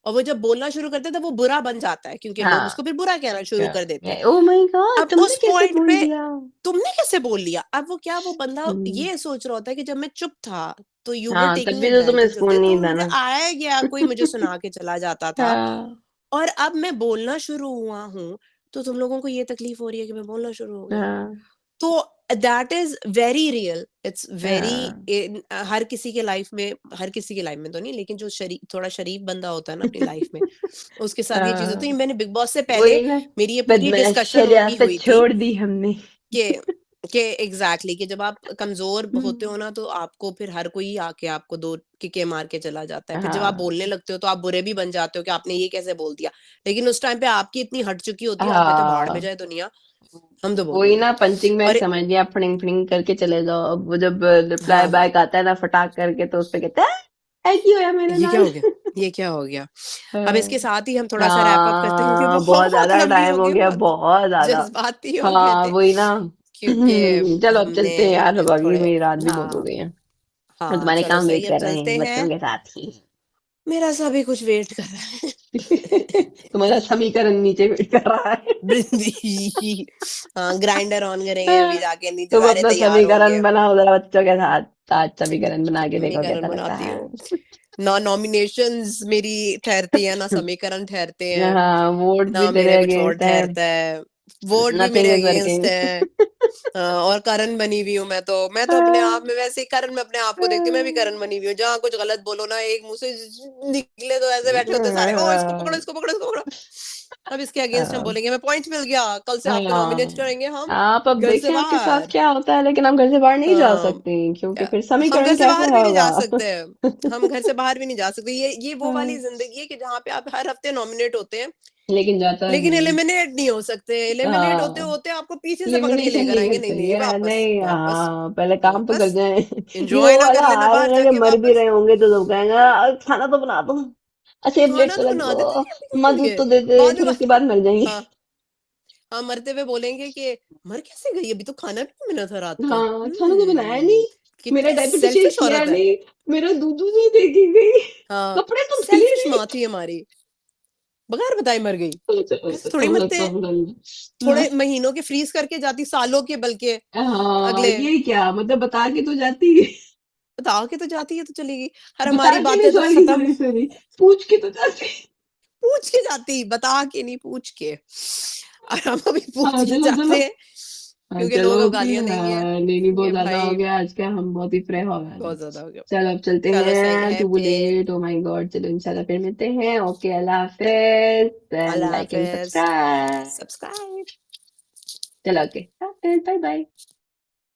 और वो जब बोलना शुरू करता है तो वो बुरा बन जाता है, क्योंकि लोग उसको हाँ, फिर बुरा कहना शुरू कर देते हैं। ओ माय गॉड, अब तुमने उस कैसे पॉइंट बोल पे दिया। तुमने कैसे बोल लिया, अब वो क्या, वो बंदा हम्म। ये सोच रहा होता है कि जब मैं चुप था तो यू वर हाँ, तब टेकिंग भी तो तुम्हें एडवांटेज ऑफ सुकून दिस, तो नहीं था मुझे ना। आया गया कोई मुझे सुना के चला जाता था। हाँ और अब मैं बोलना शुरू हुआ हूँ, तो तुम लोगों को ये तकलीफ हो रही है कि मैं बोलना शुरू हो गया। हाँ तो that is very real, it's very, हाँ। हर किसी के लाइफ में, हर किसी के लाइफ में तो नहीं, लेकिन जो थोड़ा शरीफ बंदा होता है ना अपनी लाइफ में, उसके साथ ये चीज होती है। हाँ, मैंने बिग बॉस से पहले वही ना, मेरी ये पूरी बदमाश डिस्कशन उनकी शराफत हुई थी छोड़ दी हमने। कि एग्जैक्टली कि जब आप कमजोर होते हम्म। हो ना, तो आपको फिर हर कोई आके आपको दो किके मार के चला जाता है, फिर जब आप हाँ बोलने लगते हो तो आप बुरे भी बन जाते हो कि आपने ये कैसे बोल दिया। लेकिन उस टाइम पे आपकी इतनी हट चुकी होती है, आप कहते हैं भाड़ में हाँ, जाए दुनिया, हम तो वही बोलेंगे। ना, पंचिंग बैग और समझ लिया, फड़िंग फड़िंग करके चले जाओ, अब वो जब रिप्लाई हाँ, बैक आता है ना फटाक करके, तो उस पे कहते हैं ऐ क्यों है मेरे ये क्या नाल। हो गया, ये क्या हो गया। अब इसके हाँ साथ ही हम थोड़ा सा रैप अप करते हैं, क्योंकि हाँ, बहुत बहुत ज्यादा लंबी टाइम हो हो गई, गया, बहुत बहुत ज्यादा। जज्बाती हो गए हाँ थे, वही ना। क्योंकि चलो अब हमने चलते हैं यार, अब आगे थोड़े, मेरी रात भी बहुत हो हाँ, गई है, और हाँ, तुम्हारे चलो काम सही वेट है, अब कर रहे हैं चलते बच्चों हैं। के साथ ही। मेरा सभी कुछ वेट कर रहा है। तुम्हारा समीकरण नीचे वेट कर रहा है। वृद्धि। हाँ, ग्राइंडर ऑन करेंगे अभी जाके, नीचे तुम सारे अपना तैयार समीकरण होंगे। बनाओ जरा बच्चों के साथ, आज समीकरण बना के देखो समीकरण कैसा लगता बनाती है। हूँ। ना नॉमिनेशंस मेरी ठहरती है, ना समीकरण ठहरते हैं, हाँ, वोट भी ना तेरे मेरे कुछ और अगेंस्ट है। ठहरता है। वोट भी नथिंग मेरे इज अगेंस्ट वर्किंग। है। और करण बनी हुई हूँ मैं तो अपने आप में वैसे ही करण में अपने आप को देखती हूँ, मैं भी करण बनी हुई हूँ। जहाँ कुछ गलत बोलो ना, एक मुँह से निकले तो ऐसे बैठे होते हैं सारे, "ओह! इसको पकड़ो, इसको पकड़ो, इसको पकड़ो।" अब इसके अगेंस्ट हम बोलेंगे, हमें पॉइंट मिल गया, कल से आपको नॉमिनेट हाँ, करेंगे हम आप अब घर से देखें आपके साथ बाहर। क्या होता है, लेकिन हम घर से बाहर नहीं जा हाँ, सकते क्योंकि क्या फिर हम घर समीकरण से कैसे बाहर भी नहीं होगा। जा सकते हैं। हम घर से बाहर भी नहीं जा सकते। ये वो वाली ज़िंदगी है कि जहाँ पे आप हर हफ्ते नॉमिनेट होते हैं, लेकिन जाता लेकिन नहीं। एलिमिनेट नहीं हो सकते। एलिमिनेट हाँ, होते-होते आपको पीछे से पकड़ के एलिमिनेशन लेकर नहीं आएँगे, कर नहीं, नहीं, सकते, वापस, नहीं, वापस, हाँ, पहले काम तो कर वापस। जाए। ये एन्जॉय वो ना कर वाला लेना हाल है बाहर ना, जब जाके मर भी वापस। रहे होंगे तो सब कहेंगे खाना तो बना दो, अच्छा एक प्लेट खाना पे तो रख बना दो, देते हैं जल्दी-जल्दी मदद करके। तो दे दे, बाद में फिर उसके बाद मर जाएंगे। हाँ, हाँ, मरते हुए बोलेंगे कि मर कैसे गई? अभी तो खाना भी नहीं बना था रात का। हाँ, खाना तो बनाया नहीं, मेरा कितनी डायपर तो चेंज सेल्फिश किया औरत है। नहीं, मेरा दूध नहीं देखी गई, हाँ, कपड़े तो धुले सेल्फिश नहीं। माँ थी हमारी, बगैर बताए मर गई। ऐसे थोड़ी समझ मरते हैं। समझ। हाँ, थोड़े महीनों के फ्रीज़ करके जाती, सालों के बल्कि हाँ, अगले। ये क्या मतलब, बता के तो जाती है। बता के तो जाती है तो चली गई, और बता हमारी के नहीं, बातें तो सॉरी खत्म। सॉरी सॉरी, पूछ के तो जाती। पूछ के जाती, बता के नहीं, पूछ के। और हम अभी पूछ हाँ, के चलो चलो। जाते हैं, हाँ, क्योंकि चलो लोग अब ओके, गालियाँ देंगे हाँ, नहीं नहीं, बहुत कि ज्यादा हो भाई गया आज का, हम बहुत ही फ्रे हो गए बहुत आज। ज़्यादा हो गया। चलो अब चलते चलो सही हैं, है टू फिर, लेट, ओ माय गॉड, चलो इंशाल्लाह फिर मिलते हैं, okay, Allah Hafiz and Allah like and हाफ़िज़, सब्सक्राइब। सब्सक्राइब। चलो ओके, बाय बाय।